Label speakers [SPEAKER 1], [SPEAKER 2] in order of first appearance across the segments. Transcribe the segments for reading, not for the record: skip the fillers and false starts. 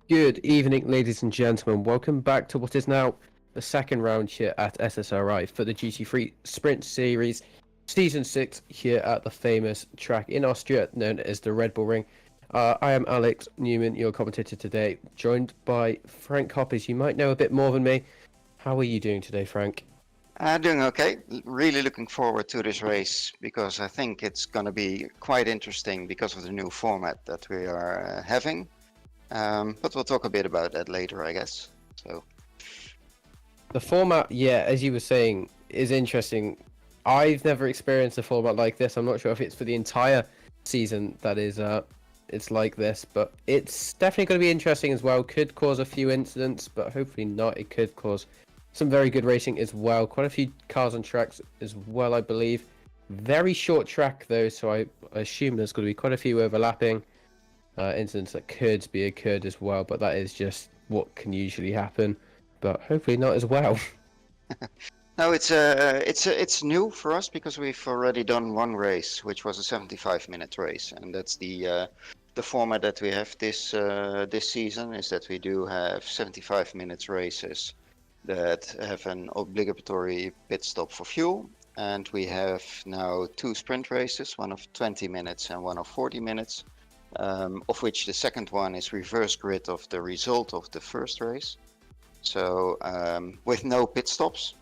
[SPEAKER 1] Good evening, ladies and gentlemen. Welcome back to what is now the second round here at SSRI for the GT3 Sprint Series, Season 6 here at the famous track in Austria known as the Red Bull Ring. I am Alex Newman, your commentator today, joined by Frank Hoppers. You might know a bit more than me. How are you doing today, Frank?
[SPEAKER 2] Doing okay. Really looking forward to this race because I think it's going to be quite interesting because of the new format that we are having. But we'll talk a bit about that later, I guess. So
[SPEAKER 1] the format, yeah, as you were saying, is interesting. I've never experienced a format like this. I'm not sure if it's for the entire season that is it's like this, but it's definitely going to be interesting as well. Could cause a few incidents, but hopefully not. It could cause some very good racing as well. Quite a few cars on tracks as well, I believe. Very short track though, so I assume there's going to be quite a few overlapping incidents that could be occurred as well, but that is just what can usually happen. But hopefully not as well.
[SPEAKER 2] no, it's new for us because we've already done one race, which was a 75-minute race, and that's the format that we have this season is that we do have 75 minutes races that have an obligatory pit stop for fuel, and we have now two sprint races, one of 20 minutes and one of 40 minutes, of which the second one is reverse grid of the result of the first race. So with no pit stops,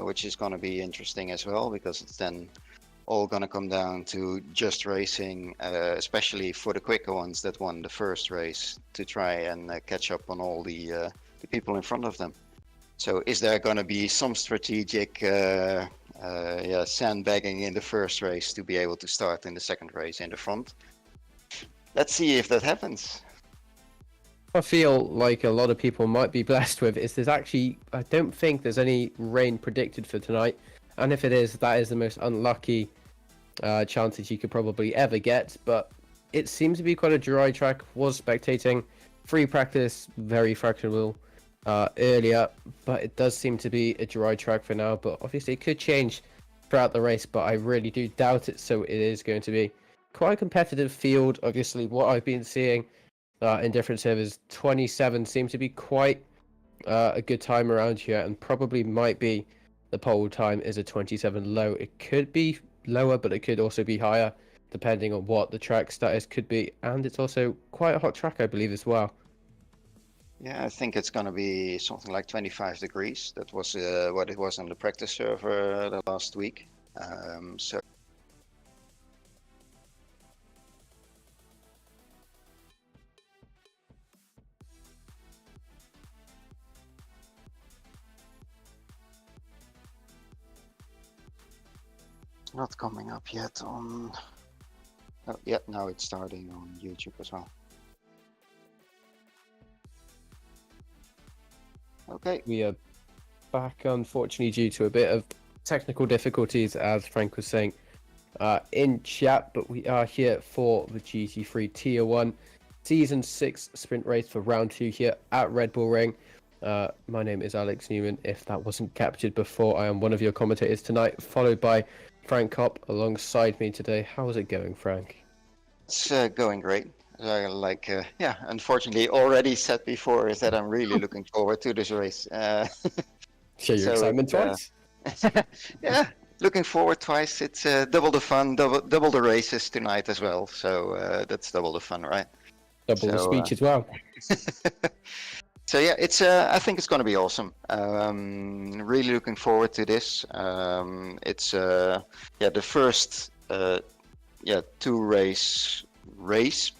[SPEAKER 2] which is going to be interesting as well, because it's then all going to come down to just racing, especially for the quicker ones that won the first race, to try and catch up on all the people in front of them. So is there going to be some strategic sandbagging in the first race to be able to start in the second race in the front? Let's see if that happens.
[SPEAKER 1] I feel like a lot of people might be blessed with is there's actually, I don't think there's any rain predicted for tonight, and if it is, that is the most unlucky chances you could probably ever get. But it seems to be quite a dry track. Was spectating free practice, very fractional earlier, but it does seem to be a dry track for now. But obviously it could change throughout the race, but I really do doubt it. So it is going to be quite a competitive field. Obviously what I've been seeing in different servers, 27 seems to be quite a good time around here, and probably might be the pole time is a 27 low. It could be lower, but it could also be higher depending on what the track status could be, and it's also quite a hot track, I believe, as well.
[SPEAKER 2] Yeah, I think it's going to be something like 25 degrees. That was what it was on the practice server the last week. So not coming up yet on. Oh, yeah, now it's starting on YouTube as well. Okay.
[SPEAKER 1] We are back, unfortunately, due to a bit of technical difficulties, as Frank was saying in chat, but we are here for the GT3 Tier 1 Season 6 sprint race for round 2 here at Red Bull Ring. My name is Alex Newman. If that wasn't captured before, I am one of your commentators tonight, followed by Frank Kopp alongside me today. How's it going, Frank?
[SPEAKER 2] It's going great. Unfortunately, already said before is that I'm really looking forward to this race.
[SPEAKER 1] Show your excitement twice.
[SPEAKER 2] Yeah, looking forward twice. It's double the fun, double the races tonight as well. So that's double the fun, right?
[SPEAKER 1] Double the speech as well.
[SPEAKER 2] So yeah, it's I think it's going to be awesome. Really looking forward to this. It's the first two race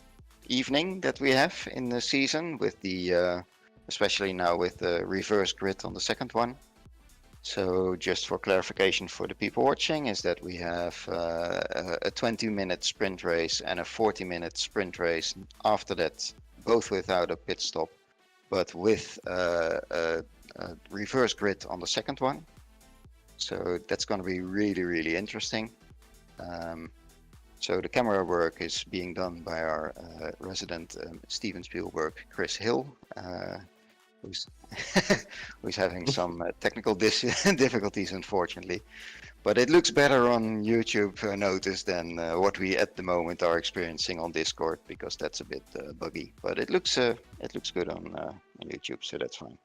[SPEAKER 2] evening that we have in the season, with the especially now with the reverse grid on the second one. So just for clarification for the people watching, is that we have a 20-minute sprint race and a 40-minute sprint race after that, both without a pit stop, but with a reverse grid on the second one. So that's going to be really, really interesting. So the camera work is being done by our resident Steven Spielberg, Chris Hill, who's having some technical difficulties, unfortunately. But it looks better on YouTube, I noticed, than what we at the moment are experiencing on Discord, because that's a bit buggy. But it looks good on YouTube, so that's fine.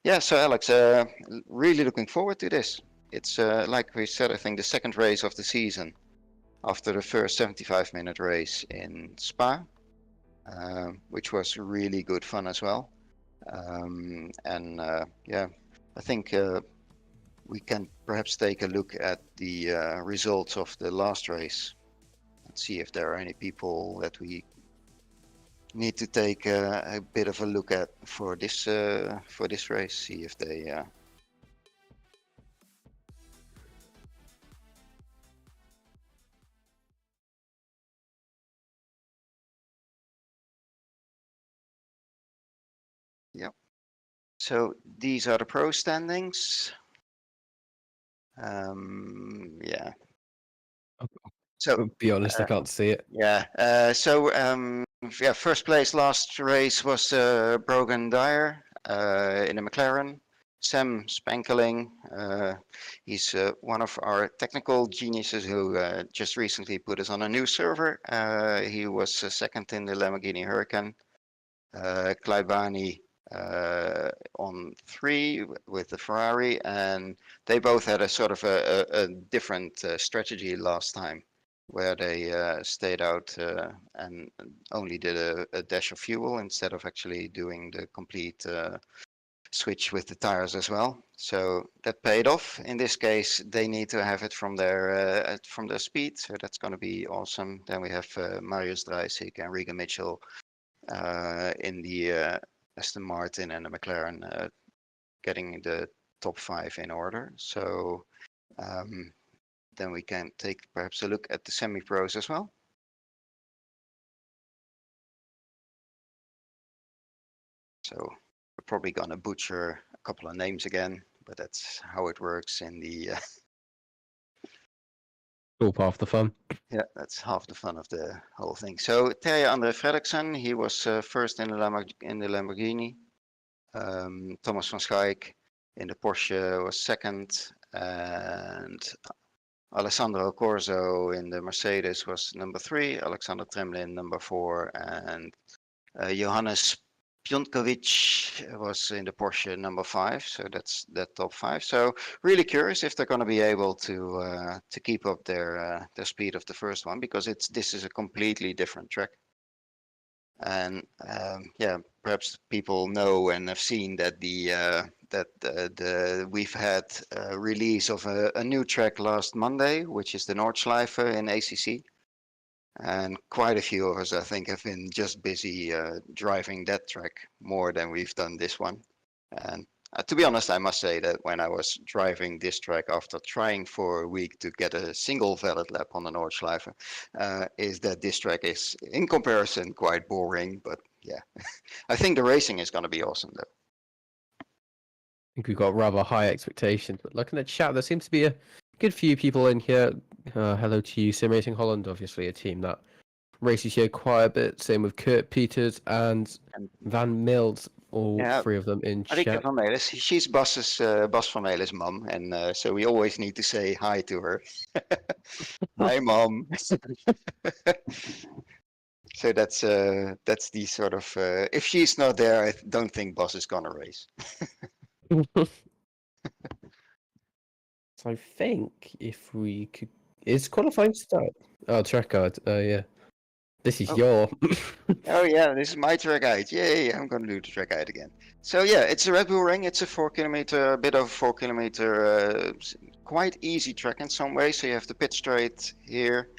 [SPEAKER 2] Yeah, so Alex, really looking forward to this. It's like we said, I think the second race of the season after the first 75-minute race in Spa, which was really good fun as well. Yeah, I think we can perhaps take a look at the results of the last race and see if there are any people that we need to take a bit of a look at for this race. See if they. Yep. So these are the pro standings. Yeah. So
[SPEAKER 1] To be honest, I can't see it.
[SPEAKER 2] yeah. Yeah. First place last race was Brogan Dyer in a McLaren. Sam Spankeling. He's one of our technical geniuses who just recently put us on a new server. He was second in the Lamborghini Huracan. Clyde Barney on 3 with the Ferrari, and they both had a sort of a different strategy last time, where they stayed out and only did a dash of fuel instead of actually doing the complete switch with the tires as well. So that paid off. In this case, they need to have it from their speed, so that's going to be awesome. Then we have Marius Dreisig and Regan Mitchell in the Aston Martin and the McLaren getting the top 5 in order. So then we can take perhaps a look at the semi-pros as well. So we're probably going to butcher a couple of names again, but that's how it works in the
[SPEAKER 1] All part of the fun.
[SPEAKER 2] yeah, that's half the fun of the whole thing. So Terje Andre Fredriksen, he was first in the Lamborghini. Thomas van Schaik in the Porsche was second, and Alessandro Corso in the Mercedes was number 3, Alexander Tremlin number 4, and Johannes Pionkovic was in the Porsche number 5. So that's that top 5. So really curious if they're going to be able to keep up their speed of the first one, because this is a completely different track. And yeah, perhaps people know and have seen that we've had a release of a new track last Monday, which is the Nordschleife in ACC. And quite a few of us, I think, have been just busy driving that track more than we've done this one. And to be honest, I must say that when I was driving this track after trying for a week to get a single valid lap on the Nordschleife, is that this track is, in comparison, quite boring. But yeah, I think the racing is going to be awesome, though.
[SPEAKER 1] I think we've got rather high expectations, but looking at chat, there seems to be a good few people in here. Hello to you, Sim Racing Holland, obviously a team that races here quite a bit. Same with Kurt Peters and Van Mills, all 3 of them in chat.
[SPEAKER 2] Marike van Melis, she's Bas van Melis' mum, and so we always need to say hi to her. Hi, mom. So that's the sort of if she's not there, I don't think Bas is gonna race.
[SPEAKER 1] So I think if we could, is qualifying start? Oh, track guide. Yeah, this is your.
[SPEAKER 2] Oh yeah, this is my track guide. Yay! I'm gonna do the track guide again. So yeah, it's a Red Bull Ring. It's a 4 kilometer, a bit over 4 kilometer, quite easy track in some ways. So you have the pit straight here.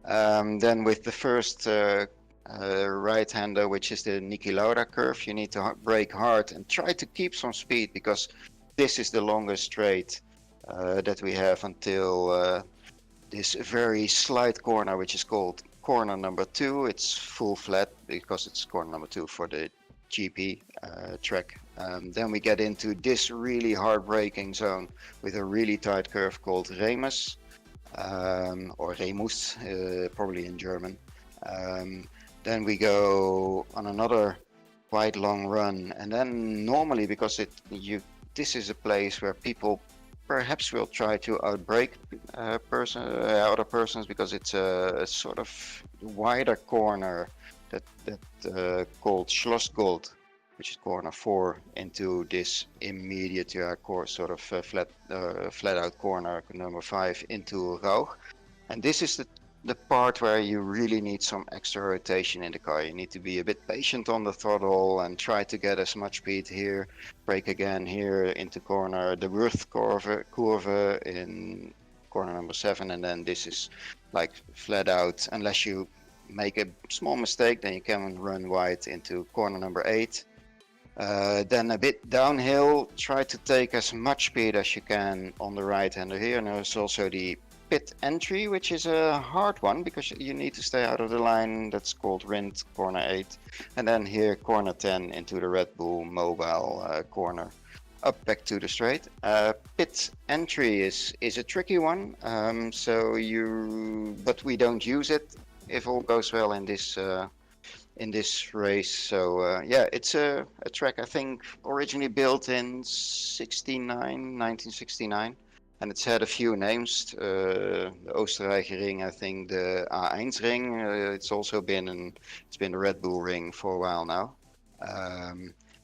[SPEAKER 2] Then with the first right-hander, which is the Niki Lauda curve, you need to brake hard and try to keep some speed, because this is the longest straight that we have until this very slight corner, which is called corner number 2. It's full flat because it's corner number 2 for the GP track. Then we get into this really hard braking zone with a really tight curve called Remus, or Remus, probably in German. Then we go on another quite long run, and then normally, because this is a place where people perhaps will try to outbrake other persons, because it's a sort of wider corner that called Schlossgold, which is corner 4, into this immediate sort of flat out corner number 5 into Rauch. And this is the part where you really need some extra rotation in the car. You need to be a bit patient on the throttle and try to get as much speed here, brake again here into the Wirth curve in corner number 7, and then this is like flat out. Unless you make a small mistake, then you can run wide into corner number 8. Then a bit downhill, try to take as much speed as you can on the right hander here. And there's also the pit entry, which is a hard one because you need to stay out of the line. That's called Rindt, corner 8. And then here, corner 10 into the Red Bull Mobile corner, up back to the straight. Pit entry is a tricky one, but we don't use it if all goes well in this race. So yeah, it's a track I think originally built in 1969. And it's had a few names, the Oostenrijker Ring, I think the A1 Ring. It's also been the Red Bull Ring for a while now.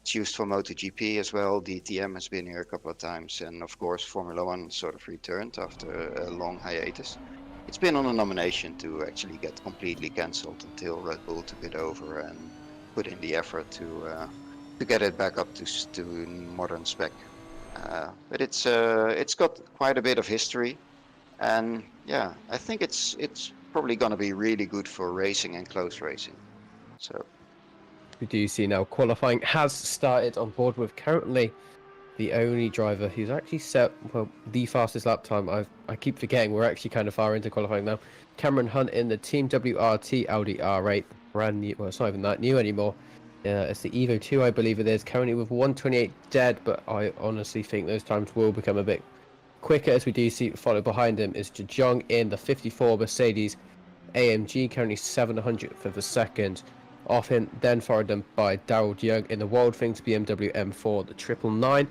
[SPEAKER 2] It's used for MotoGP as well. DTM has been here a couple of times, and of course Formula One sort of returned after a long hiatus. It's been on a nomination to actually get completely cancelled until Red Bull took it over and put in the effort to get it back up to modern spec. But it's got quite a bit of history, and yeah, I think it's probably going to be really good for racing and close racing. So
[SPEAKER 1] we do see now qualifying has started on board with currently the only driver who's actually set the fastest lap time. I keep forgetting we're actually kind of far into qualifying now. Cameron Hunt in the Team WRT Audi R8, brand new. Well, it's not even that new anymore. It's the Evo 2, I believe it is, currently with 1:28 dead, but I honestly think those times will become a bit quicker, as we do see followed behind him is De Jong in the 54 Mercedes AMG, currently 700th of a second off him, then followed them by Daryl Young in the Wild Things BMW M4, the 999,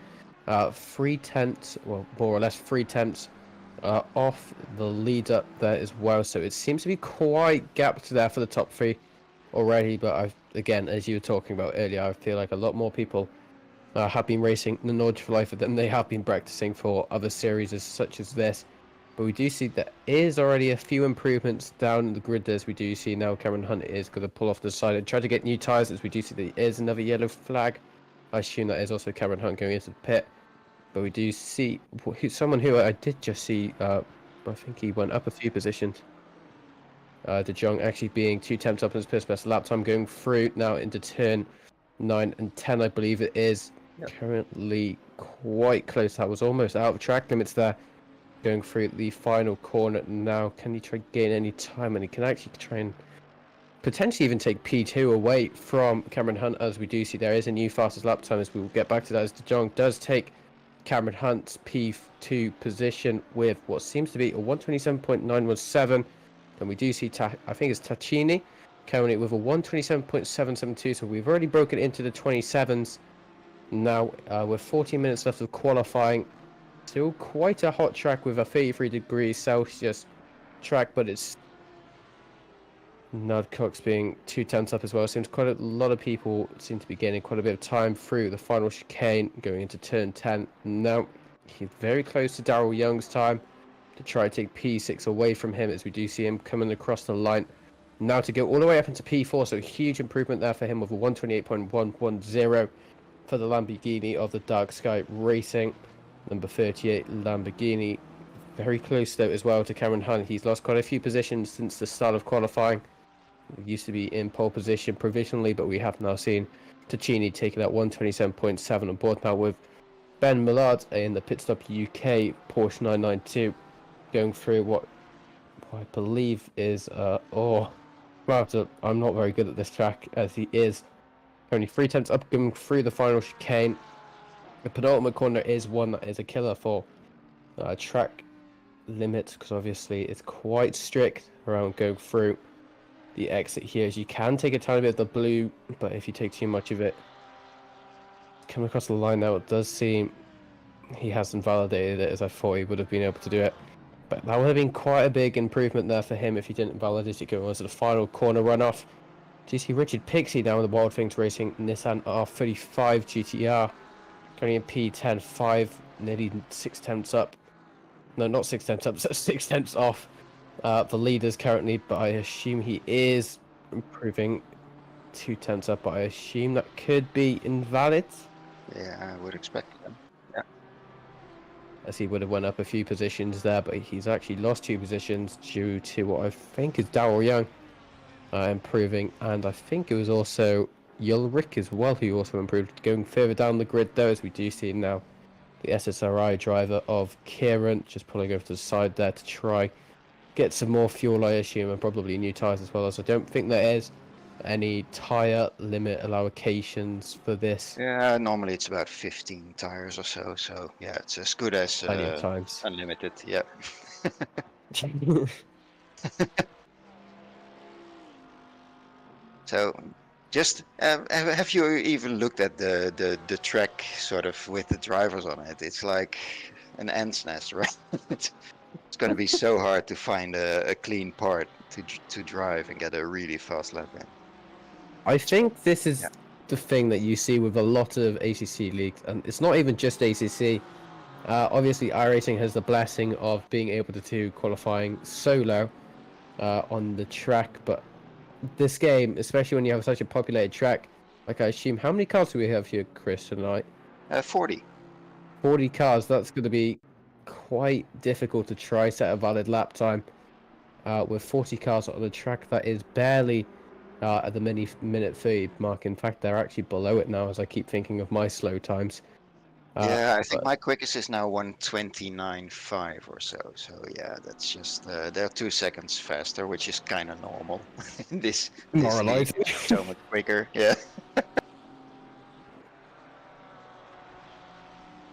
[SPEAKER 1] 3/10, well, more or less 3/10 off the lead up there as well, so it seems to be quite gapped there for the top 3 already. But again, as you were talking about earlier, I feel like a lot more people have been racing the Nord Life than they have been practicing for other series such as this. But we do see there is already a few improvements down the grid, as we do see now Cameron Hunt is going to pull off the side and try to get new tyres, as we do see there is another yellow flag. I assume that is also Cameron Hunt going into the pit. But we do see someone who I did just see, I think he went up a few positions. De Jong actually being 2/10 up in his first best lap time, going through now into turn 9 and 10, I believe it is. Yep. Currently quite close. That was almost out of track limits there. Going through the final corner now. Can he try gain any time? And he can actually try and potentially even take P2 away from Cameron Hunt, as we do see there is a new fastest lap time, as we will get back to that, as De Jong does take Cameron Hunt's P2 position with what seems to be a 127.917. And we do see, I think it's Tacchini, currently with a 127.772. So we've already broken into the 27s. Now, with 14 minutes left of qualifying. Still quite a hot track with a 33 degrees Celsius track, but it's Nudcox being 2/10 up as well. Seems quite a lot of people seem to be gaining quite a bit of time through the final chicane going into turn 10. Now, he's very close to Daryl Young's time to try to take P6 away from him, as we do see him coming across the line. Now to go all the way up into P4, so huge improvement there for him with a 128.110 for the Lamborghini of the Dark Sky Racing. Number 38 Lamborghini. Very close though as well to Cameron Hunt. He's lost quite a few positions since the start of qualifying. He used to be in pole position provisionally, but we have now seen Tacchini taking that 127.7 on board now with Ben Millard in the Pit Stop UK Porsche 992. Going through what I believe is I'm not very good at this track, as he is only 3/10 up going through the final chicane. The penultimate corner is one that is a killer for track limits, because obviously it's quite strict around going through the exit here, as you can take a tiny bit of the blue, but if you take too much of it coming across the line now, it does seem he hasn't validated it as I thought he would have been able to do it. But that would have been quite a big improvement there for him if he didn't validate it going on to the final corner runoff. Do you see Richard Pixie down with the Wild Things Racing Nissan R35 GTR? Going in P10, 5, nearly 6 tenths up. No, not 6 tenths up, 6 tenths off the leaders currently, but I assume he is improving 2 tenths up, but I assume that could be invalid.
[SPEAKER 2] Yeah, I would expect them. Yeah.
[SPEAKER 1] As he would have went up a few positions there, but he's actually lost 2 positions due to what I think is Darryl Young improving, and I think it was also Ulrich as well who also improved. Going further down the grid though, as we do see now, the SSRI driver of Kieran just pulling over to the side there to try get some more fuel, I assume, and probably new tyres as well, as I don't think there is any tyre limit allocations for this.
[SPEAKER 2] Yeah, normally it's about 15 tires or so. So yeah, it's as good as
[SPEAKER 1] Plenty of times.
[SPEAKER 2] unlimited. Yeah. So, just have you even looked at the track sort of with the drivers on it? It's like an ant's nest, right? It's going to be so hard to find a clean part to drive and get a really fast lap in.
[SPEAKER 1] I think this is the thing that you see with a lot of ACC leagues, and it's not even just ACC. Obviously, iRacing has the blessing of being able to do qualifying solo on the track, but this game, especially when you have such a populated track, like I assume, how many cars do we have here, Chris, tonight?
[SPEAKER 2] 40.
[SPEAKER 1] 40 cars. That's going to be quite difficult to try set a valid lap time with 40 cars on the track. That is barely at the minute 30 mark. In fact, they're actually below it now as I keep thinking of my slow times.
[SPEAKER 2] Yeah, I think my quickest is now 1:29.5 or so. So yeah, that's just they're 2 seconds faster, which is kind of normal. this league is so much quicker. Yeah.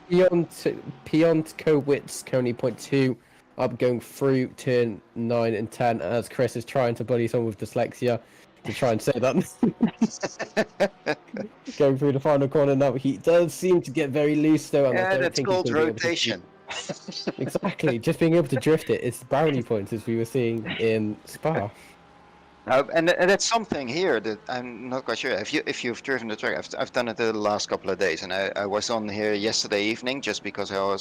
[SPEAKER 1] Pionkowicz Coney .2 up going through turn 9 and 10 as Chris is trying to bully someone with dyslexia to try and say that. Going through the final corner now, he does seem to get very loose though. And
[SPEAKER 2] yeah, that's called rotation.
[SPEAKER 1] Exactly, just being able to drift it. It's brownie points as we were seeing in Spa.
[SPEAKER 2] And that's something here that I'm not quite sure. If you've driven the track, I've done it the last couple of days, and I was on here yesterday evening just because I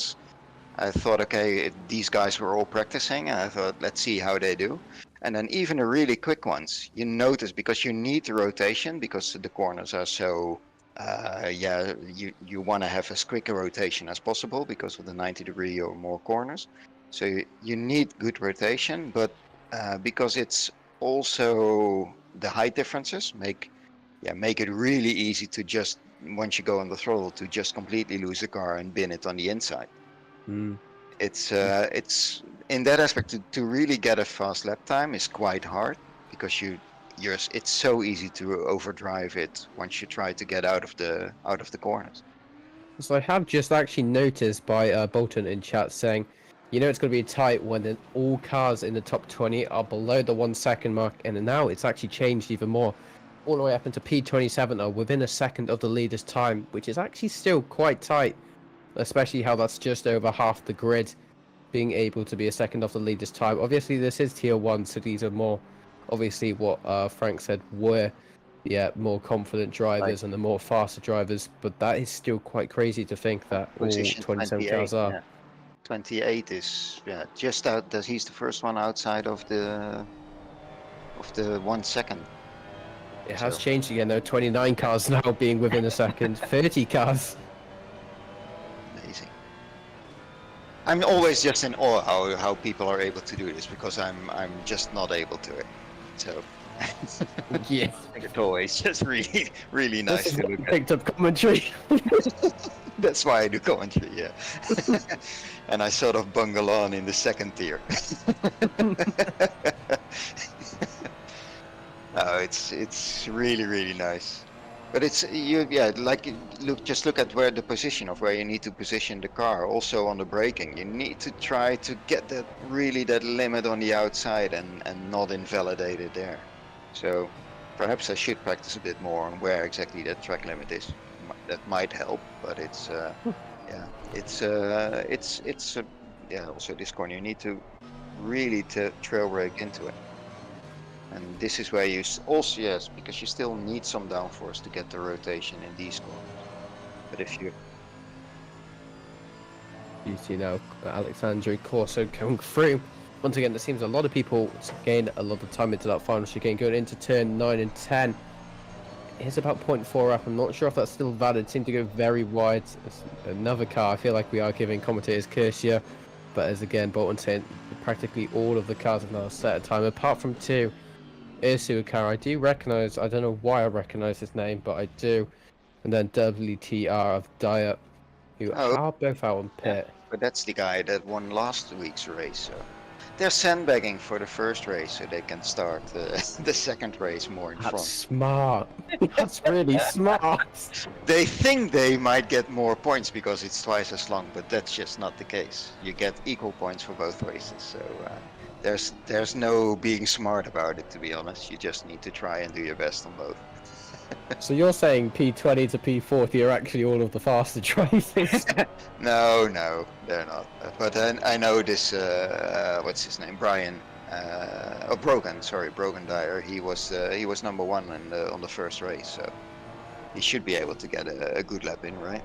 [SPEAKER 2] thought, okay, these guys were all practicing, and I thought, let's see how they do. And then even the really quick ones, you notice because you need the rotation because the corners are so, you want to have as quick a rotation as possible because of the 90-degree or more corners. So you need good rotation, but because it's also the height differences make it really easy to just, once you go on the throttle, to just completely lose the car and bin it on the inside. It's in that aspect to really get a fast lap time is quite hard because it's so easy to overdrive it once you try to get out of the corners.
[SPEAKER 1] So I have just actually noticed by Bolton in chat saying, you know, it's going to be tight when all cars in the top 20 are below the 1 second mark, and now it's actually changed even more, all the way up into P27 are within a second of the leader's time, which is actually still quite tight. Especially how that's just over half the grid being able to be a second off the leader's time. Obviously, this is tier 1, so these are more, obviously, what Frank said were more confident drivers and the more faster drivers. But that is still quite crazy to think that all 27 cars are.
[SPEAKER 2] Yeah. 28 is just out. He's the first one outside of the 1 second.
[SPEAKER 1] It has changed again though. 29 cars now being within a second. 30 cars.
[SPEAKER 2] Amazing. I'm always just in awe how people are able to do this because I'm just not able to it. So
[SPEAKER 1] yeah,
[SPEAKER 2] it's always just really nice to look at.
[SPEAKER 1] Picked up commentary.
[SPEAKER 2] That's why I do commentary, yeah. And I sort of bungle on in the second tier. No, it's really nice. But it's look at where the position of where you need to position the car. Also on the braking, you need to try to get that limit on the outside and not invalidate it there. So perhaps I should practice a bit more on where exactly that track limit is. That might help, but it's Yeah, yeah. Also, this corner you need to really trail brake into it, and this is where you also, yes, because you still need some downforce to get the rotation in these corners. But if you
[SPEAKER 1] You see now Alexandre Corso going through. Once again, it seems a lot of people gained a lot of time into that final chicane going into turn 9 and 10. It's about 0.4 up. I'm not sure if that's still valid. Seemed to go very wide. It's another car. I feel like we are giving commentators curse here. But as again, Bolton saying practically all of the cars have now set a time, apart from two. Ursu car, I do recognise, I don't know why I recognise his name, but I do. And then WTR of Dyer, who are both out on pit.
[SPEAKER 2] but that's the guy that won last week's race. So they're sandbagging for the first race so they can start the second race more in
[SPEAKER 1] That's
[SPEAKER 2] front.
[SPEAKER 1] smart. That's really smart.
[SPEAKER 2] They think they might get more points because it's twice as long, but that's just not the case. You get equal points for both races, so there's no being smart about it, to be honest. You just need to try and do your best on both.
[SPEAKER 1] So you're saying P20 to P40 are actually all of the faster drivers?
[SPEAKER 2] No, they're not. But I know this. What's his name? Brian. Brogan Dyer. He was number one on the first race, so he should be able to get a good lap in, right?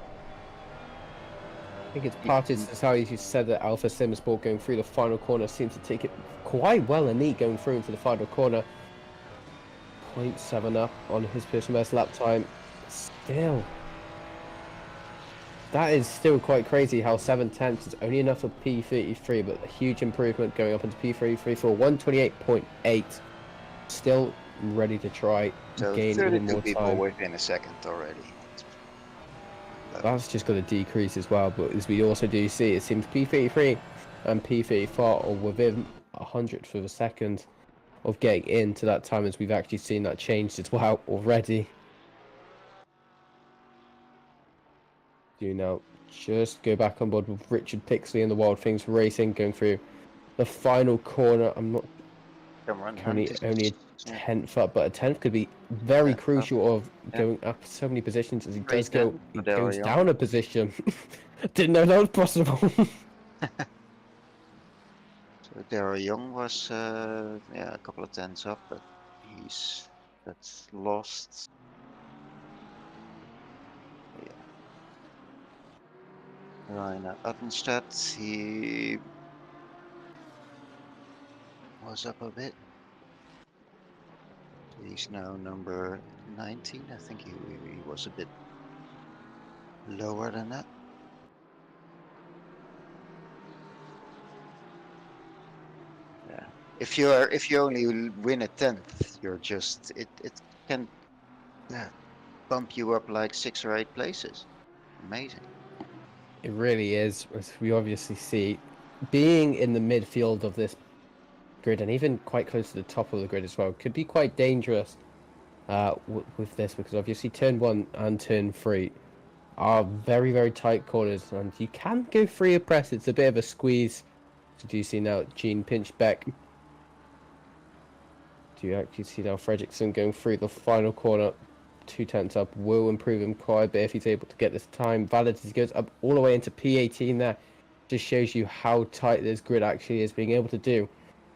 [SPEAKER 1] I think it's part is how you said that Alpha Simsport going through the final corner seems to take it quite well and neat going through into the final corner. 0.7 up on his personal best lap time. Still, that is still quite crazy how 7/10 is only enough for P33, but a huge improvement going up into P33 for 128.8. Still ready to try
[SPEAKER 2] so
[SPEAKER 1] gain even more
[SPEAKER 2] people
[SPEAKER 1] time.
[SPEAKER 2] within a second already.
[SPEAKER 1] That's just going to decrease as well, but as we also do see, it seems P33 and P34 are within 100th of a second of getting into that time, as we've actually seen that changed as well already. Do now just go back on board with Richard Pixley and the Wild Things Racing going through the final corner. I'm not only a 10th up, but a 10th could be very crucial of going up so many positions as he does go. He goes down a position. Didn't know that was possible.
[SPEAKER 2] So Daryl Young was a couple of tenths up, but that's lost. Yeah. Rainer Uttenstedt, he was up a bit. He's now number 19. I think he was a bit lower than that. Yeah. If you only win a 10th, you're just it can bump you up like 6 or 8 places. Amazing.
[SPEAKER 1] It really is, as we obviously see, being in the midfield of this grid and even quite close to the top of the grid as well could be quite dangerous with this, because obviously turn 1 and turn 3 are very, very tight corners and you can go free of press. It's a bit of a squeeze. So do you see now Gene Pinchbeck? Do you actually see now Fredrickson going through the final corner? 2 tenths up will improve him quite a bit if he's able to get this time valid as he goes up all the way into P18 there. Just shows you how tight this grid actually is, being able to do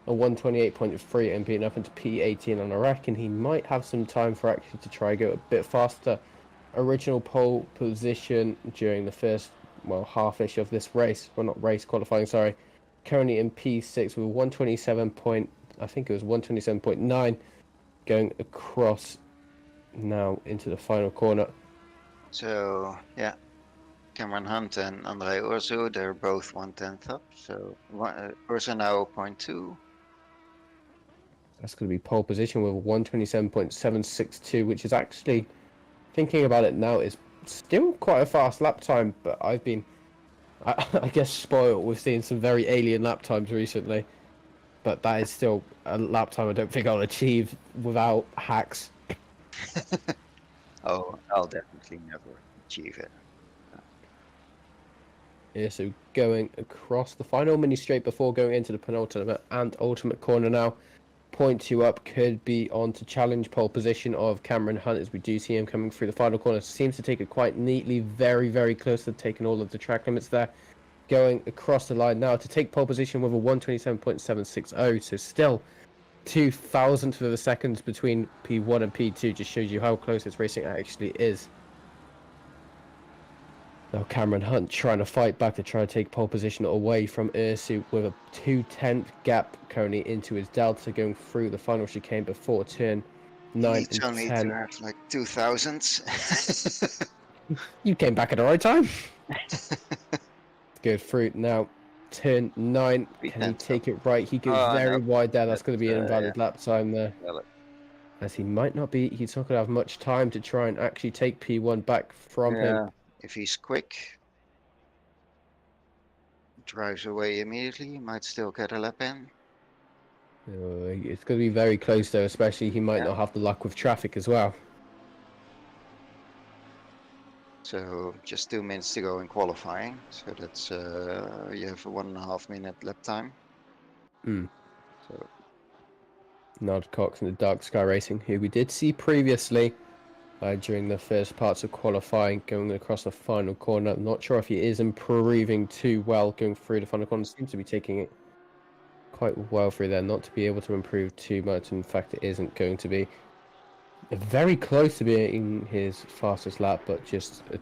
[SPEAKER 1] a 128.3 and being up into P18, and I reckon he might have some time for actually to try go a bit faster. Original pole position during the first, well, half-ish of this race, well, not race, qualifying, sorry. Currently in P6 with 127 I think it was 127.9 going across now into the final corner.
[SPEAKER 2] So yeah, Cameron Hunt and Andre Orso, they're both 1/10 up. So Orso now 0.2.
[SPEAKER 1] That's going to be pole position with 127.762, which is actually, thinking about it now, is still quite a fast lap time. But I've been, I guess, spoiled with seeing some very alien lap times recently. But that is still a lap time I don't think I'll achieve without hacks.
[SPEAKER 2] Oh, I'll definitely never achieve it.
[SPEAKER 1] Yeah, so going across the final mini straight before going into the penultimate and ultimate corner now. point two up could be on to challenge pole position of Cameron Hunt, as we do see him coming through the final corner. Seems to take it quite neatly, very, very close to taking all of the track limits there. Going across the line now to take pole position with a 127.760, so still 2,000th of a second between P1 and P2. Just shows you how close this racing actually is. Now Cameron Hunt trying to fight back to try to take pole position away from Ursu with a 2/10 gap currently into his delta, going through the final chicane before turn 9
[SPEAKER 2] Needs
[SPEAKER 1] and
[SPEAKER 2] only
[SPEAKER 1] 10.
[SPEAKER 2] to have like 2,000s.
[SPEAKER 1] You came back at the right time. Good fruit now. Turn 9. Can he take it right? He goes very wide there. That's going to be an invalid lap time there. As he might not be, he's not going to have much time to try and actually take P1 back from him.
[SPEAKER 2] If he's quick, drives away immediately, he might still get a lap in.
[SPEAKER 1] It's going to be very close though, especially he might not have the luck with traffic as well.
[SPEAKER 2] So just 2 minutes to go in qualifying. So that's you have a 1.5 minute lap time. So
[SPEAKER 1] Nod Cox and the Dark Sky Racing, who we did see previously during the first parts of qualifying, going across the final corner. I'm not sure if he is improving too well going through the final corner. Seems to be taking it quite well through there, not to be able to improve too much. In fact, it isn't going to be very close to being his fastest lap, but just a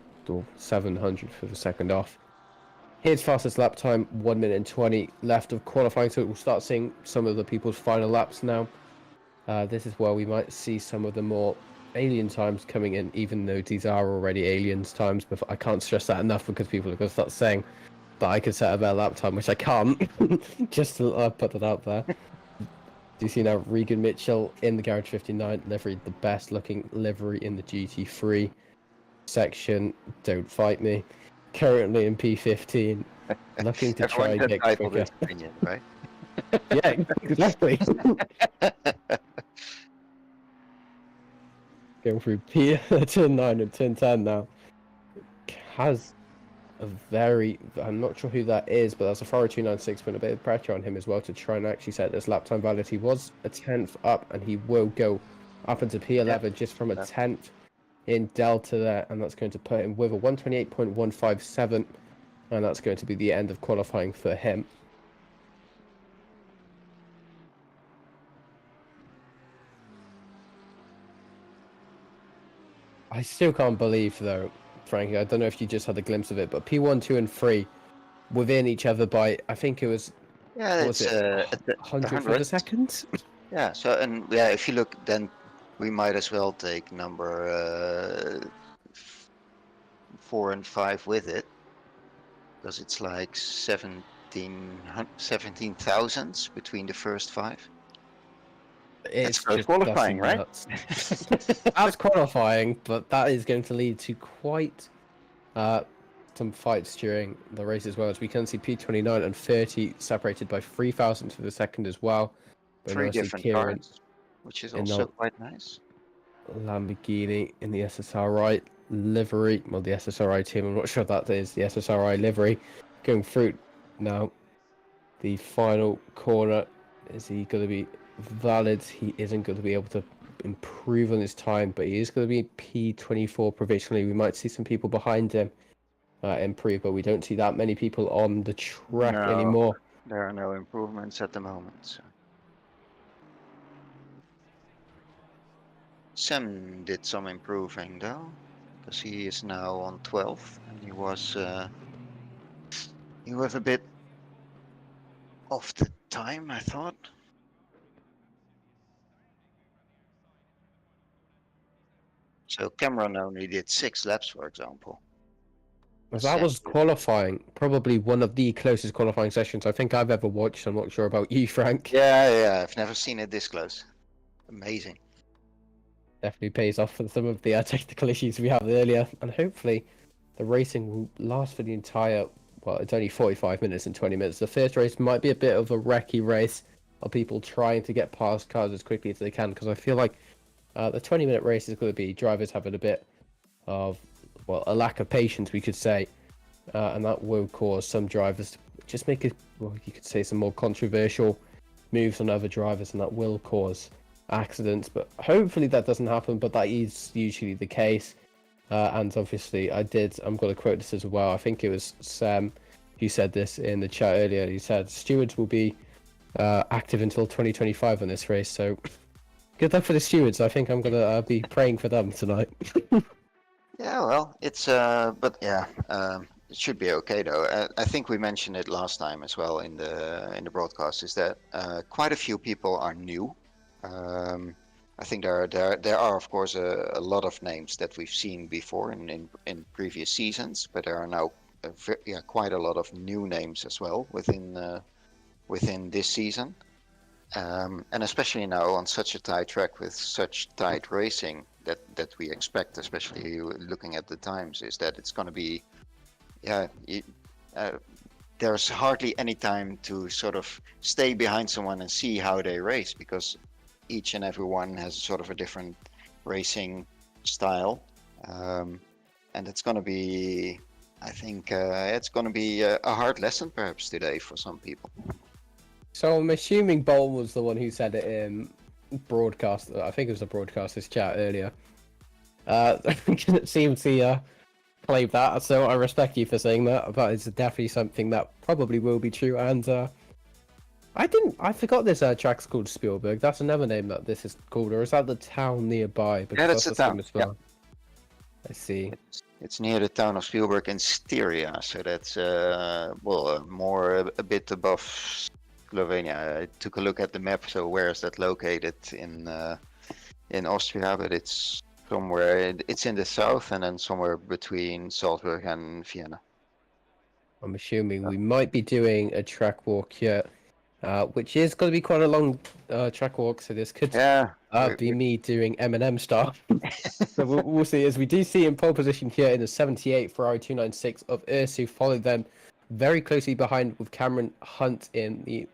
[SPEAKER 1] 700th of a second off. His fastest lap time, 1 minute and 20 left of qualifying, so we'll start seeing some of the people's final laps now. This is where we might see some of the more alien times coming in, even though these are already aliens times. But I can't stress that enough, because people are going to start saying that I could set a better lap time, which I can't. Just to put that out there. Do you see now Regan Mitchell in the Garage 59 livery, the best looking livery in the GT3 section. Don't fight me. Currently in P15, looking to try and get quicker.
[SPEAKER 2] Opinion, right?
[SPEAKER 1] Yeah, exactly. Going through turn 9 and turn 10 now. Has a very, I'm not sure who that is, but that's a 40296, putting a bit of pressure on him as well to try and actually set this lap time valid. He was a 10th up, and he will go up into P11 just from a 10th in Delta there, and that's going to put him with a 128.157, and that's going to be the end of qualifying for him. I still can't believe, though, Frankie, I don't know if you just had a glimpse of it, but P1, 2, and 3 within each other by, I think it was,
[SPEAKER 2] it's
[SPEAKER 1] 100th of a second?
[SPEAKER 2] Yeah, so, and yeah, if you look, then we might as well take number 4 and 5 with it, because it's like 17,000 between the first 5.
[SPEAKER 1] It's
[SPEAKER 2] just qualifying, right?
[SPEAKER 1] That's qualifying, but that is going to lead to quite some fights during the race as well, as we can see P29 and 30 separated by 3,000th of a second as well.
[SPEAKER 2] 3 different cars, which is also quite nice.
[SPEAKER 1] Lamborghini in the SSRI livery, well, the SSRI team, I'm not sure that is the SSRI livery, going through now the final corner. Is he going to be valid? He isn't going to be able to improve on his time, but he is going to be P24 provisionally. We might see some people behind him improve, but we don't see that many people on the track anymore.
[SPEAKER 2] There are no improvements at the moment. So. Sam did some improving though, because he is now on 12th, and he was a bit off the time, I thought. So Cameron only did 6 laps, for example.
[SPEAKER 1] Well, that was qualifying, probably one of the closest qualifying sessions I think I've ever watched. I'm not sure about you, Frank.
[SPEAKER 2] Yeah, I've never seen it this close. Amazing.
[SPEAKER 1] Definitely pays off for some of the technical issues we had earlier, and hopefully the racing will last for the entire, well, it's only 45 minutes and 20 minutes. The first race might be a bit of a wrecky race of people trying to get past cars as quickly as they can, because I feel like the 20-minute race is going to be drivers having a bit of, well, a lack of patience, we could say, and that will cause some drivers to just make it, well, you could say, some more controversial moves on other drivers, and that will cause accidents. But hopefully that doesn't happen. But that is usually the case. And obviously, I'm going to quote this as well. I think it was Sam who said this in the chat earlier. He said stewards will be active until 2025 on this race. So good luck for the stewards. I think I'm going to be praying for them tonight.
[SPEAKER 2] Yeah, well, it's it should be okay though. I think we mentioned it last time as well in the broadcast. Is that quite a few people are new. I think there are of course a lot of names that we've seen before in previous seasons, but there are now quite a lot of new names as well within this season, and especially now on such a tight track with such tight racing that we expect, especially looking at the times, is that it's going to be there's hardly any time to sort of stay behind someone and see how they race, because each and every one has sort of a different racing style, and it's going to be, I think, it's going to be a hard lesson perhaps today for some people.
[SPEAKER 1] So I'm assuming Bolt was the one who said it in broadcast. I think it was a broadcaster's chat earlier. It seems to claim that, so I respect you for saying that. But it's definitely something that probably will be true. And I forgot this track's called Spielberg. That's another name that this is called, or is that the town nearby?
[SPEAKER 2] Yeah, that's the town.
[SPEAKER 1] As well. Yeah. I see.
[SPEAKER 2] It's near the town of Spielberg in Styria, so that's a bit above Slovenia. I took a look at the map. So where is that located in Austria? But it's somewhere. It's in the south, and then somewhere between Salzburg and Vienna.
[SPEAKER 1] I'm assuming we might be doing a track walk here. Which is going to be quite a long track walk, so this could be me doing M&M stuff. So we'll see. As we do see in pole position here in the 78 Ferrari 296 of Ursu, followed them very closely behind with Cameron Hunt in the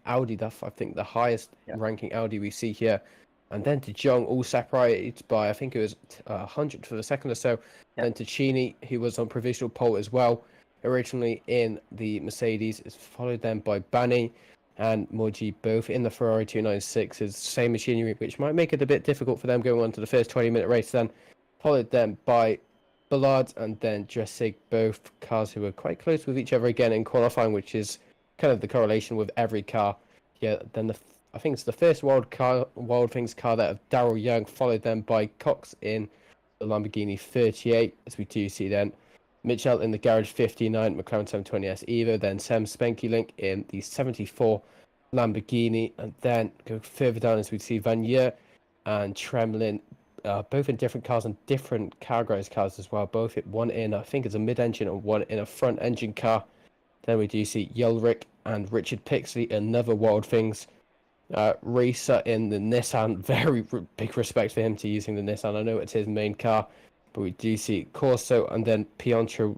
[SPEAKER 1] Audi. That's, I think, the highest ranking Audi we see here. And then De Jong, all separated by, I think it was 100 for the second or so. And then Ticini, who was on provisional pole as well, originally in the Mercedes, is followed then by Bani and Moji, both in the Ferrari 296's same machinery, which might make it a bit difficult for them going on to the first 20-minute race. Then followed them by Ballard and then Dressig, both cars who were quite close with each other again in qualifying, which is kind of the correlation with every car. Yeah, then I think it's the first Wild Things car that of Darrell Young, followed then by Cox in the Lamborghini 38, as we do see then Mitchell in the Garage 59 McLaren 720S Evo, then Sam Spenkelink in the 74 Lamborghini, and then go further down as we see Vanier and Tremlin, both in different cars and different categorized cars as well. Both one in, I think it's a mid-engine and one in a front-engine car. Then we do see Yelrick and Richard Pixley, another Wild Things racer in the Nissan. Very big respect for him to using the Nissan. I know it's his main car. But we do see Corso and then Pietro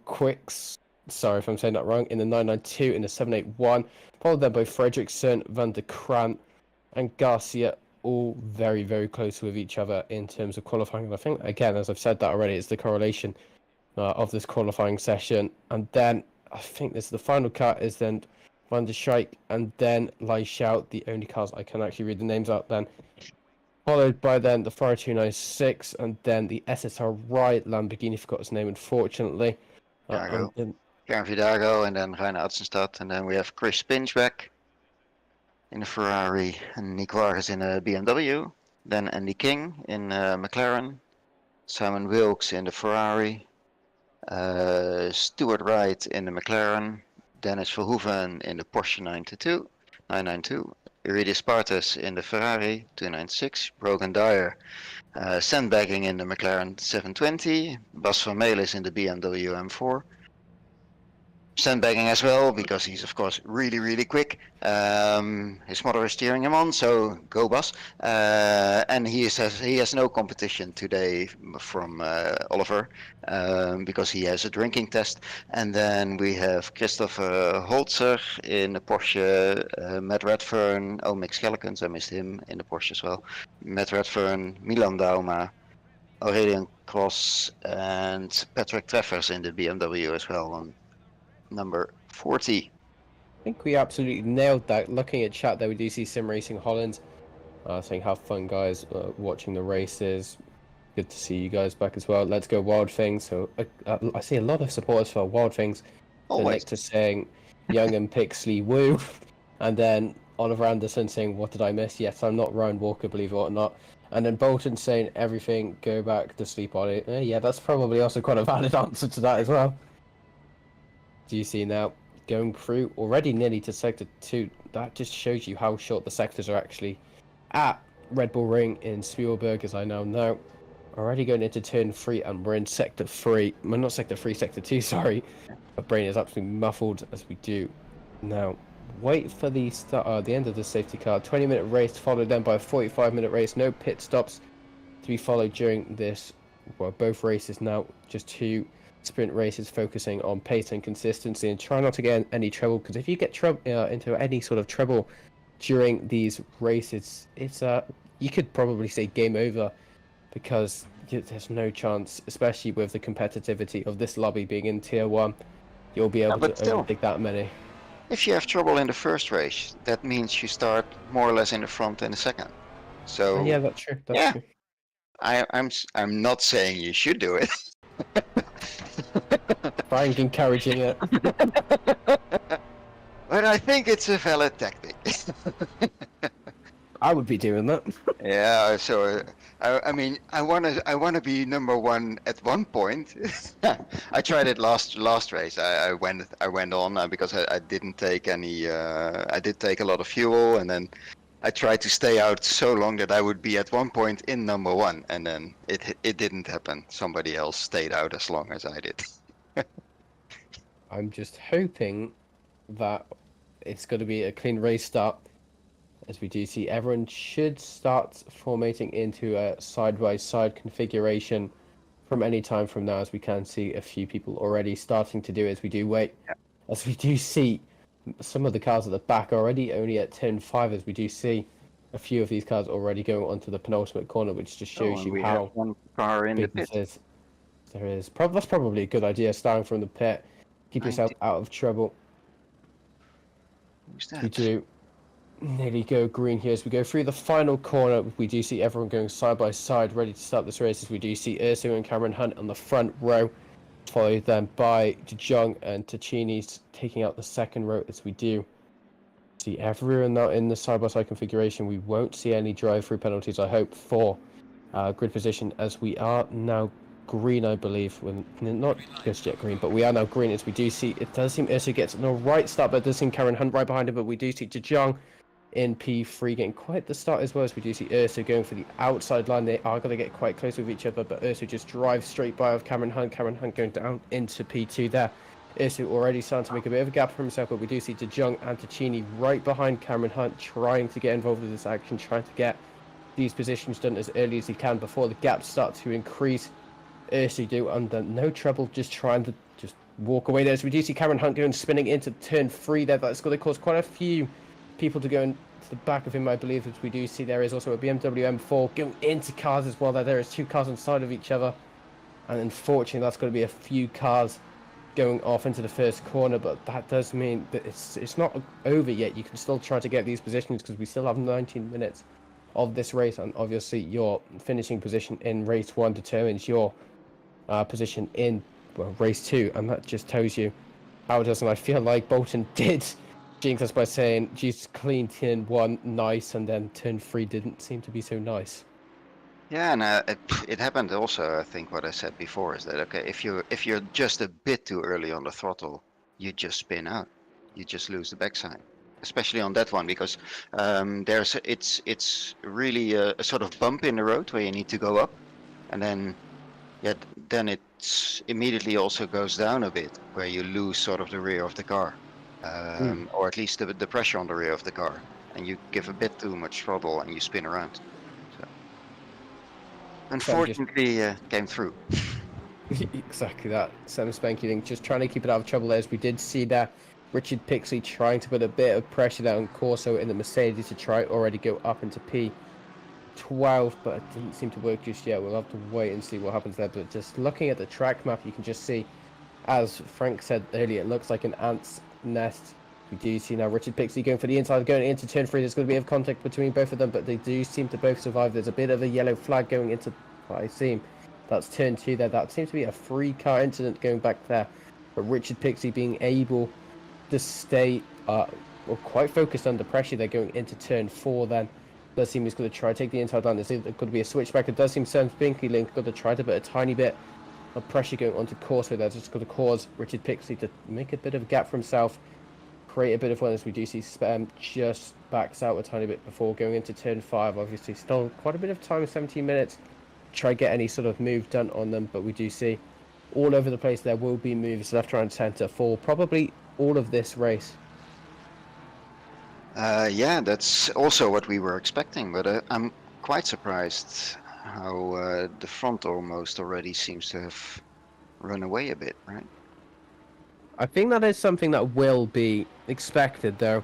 [SPEAKER 1] Quicks, sorry if I'm saying that wrong, in the 992 in the 781, followed then by Fredrickson, Van der Krant and Garcia, all very, very close with each other in terms of qualifying. And I think, again, as I've said that already, it's the correlation of this qualifying session. And then I think the final car is then Van der Scheik and then Lai Shout, the only cars I can actually read the names out then. Followed by then the Ferrari 296 and then the SSRI Lamborghini, forgot his name unfortunately.
[SPEAKER 2] Karen Vidago and then Rainer Atzenstadt, and then we have Chris Pinchback in a Ferrari and Nick Vargas in a BMW. Then Andy King in McLaren, Simon Wilkes in the Ferrari, Stuart Wright in the McLaren, Dennis Verhoeven in the Porsche 992. Iridius Spartas in the Ferrari 296, Brogan Dyer sandbagging in the McLaren 720, Bas van Melis in the BMW M4, sandbagging as well because he's of course really quick. His mother is cheering him on, so go Bas. And he has no competition today from Oliver because he has a drinking test. And then we have Christopher Holzer in the Porsche, Matt Redfern, Mick Schellekens, I missed him in the Porsche as well, Matt Redfern, Milan Dauma, Aurelian Cross and Patrick Treffers in the BMW as well on number 40.
[SPEAKER 1] think we absolutely nailed that. Looking at chat there, we do see Sim Racing Holland saying, have fun, guys, watching the races. Good to see you guys back as well. Let's go Wild Things. So I see a lot of supporters for Wild Things. The
[SPEAKER 2] Always.
[SPEAKER 1] Nectar saying, Young and Pixley, woo. And then Oliver Anderson saying, what did I miss? Yes, I'm not Ryan Walker, believe it or not. And then Bolton saying, everything, go back to sleep on it. Yeah, that's probably also quite a valid answer to that as well. Do you see now? Going through already nearly to Sector 2. That just shows you how short the sectors are actually at Red Bull Ring in Spielberg, as I now know. Already going into turn 3, and we're in Sector 3. Well, not Sector 3, Sector 2, sorry. My brain is absolutely muffled as we do now. Wait for the start, the end of the safety car. 20-minute race followed then by a 45-minute race. No pit stops to be followed during this. Well, both races now. Just 2 sprint races focusing on pace and consistency, and try not to get any trouble, because if you get into any sort of trouble during these races, it's you could probably say game over, because there's no chance, especially with the competitivity of this lobby being in tier 1, you'll be able to overtake that many.
[SPEAKER 2] If you have trouble in the first race, that means you start more or less in the front in the second. So
[SPEAKER 1] yeah, that's true. That's true.
[SPEAKER 2] I'm not saying you should do it.
[SPEAKER 1] Frank encouraging it.
[SPEAKER 2] But I think it's a valid tactic.
[SPEAKER 1] I would be doing that.
[SPEAKER 2] Yeah, so I mean, I wanna be number 1 at one point. I tried it last race. I went on because I didn't take any. I did take a lot of fuel, and then I tried to stay out so long that I would be at one point in number 1, and then it didn't happen. Somebody else stayed out as long as I did.
[SPEAKER 1] I'm just hoping that it's going to be a clean race start. As we do see, everyone should start formatting into a side-by-side configuration from any time from now, as we can see a few people already starting to do as we do wait.
[SPEAKER 2] Yeah.
[SPEAKER 1] As we do see some of the cars at the back already only at turn 5, as we do see a few of these cars already going onto the penultimate corner, which just shows you how
[SPEAKER 2] have one car in the
[SPEAKER 1] big this
[SPEAKER 2] pit.
[SPEAKER 1] is. There is. That's probably a good idea, starting from the pit. Keep yourself out of trouble.
[SPEAKER 2] Who's that?
[SPEAKER 1] We do nearly go green here as we go through the final corner. We do see everyone going side by side, ready to start this race. As we do see Urso and Cameron Hunt on the front row, followed then by De Jong and Ticini's taking out the second row. As we do see everyone now in the side by side configuration, we won't see any drive-through penalties, I hope, for grid position, as we are now green, I believe. We're not just yet green, but we are now green. As we do see, it does seem Urso gets no right start, but it does seem Cameron Hunt right behind him. But we do see De Jong in P3 getting quite the start as well, as we do see Urso going for the outside line. They are going to get quite close with each other, but Urso just drives straight by of Cameron Hunt. Cameron Hunt going down into P2 there. Urso already starting to make a bit of a gap for himself, but we do see De Jong and Ticini right behind Cameron Hunt, trying to get involved with this action, trying to get these positions done as early as he can before the gaps start to increase. Urso do under no trouble, just trying to just walk away there. So we do see Cameron Hunt going spinning into turn 3 there. That's going to cause quite a few people to go into the back of him, I believe. As we do see, there is also a BMW M4 going into cars as well. There is 2 cars on side of each other, and unfortunately that's going to be a few cars going off into the first corner, but that does mean that it's not over yet. You can still try to get these positions, because we still have 19 minutes of this race, and obviously your finishing position in race 1 determines your position in race 2, and that just tells you how it does. And I feel like Bolton did jinx us by saying, geez, clean turn 1, nice, and then turn 3 didn't seem to be so nice.
[SPEAKER 2] Yeah, and it happened also. I think what I said before is that, okay, if you're just a bit too early on the throttle, you just spin out, you just lose the backside, especially on that one, because it's really a sort of bump in the road where you need to go up, and then it immediately also goes down a bit, where you lose sort of the rear of the car, or at least the pressure on the rear of the car, and you give a bit too much throttle and you spin around. So unfortunately, came through.
[SPEAKER 1] Exactly that. Sam Spanky just trying to keep it out of trouble, as we did see that Richard Pixley trying to put a bit of pressure down Corso in the Mercedes to try already go up into P12, but it didn't seem to work just yet. We'll have to wait and see what happens there. But just looking at the track map, you can just see, as Frank said earlier, it looks like an ant's nest We do see now Richard Pixley going for the inside, going into turn 3. There's going to be a contact between both of them, but they do seem to both survive. There's a bit of a yellow flag going into what I see. That's turn 2 there. That seems to be a 3-car incident going back there. But Richard Pixley being able to stay quite focused under pressure. They're going into turn 4 then. Does seem he's going to try to take the inside line. There's going to be a switchback. It does seem Sam Binkley Link got to try to put a tiny bit of pressure going onto Corso. That's just going to cause Richard Pixley to make a bit of a gap for himself, create a bit of one as we do see Spam just backs out a tiny bit before going into turn 5. Obviously still quite a bit of time, 17 minutes, try to get any sort of move done on them, but we do see all over the place there will be moves left, right and centre for probably all of this race.
[SPEAKER 2] Yeah, that's also what we were expecting, but I'm quite surprised how the front almost already seems to have run away a bit, right?
[SPEAKER 1] I think that is something that will be expected though,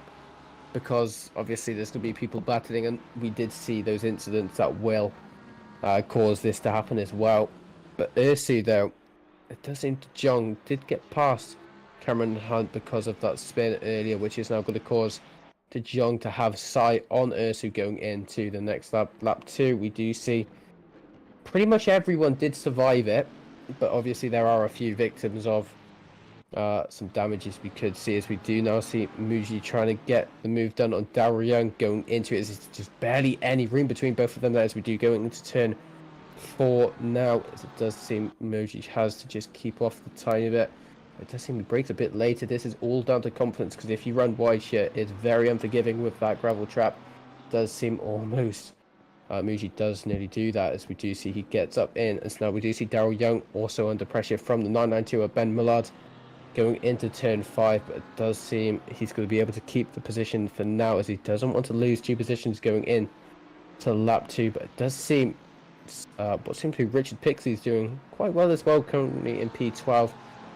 [SPEAKER 1] because obviously there's going to be people battling, and we did see those incidents that will cause this to happen as well. But Ursu though, it does seem Jung did get past Cameron Hunt because of that spin earlier, which is now going to cause De Jong to have sight on Ursu going into the next lap. Lap 2, we do see pretty much everyone did survive it, but obviously there are a few victims of some damages we could see, as we do now see Muji trying to get the move done on Daryl Young going into it. There's just barely any room between both of them there as we do going into turn 4 now, as it does seem Muji has to just keep off the tiny bit. It does seem he breaks a bit later. This is all down to confidence, because if you run wide shit, it's very unforgiving with that gravel trap. Does seem almost Muji does nearly do that, as we do see he gets up in, and so now we do see Daryl Young also under pressure from the 992 of Ben Millard going into turn 5, but it does seem he's going to be able to keep the position for now, as he doesn't want to lose 2 positions going in to lap 2. But it does seem what seems to be Richard Pixley's doing quite well as well, currently in P12,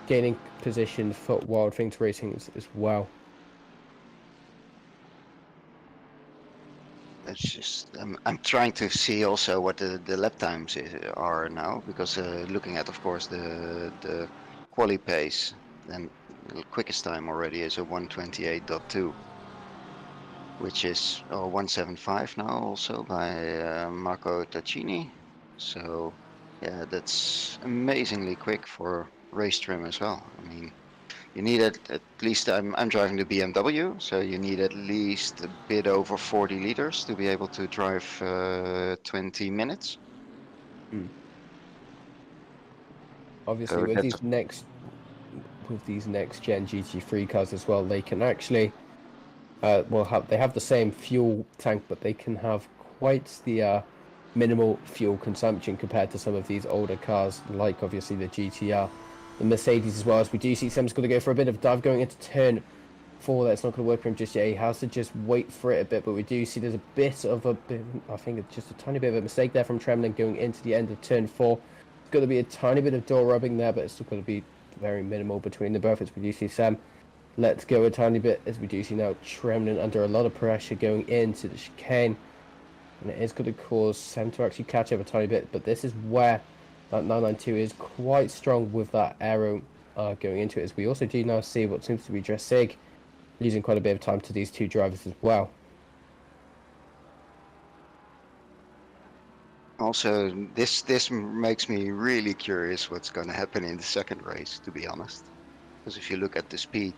[SPEAKER 1] gaining position for Wild Things Racing as well.
[SPEAKER 2] It's just I'm trying to see also what the lap times are now, because looking at, of course, the quali pace, then the quickest time already is a 1:28.2, which is 1:75 now also by Marco Taccini. So yeah, that's amazingly quick for race trim as well. I mean, you need at least, I'm driving the BMW, so you need at least a bit over 40 liters to be able to drive 20 minutes.
[SPEAKER 1] Obviously,
[SPEAKER 2] So
[SPEAKER 1] with these next gen GT3 cars as well, they can actually they have the same fuel tank, but they can have quite the minimal fuel consumption compared to some of these older cars, like obviously the GTR, the Mercedes as well. As we do see Sam's going to go for a bit of dive going into turn 4. That's not going to work for him just yet. He has to just wait for it a bit, but we do see there's a bit of I think it's just a tiny bit of a mistake there from Tremlin going into the end of turn 4. It's going to be a tiny bit of door rubbing there, but it's still going to be very minimal between the both. As we do see Sam let's go a tiny bit, as we do see now Tremlin under a lot of pressure going into the chicane, and it is going to cause Sam to actually catch up a tiny bit. But this is where that 992 is quite strong with that aero going into it, as we also do now see what seems to be Dressig losing quite a bit of time to these 2 drivers as well.
[SPEAKER 2] Also, this makes me really curious what's going to happen in the second race, to be honest. Because if you look at the speed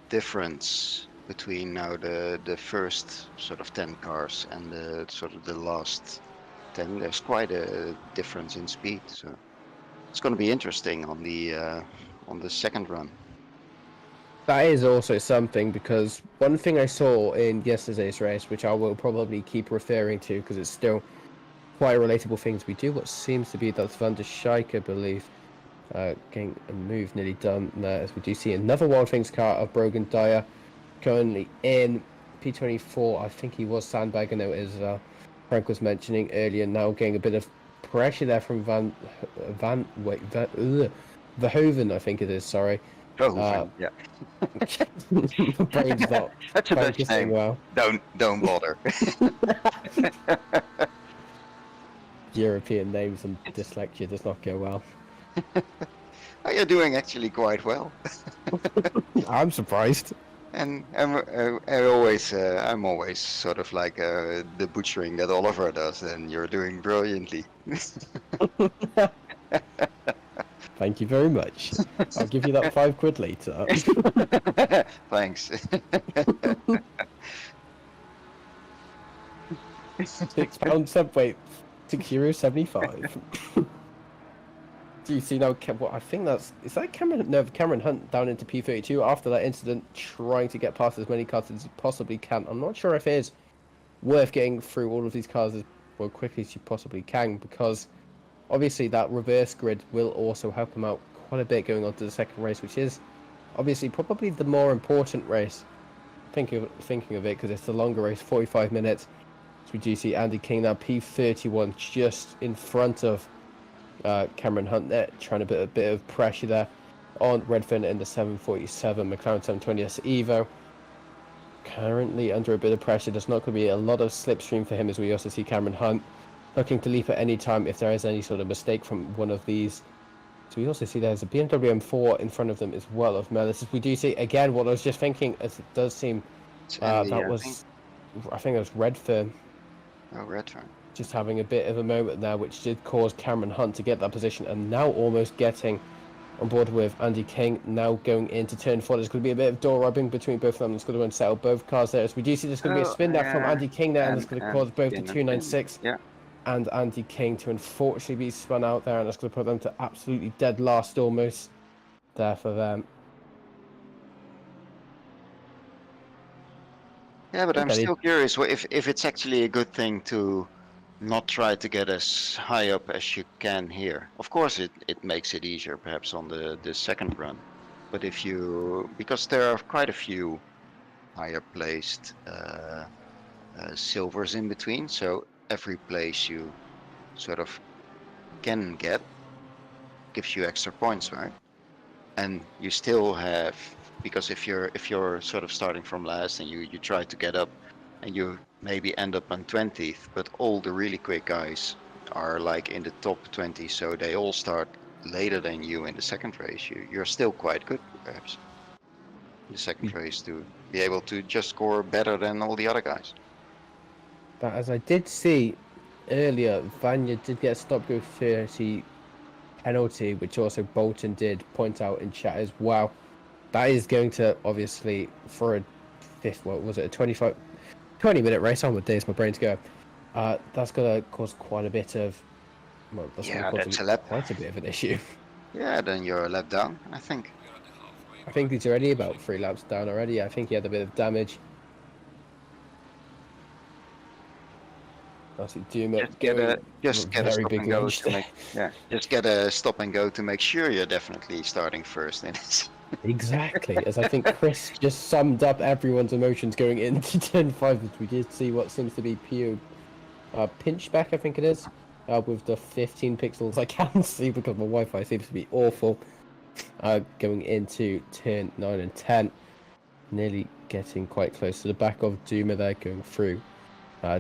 [SPEAKER 2] difference between now the first sort of 10 cars and the sort of the last 10, there's quite a difference in speed. So it's going to be interesting on the second run.
[SPEAKER 1] That is also something, because one thing I saw in yesterday's race, which I will probably keep referring to because it's still quite a relatable thing we do, what seems to be that Van der Scheik, I believe, getting a move nearly done there, as we do see another Wild Things car of Brogan Dyer currently in P24. I think he was sandbagging out, as Frank was mentioning earlier, now getting a bit of pressure there from Verhoeven, I think it is, sorry.
[SPEAKER 2] Oh, yeah.
[SPEAKER 1] Brain's not
[SPEAKER 2] That's a Dutch name.
[SPEAKER 1] well.
[SPEAKER 2] Don't bother.
[SPEAKER 1] European names and dyslexia does not go well.
[SPEAKER 2] Oh, you're doing actually quite well.
[SPEAKER 1] I'm surprised.
[SPEAKER 2] And I'm always sort of like the butchering that Oliver does, and you're doing brilliantly.
[SPEAKER 1] Thank you very much. I'll give you that £5 later.
[SPEAKER 2] Thanks.
[SPEAKER 1] £6 subway, €6.75. Do you see now? What I think is that Cameron? No, Cameron Hunt down into P32 after that incident, trying to get past as many cars as he possibly can. I'm not sure if it is worth getting through all of these cars as well quickly as you possibly can, because obviously that reverse grid will also help him out quite a bit going on to the second race, which is obviously probably the more important race. Thinking of it, because it's the longer race, 45 minutes. So we do see Andy King now P31 just in front of Cameron Hunt there, trying to put a bit of pressure there on Redfern in the 747 McLaren 720S Evo. Currently under a bit of pressure. There's not going to be a lot of slipstream for him, as we also see Cameron Hunt looking to leap at any time if there is any sort of mistake from one of these. So we also see there's a BMW M4 in front of them as well of Mellis. We do see again what I was just thinking, as it does seem I think it was Redfern.
[SPEAKER 2] Oh, Redfern.
[SPEAKER 1] Just having a bit of a moment there, which did cause Cameron Hunt to get that position, and now almost getting on board with Andy King. Now going into turn 4, there's going to be a bit of door rubbing between both of them. It's going to unsettle both cars there. As we do see there's going to be a spin there from Andy King there, and it's going to cause both the 296 and Andy King to unfortunately be spun out there, and that's going to put them to absolutely dead last almost there for them.
[SPEAKER 2] Yeah, but I'm still curious if it's actually a good thing to not try to get as high up as you can here. Of course, it makes it easier perhaps on the second run, but because there are quite a few higher placed silvers in between, so every place you sort of can get gives you extra points, right? And you still have, because if you're sort of starting from last and you try to get up and you maybe end up on 20th, but all the really quick guys are like in the top 20, so they all start later than you in the second race, you're still quite good perhaps in the second race to be able to just score better than all the other guys.
[SPEAKER 1] But as I did see earlier, Vanya did get a stop go 30 penalty, which also Bolton did point out in chat as well. That is going to obviously, for a fifth, what was it, a 20-minute race? Oh my days, my brain's going. That's going to cause quite a bit of, well, that's quite a bit of an issue.
[SPEAKER 2] Yeah, then you're a lap down, I think.
[SPEAKER 1] I think he's already about 3 laps down already. I think he had a bit of damage.
[SPEAKER 2] Just get a stop and go to make, just get a stop and go to make sure you're definitely starting first in this.
[SPEAKER 1] Exactly, as I think Chris just summed up everyone's emotions going into turn 5, which we did see what seems to be Pio Pinchback, I think it is, with the 15 pixels I can see because my Wi-Fi seems to be awful. Going into turn 9 and 10, nearly getting quite close to the back of Duma there, going through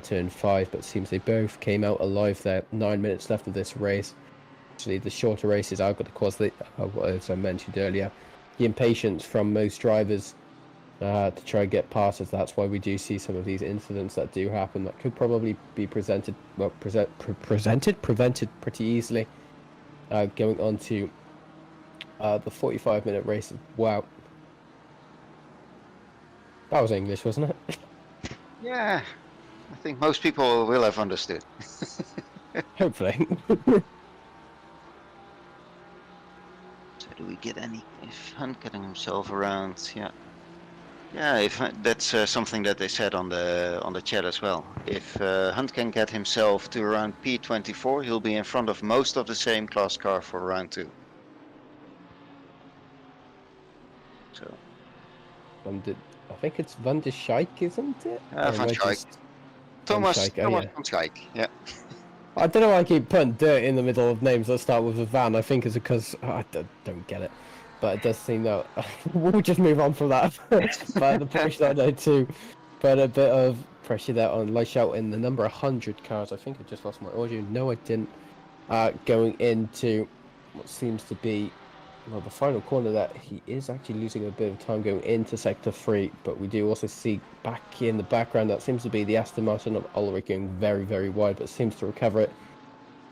[SPEAKER 1] turn 5, but it seems they both came out alive there. 9 minutes left of this race. Actually, the shorter races are going to cause the, as I mentioned earlier, the impatience from most drivers to try and get past us. That's why we do see some of these incidents that do happen that could probably be prevented pretty easily. Going on to the 45-minute race. Wow, that was English, wasn't it?
[SPEAKER 2] Yeah, I think most people will have understood.
[SPEAKER 1] Hopefully.
[SPEAKER 2] So do we get any? If Hunt getting himself around, yeah. If that's something that they said on the chat as well. If Hunt can get himself to around P24, he'll be in front of most of the same class car for round 2. So.
[SPEAKER 1] I think it's Van der Schaik, isn't it?
[SPEAKER 2] Van Schaik. Thomas Van Schaik, yeah.
[SPEAKER 1] I don't know why I keep putting dirt in the middle of names that start with a van. I think it's because I don't get it, but it does seem that we'll just move on from that. But the pressure that I too, but a bit of pressure there on Leishout in the number 100 cars. I think I just lost my audio. No, I didn't. Going into what seems to be well, the final corner that he is actually losing a bit of time going into sector 3, but we do also see back in the background that seems to be the Aston Martin of Ulrich going very, very wide, but seems to recover it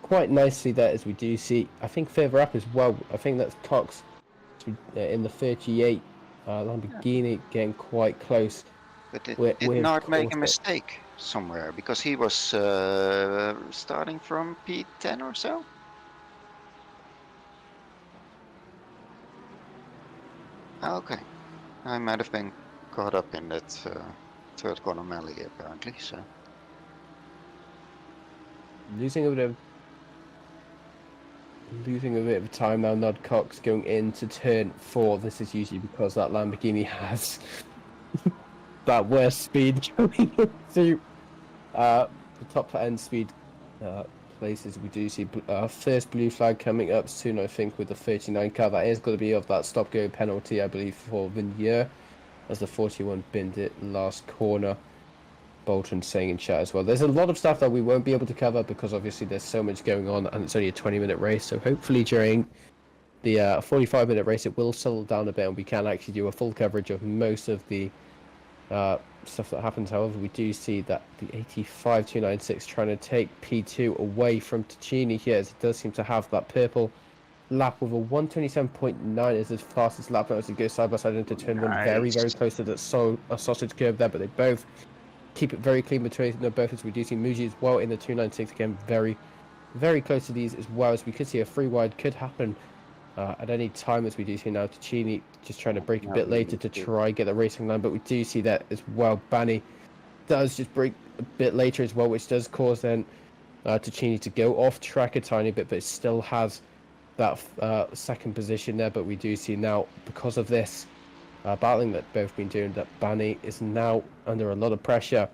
[SPEAKER 1] quite nicely there, as we do see. I think further up as well, I think that's Cox in the 38 Lamborghini getting quite close.
[SPEAKER 2] But did
[SPEAKER 1] with
[SPEAKER 2] not make a
[SPEAKER 1] Corsa.
[SPEAKER 2] mistake somewhere because he was starting from P10 or so. Okay, I might have been caught up in that third corner melee apparently. So
[SPEAKER 1] Losing a bit of time now. Nod Cox going into turn 4. This is usually because that Lamborghini has that worst speed going into the top end speed places. We do see first blue flag coming up soon, I think, with the 39 car. That is going to be of that stop go penalty, I believe, for Vignier, as the 41 binned it last corner. Bolton saying in chat as well. There's a lot of stuff that we won't be able to cover because obviously there's so much going on and it's only a 20-minute race. So hopefully during the 45-minute race it will settle down a bit and we can actually do a full coverage of most of the stuff that happens. However, we do see that the 85-296 trying to take P2 away from Ticini here, as it does seem to have that purple lap with a 127.9 is his fastest lap as it goes side by side into turn 1. Very, very close to that sausage curve there, but they both keep it very clean between them both, as we do see Muji as well in the 296 again, very, very close to these as well, as we could see a free wide could happen at any time, as we do see now Ticini just trying to break a bit later to try get the racing line, but we do see that as well. Bani does just break a bit later as well, which does cause then Ticini to go off track a tiny bit, but it still has that second position there. But we do see now, because of this battling that both been doing, that Bani is now under a lot of pressure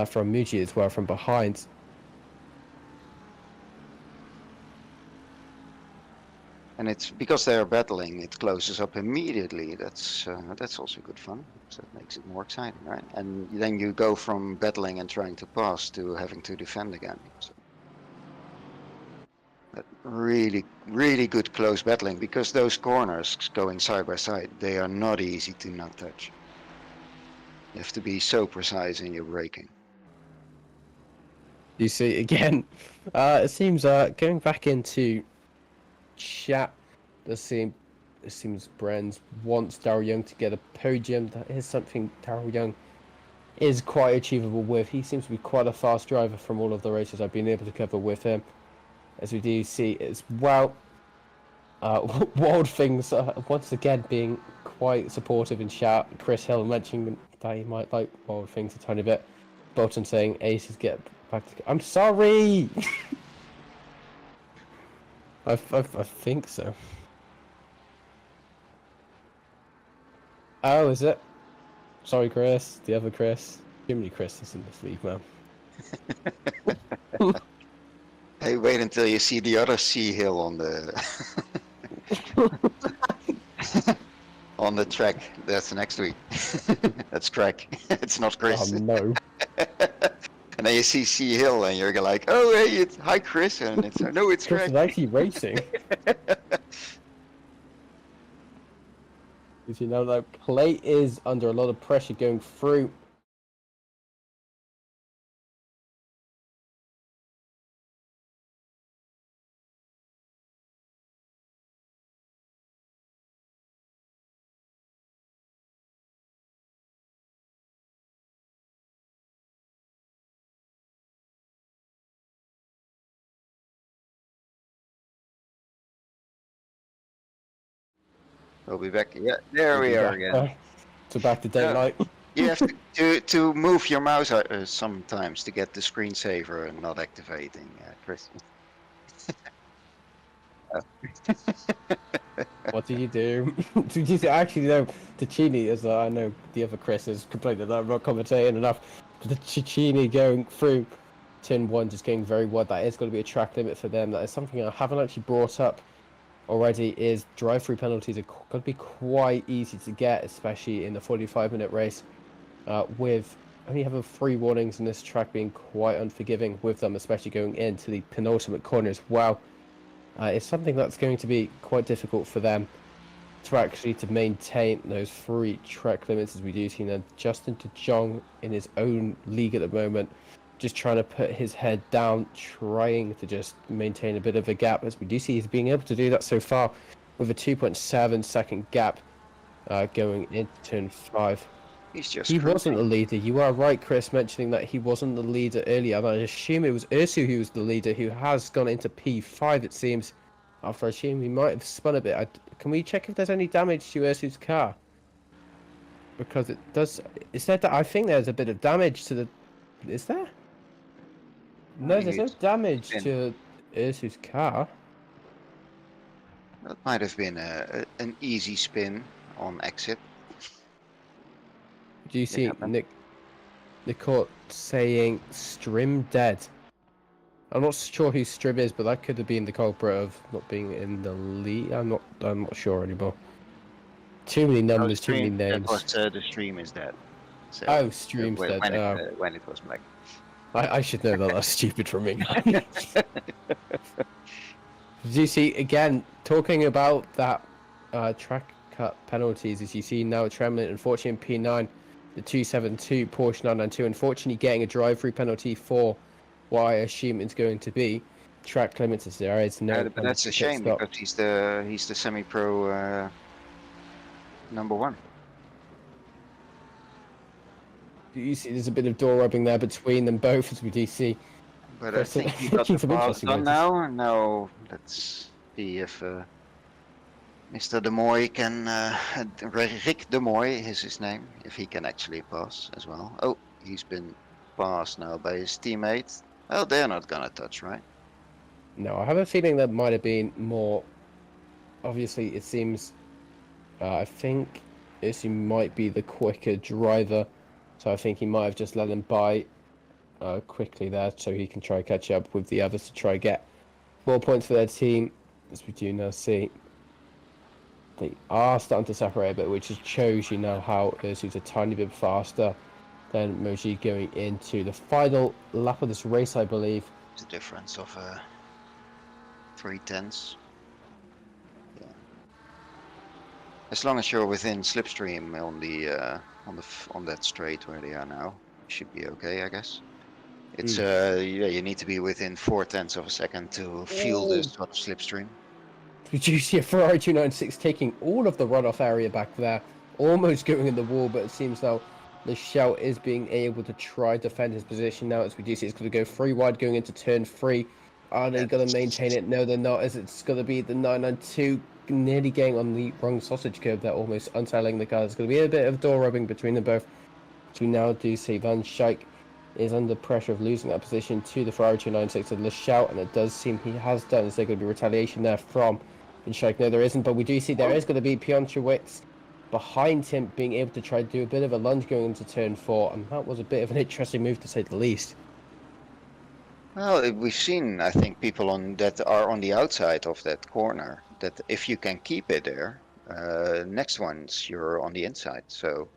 [SPEAKER 1] from Muji as well from behind.
[SPEAKER 2] And it's because they are battling, it closes up immediately. That's also good fun. So it makes it more exciting, right? And then you go from battling and trying to pass to having to defend again. So that really, really good close battling, because those corners going side by side, they are not easy to not touch. You have to be so precise in your braking.
[SPEAKER 1] You see again, it seems going back into chat, it seems Brenz wants Daryl Young to get a podium. That is something Daryl Young is quite achievable with. He seems to be quite a fast driver from all of the races I've been able to cover with him, as we do see as well. Wild Things once again being quite supportive in chat. Chris Hill mentioning that he might like Wild Things a tiny bit. Bolton saying Aces get back to... I'm sorry! I think so. Oh, is it? Sorry, Chris. The other Chris. Too many Chris's in this league, man.
[SPEAKER 2] Hey, wait until you see the other sea hill on the on the track. That's next week. That's track. It's not Chris.
[SPEAKER 1] Oh, no.
[SPEAKER 2] And then you see Sea Hill, and you're like, "Oh, hey, it's hi, Chris," and it's no, it's
[SPEAKER 1] Chris
[SPEAKER 2] track.
[SPEAKER 1] is actually racing. You know, that plate is under a lot of pressure going through.
[SPEAKER 2] We'll be back. Yeah, there we are again.
[SPEAKER 1] So back to daylight.
[SPEAKER 2] You have to move your mouse sometimes to get the screensaver and not activating, Chris.
[SPEAKER 1] What did you do? Did you actually know Ticini, as I know the other Chris has complained that I'm not commentating enough, but the Ticini going through turn 1 just getting very wide, that is going to be a track limit for them. That is something I haven't actually brought up already, is drive-through penalties are going to be quite easy to get, especially in the 45-minute race, with only having 3 warnings in this track being quite unforgiving with them, especially going into the penultimate corner as well. It's something that's going to be quite difficult for them to maintain those 3 track limits, as we do see now. Justin De Jong in his own league at the moment, just trying to put his head down, trying to just maintain a bit of a gap, as we do see he's being able to do that so far with a 2.7 second gap going into turn 5.
[SPEAKER 2] He
[SPEAKER 1] wasn't the leader. You are right, Chris, mentioning that he wasn't the leader earlier. And I assume it was Ursu who was the leader, who has gone into P5, it seems. After I assume he might have spun a bit. Can we check if there's any damage to Ursu's car? Because it does... Is there... I think there's a bit of damage to the... Is there? No, there's no damage to Ursu's car.
[SPEAKER 2] That might have been an easy spin on exit.
[SPEAKER 1] Do you see Nicole saying Strim dead? I'm not sure who Strim is, but that could have been the culprit of not being in the lead. I'm not sure anymore. Too many numbers, too many names.
[SPEAKER 2] The stream is dead. So
[SPEAKER 1] oh, stream's dead.
[SPEAKER 2] When it was black.
[SPEAKER 1] I should know that. That's stupid from me. You see, again, talking about that track cut penalties, as you see now, Tremlin, unfortunately, in P9, the 272 Porsche 992, unfortunately getting a drive-through penalty for what I assume is going to be track limits, as there is no.
[SPEAKER 2] But that's a shame because he's the semi-pro number 1.
[SPEAKER 1] You see, there's a bit of door rubbing there between them both, as we do see.
[SPEAKER 2] But I think he got the pass done now. Now let's see if Mr. De Moy can, Rick De Moy is his name, if he can actually pass as well. Oh, he's been passed now by his teammate. Well, they're not gonna touch, right?
[SPEAKER 1] No, I have a feeling that might have been more. Obviously, it seems. I think Ursu might be the quicker driver, so I think he might have just let him by quickly there, so he can try to catch up with the others to try to get more points for their team. As we do now see, they are starting to separate a bit, which just shows you now how Ursu's a tiny bit faster than Moji going into the final lap of this race, I believe.
[SPEAKER 2] It's a difference of 3/10. Yeah. As long as you're within slipstream on that straight where they are now, you should be okay, I guess. It's yeah, you need to be within 0.4 of a second to feel this sort of slipstream.
[SPEAKER 1] Did you see a Ferrari 296 taking all of the runoff area back there, almost going in the wall, but it seems now Michelle is being able to try to defend his position now, as we do see it's going to go 3 wide going into turn 3. Are they going to maintain it? No, they're not, as it's going to be the 992 nearly getting on the wrong sausage curve there, almost untailing the car. There's going to be a bit of door rubbing between them both. So we now do see Van Schaik is under pressure of losing that position to the Ferrari 296 of Lachelle, and it does seem he has done. Is there going to be retaliation there from Van Schaik? No, there isn't, but we do see there is going to be Pionchewicz behind him being able to try to do a bit of a lunge going into turn 4, and that was a bit of an interesting move to say the least.
[SPEAKER 2] Well, we've seen, I think, people that are on the outside of that corner, that if you can keep it there, next ones you're on the inside. So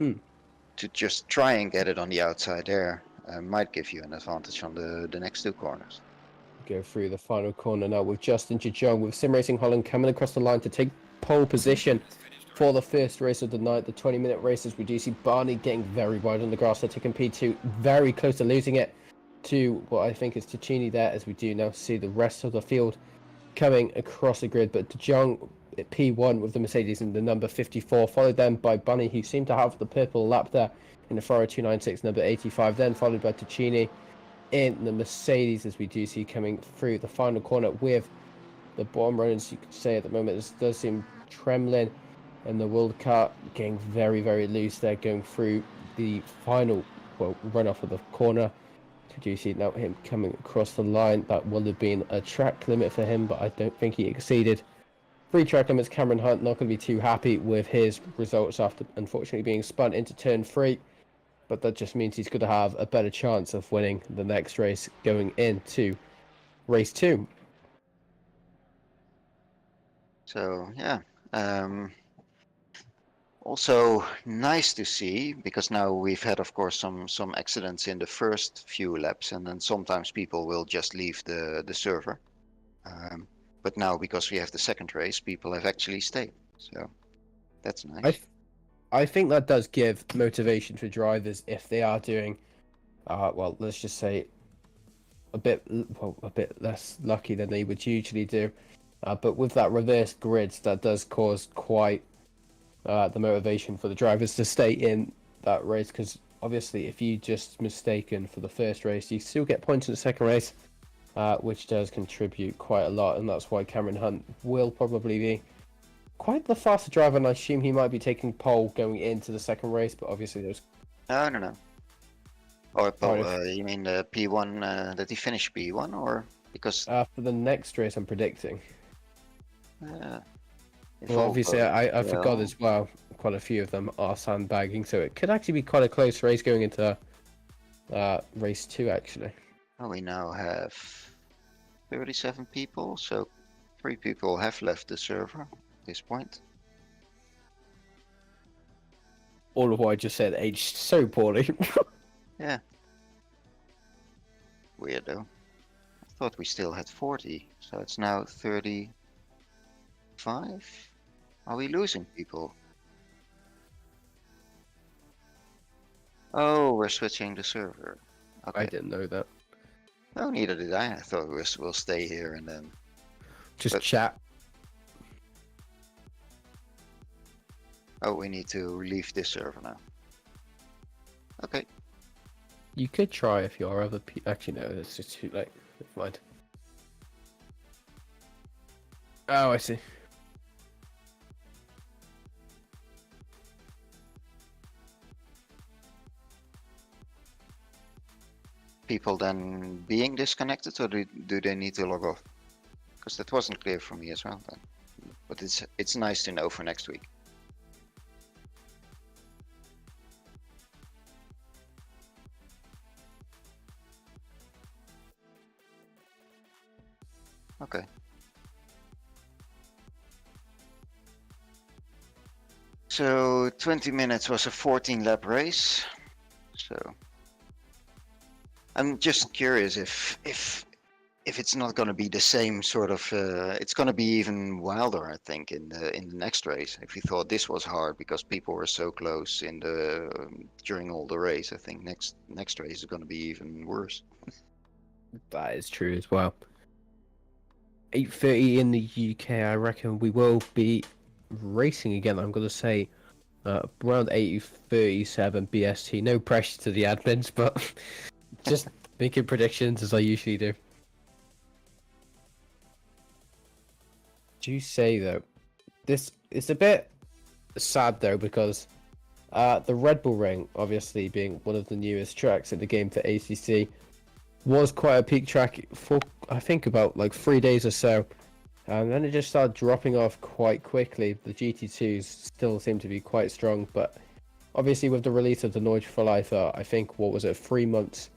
[SPEAKER 2] to just try and get it on the outside there might give you an advantage on the next 2 corners.
[SPEAKER 1] Go through the final corner now with Justin Jejong, with Sim Racing Holland coming across the line to take pole position for the first race of the night, the 20-minute races. We do see Barney getting very wide on the grass. They're taking P2, very close to losing it to what I think is Ticini there, as we do now see the rest of the field coming across the grid. But De Jong at P1 with the Mercedes in the number 54, followed then by Bunny, who seemed to have the purple lap there in the Ferrari 296 number 85, then followed by Ticini in the Mercedes, as we do see coming through the final corner with the bottom runners, you could say at the moment. This does seem Tremlin and the World Car getting very, very loose there, going through the final runoff of the corner. Do you see now him coming across the line? That would have been a track limit for him, but I don't think he exceeded 3 track limits. Cameron Hunt not going to be too happy with his results after unfortunately being spun into turn 3, but that just means he's going to have a better chance of winning the next race going into race 2.
[SPEAKER 2] So yeah, also nice to see, because now we've had, of course, some accidents in the first few laps, and then sometimes people will just leave the server. But now, because we have the second race, people have actually stayed. So that's nice.
[SPEAKER 1] I think that does give motivation for drivers if they are doing, well, let's just say a bit less lucky than they would usually do. But with that reverse grid, that does cause quite the motivation for the drivers to stay in that race, because obviously if you just mistaken for the first race, you still get points in the second race, which does contribute quite a lot, and that's why Cameron Hunt will probably be quite the faster driver, and I assume he might be taking pole going into the second race, but obviously there's...
[SPEAKER 2] No. Or pole, you mean the P1, that he finished P1, or because...
[SPEAKER 1] for the next race I'm predicting.
[SPEAKER 2] Well,
[SPEAKER 1] obviously I forgot as well, quite a few of them are sandbagging, so it could actually be quite a close race going into race 2 actually.
[SPEAKER 2] Well, we now have 37 people, so 3 people have left the server at this point.
[SPEAKER 1] All of what I just said aged so poorly.
[SPEAKER 2] Yeah. Weird though. I thought we still had 40, so it's now 35? Are we losing people? Oh, we're switching the server. Okay.
[SPEAKER 1] I didn't know that.
[SPEAKER 2] No, neither did I. I thought we'll stay here and then...
[SPEAKER 1] Just chat.
[SPEAKER 2] Oh, we need to leave this server now. Okay.
[SPEAKER 1] You could try if your other actually no, it's just too late. Never mind. Oh, I see.
[SPEAKER 2] People then being disconnected, or do they need to log off? Because that wasn't clear for me as well then. But it's nice to know for next week. Okay. So 20 minutes was a 14 lap race. So I'm just curious if it's not going to be the same sort of it's going to be even wilder, I think, in the next race. If we thought this was hard because people were so close in the during all the race, I think next race is going to be even worse.
[SPEAKER 1] That is true as well. 8:30 in the UK, I reckon we will be racing again. I'm going to say around 8:37 BST. No pressure to the admins, but just making predictions as I usually do. Do you say though, this is a bit sad though, because the Red Bull Ring, obviously being one of the newest tracks in the game for ACC, was quite a peak track for I think about like 3 days or so, and then it just started dropping off quite quickly. The GT2s still seem to be quite strong, but obviously with the release of the Nord for Life, I think what was it, 3 months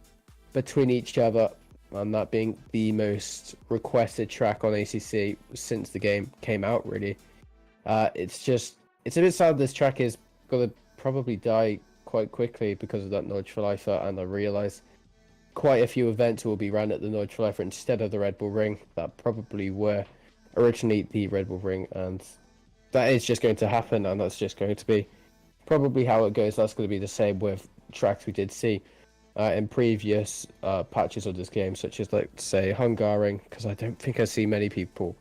[SPEAKER 1] between each other, and that being the most requested track on ACC since the game came out really. It's a bit sad this track is gonna probably die quite quickly because of that Nord for Life, and I realise quite a few events will be run at the Nord for Life instead of the Red Bull Ring that probably were originally the Red Bull Ring, and that is just going to happen, and that's just going to be probably how it goes. That's going to be the same with tracks we did see in previous patches of this game, such as, like, say, Hungaroring, because I don't think I see many people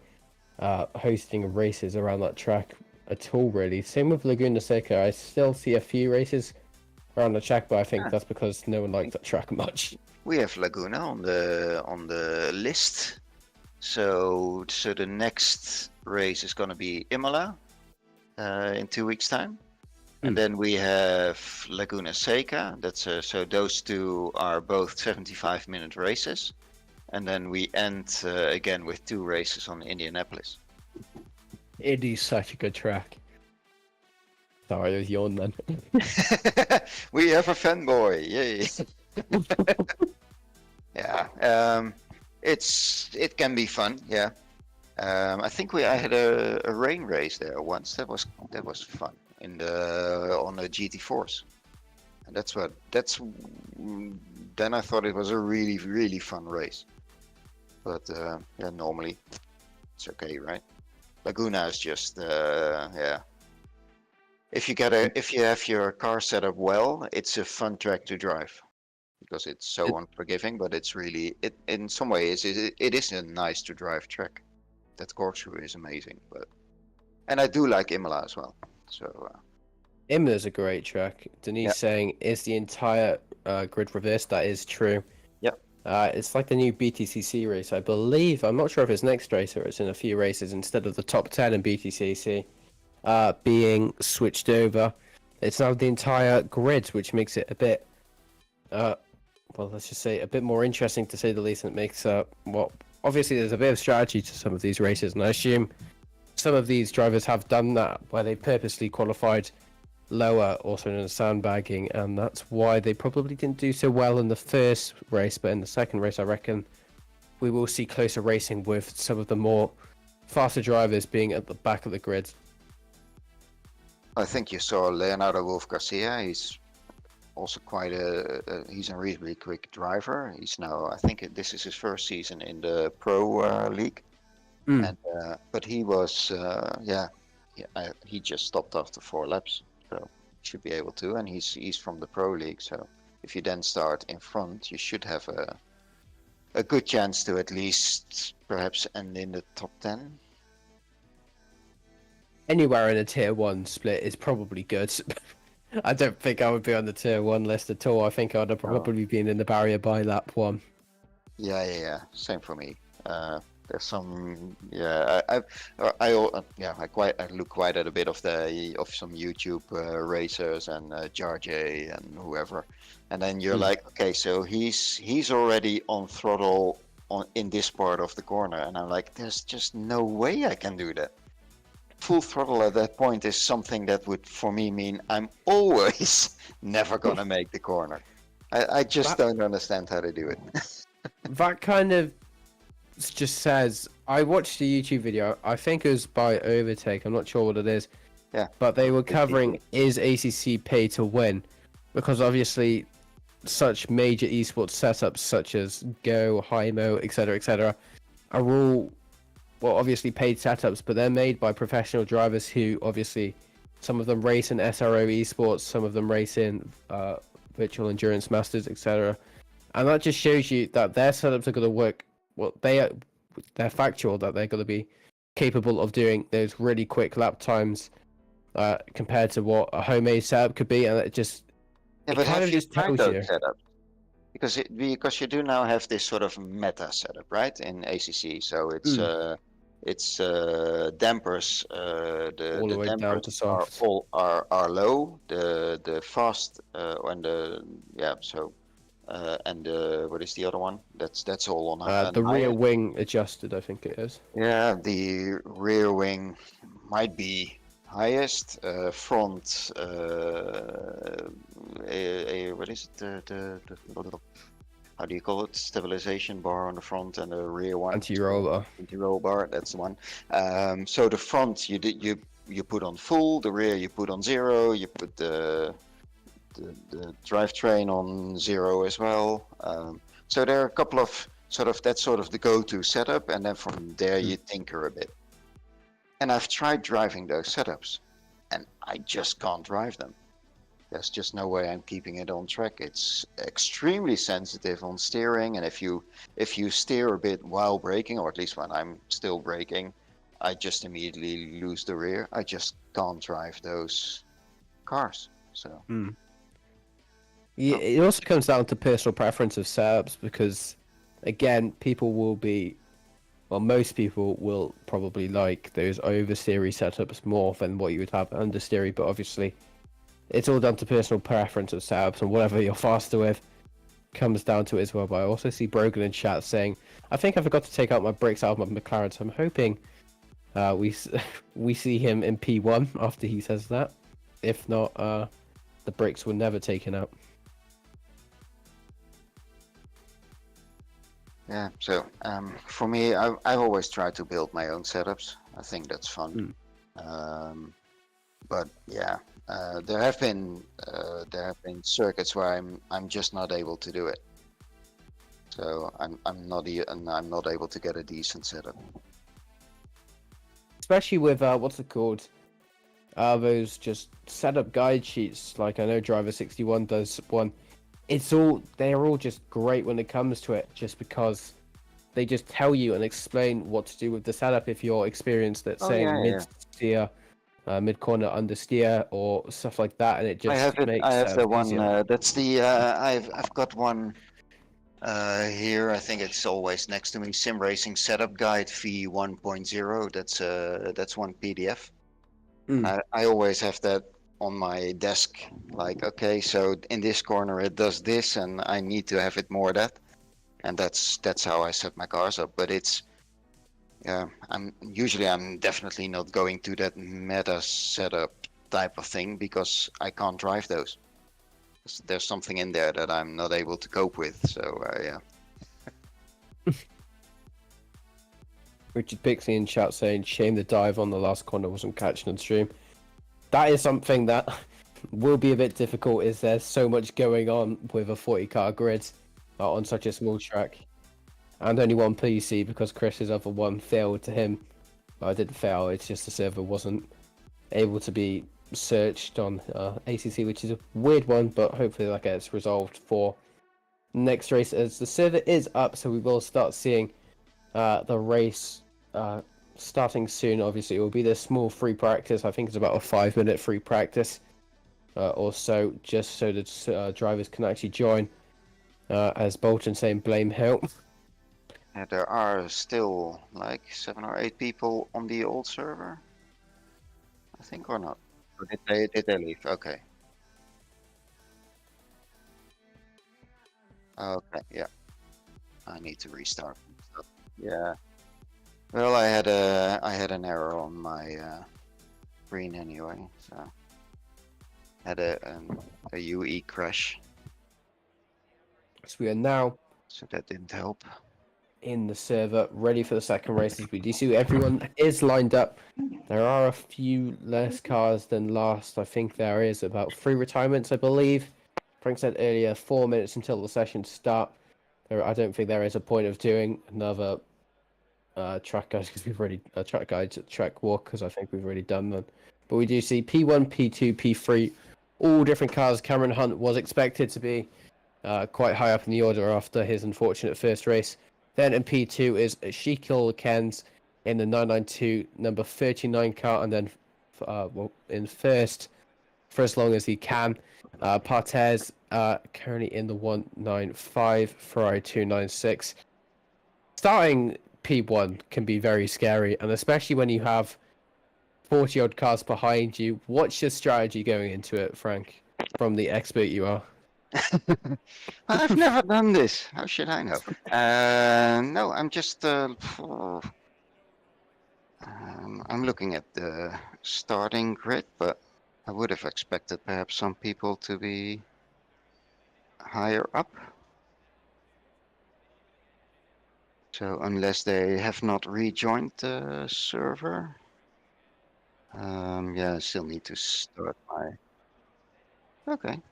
[SPEAKER 1] hosting races around that track at all, really. Same with Laguna Seca. I still see a few races around the track, but I think that's because no one likes that track much.
[SPEAKER 2] We have Laguna on the list, so the next race is going to be Imola in 2 weeks' time, and then we have Laguna Seca. That's so those two are both 75-minute races, and then we end again with 2 races on Indianapolis.
[SPEAKER 1] It is such a good track. Sorry, I was yawning then.
[SPEAKER 2] We have a fanboy, yay! Yeah, it can be fun. Yeah, I think I had a rain race there once. That was fun on the GT4s, and then I thought it was a really fun race. But yeah, normally it's okay, right? Laguna is just yeah. If you have your car set up well, it's a fun track to drive because it's so unforgiving, but it's really it in some ways it is a nice to drive track. That corkscrew is amazing, and I do like Imola as well. So
[SPEAKER 1] Imola's a great track.
[SPEAKER 2] yeah,
[SPEAKER 1] Denise saying, is the entire grid reversed? That is true.
[SPEAKER 2] yeah.
[SPEAKER 1] It's like the new BTCC race, I believe. I'm not sure if it's next race or it's in a few races. Instead of the top 10 in BTCC being switched over, it's now the entire grid, which makes it a bit, well, let's just say a bit more interesting to say the least. And it makes, well, obviously there's a bit of strategy to some of these races, and I assume some of these drivers have done that, where they purposely qualified lower, also known as sandbagging, and that's why they probably didn't do so well in the first race. But in the second race, I reckon we will see closer racing with some of the more faster drivers being at the back of the grid.
[SPEAKER 2] I think you saw Leonardo Wolf Garcia. He's also quite he's a reasonably quick driver. He's now, I think this is his first season in the pro league, and but he was he just stopped after 4 laps. So should be able to, and he's from the pro league. So if you then start in front, you should have a good chance to at least perhaps end in the top 10.
[SPEAKER 1] Anywhere in a tier 1 split is probably good. I don't think I would be on the tier 1 list at all. I think I'd have probably been in the barrier by lap 1.
[SPEAKER 2] Yeah. Same for me. There's some, I look quite at a bit of some YouTube racers and Jarjay and whoever, and then you're like, okay, so he's already on throttle in this part of the corner, and I'm like, there's just no way I can do that. Full throttle at that point is something that would, for me, mean I'm always never gonna make the corner. I just don't understand how to do it.
[SPEAKER 1] That kind of just says, I watched a YouTube video, I think it was by Overtake, I'm not sure what it is, but they were covering, is ACC pay to win? Because obviously such major esports setups such as Go, Hymo, etc., are all, well, obviously paid setups, but they're made by professional drivers who obviously, some of them race in SRO esports, some of them race in virtual endurance masters, etc. And that just shows you that their setups are going to work. Well, they're factual that they're going to be capable of doing those really quick lap times compared to what a homemade setup could be, and it just
[SPEAKER 2] but
[SPEAKER 1] kind of just tells you.
[SPEAKER 2] Because you do now have this sort of meta setup, right, in ACC. So it's dampers.
[SPEAKER 1] All the way down
[SPEAKER 2] dampers
[SPEAKER 1] to soft.
[SPEAKER 2] are low. The fast and the so. And what is the other one? That's all on
[SPEAKER 1] the rear wing adjusted, I think it is.
[SPEAKER 2] Yeah, the rear wing might be highest. Front, what is it? The how do you call it? Stabilization bar on the front, and the rear one.
[SPEAKER 1] Anti-roll bar.
[SPEAKER 2] Anti-roll bar. That's the one. So the front you put on full. The rear you put on 0. You put the drivetrain on 0 as well. So there are a couple of that's the go-to setup, and then from there you tinker a bit. And I've tried driving those setups, and I just can't drive them. There's just no way I'm keeping it on track. It's extremely sensitive on steering, and if you steer a bit while braking, or at least when I'm still braking, I just immediately lose the rear. I just can't drive those cars. So.
[SPEAKER 1] Yeah, it also comes down to personal preference of setups, because again, most people will probably like those oversteery setups more than what you would have understeery, but obviously it's all down to personal preference of setups, and whatever you're faster with comes down to it as well. But I also see Brogan in chat saying, I think I forgot to take out my brakes out of my McLaren, so I'm hoping we see him in P1 after he says that. If not, the brakes were never taken out.
[SPEAKER 2] Yeah, so for me, I've always tried to build my own setups. I think that's fun. But yeah, there have been circuits where I'm just not able to do it. So I'm not able to get a decent setup.
[SPEAKER 1] especially with what's it called? Those just setup guide sheets. Like I know Driver 61 does one. They're all just great when it comes to it, just because they just tell you and explain what to do with the setup if you're experienced at saying mid steer, mid corner understeer or stuff like that, and it just makes
[SPEAKER 2] I have the one.
[SPEAKER 1] easier.
[SPEAKER 2] That's the. I've got one here. I think it's always next to me. Sim Racing Setup Guide V 1.0. That's one PDF. I always have that on my desk. Like, okay, so in this corner it does this, and I need to have it more that, and that's how I set my cars up. But it's I'm definitely not going to that meta setup type of thing because I can't drive those. There's something in there that I'm not able to cope with. So yeah.
[SPEAKER 1] Richard Pixie in chat saying, shame the dive on the last corner wasn't catching on stream. That is something that will be a bit difficult, is there's so much going on with a 40 car grid on such a small track. And only one PC because Chris's other one failed to him. I didn't fail, it's just the server wasn't able to be searched on ACC, which is a weird one, but hopefully that gets resolved for next race as the server is up, so we will start seeing the race starting soon. Obviously it will be this small free practice. I think it's about a 5-minute free practice or so, just so that drivers can actually join, as Bolton saying blame help.
[SPEAKER 2] Yeah, there are still like 7 or 8 people on the old server, I think, or not. Or did they leave? Okay. Okay, yeah. I need to restart. Yeah. Well, I had an error on my screen anyway, so had a UE crash.
[SPEAKER 1] So we are now,
[SPEAKER 2] so that didn't help.
[SPEAKER 1] In the server, ready for the second races. We do see everyone is lined up. There are a few less cars than last. I think there is about 3 retirements, I believe. Frank said earlier 4 minutes until the session start. I don't think there is a point of doing another track guides because we've already track guides at track walk, because I think we've already done them. But we do see P1, P2, P3, all different cars. Cameron Hunt was expected to be quite high up in the order after his unfortunate first race. Then in P2 is Sheikil Kens in the 992 number 39 car, and then in first for as long as he can. Partez currently in the 195 Ferrari 296. Starting P1 can be very scary, and especially when you have 40 odd cars behind you. What's your strategy going into it, Frank, from the expert you are?
[SPEAKER 2] I've never done this. How should I know? No, I'm just. I'm looking at the starting grid, but I would have expected perhaps some people to be higher up. So unless they have not rejoined the server, yeah, I still need to start my. Okay.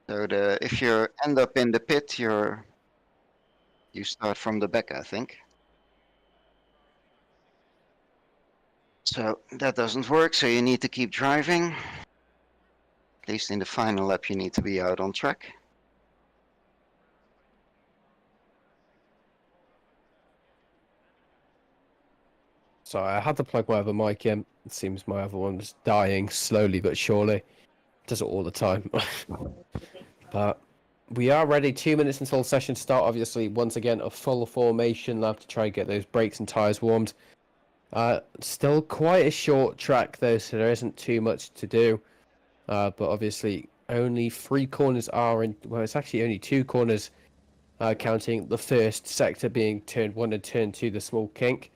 [SPEAKER 2] So if you end up in the pit, you start from the back, I think. So that doesn't work, so you need to keep driving. At least in the final lap, you need to be out on track.
[SPEAKER 1] So I had to plug my other mic in. It seems my other one's dying slowly but surely. Does it all the time. But we are ready. 2 minutes until session start. Obviously, once again, a full formation lap to try and get those brakes and tyres warmed. Still quite a short track though, so there isn't too much to do. But obviously, only 3 corners are in. Well, it's actually only 2 corners, counting the first sector being turn 1 and turn 2, the small kink.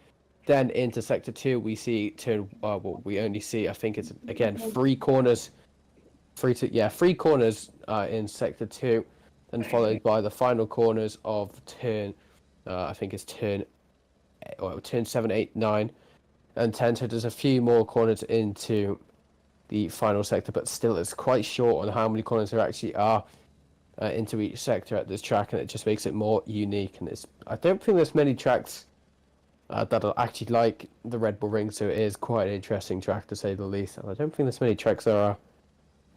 [SPEAKER 1] Then into sector 2, we see we only see, I think it's again 3 corners. 3 corners in sector 2, then followed by the final corners of turn, I think it's turn 7, 8, 9, and 10. So there's a few more corners into the final sector, but still it's quite short on how many corners there actually are into each sector at this track, and it just makes it more unique. And I don't think there's many tracks that are actually like the Red Bull Ring, so it is quite an interesting track to say the least. And I don't think there's many tracks that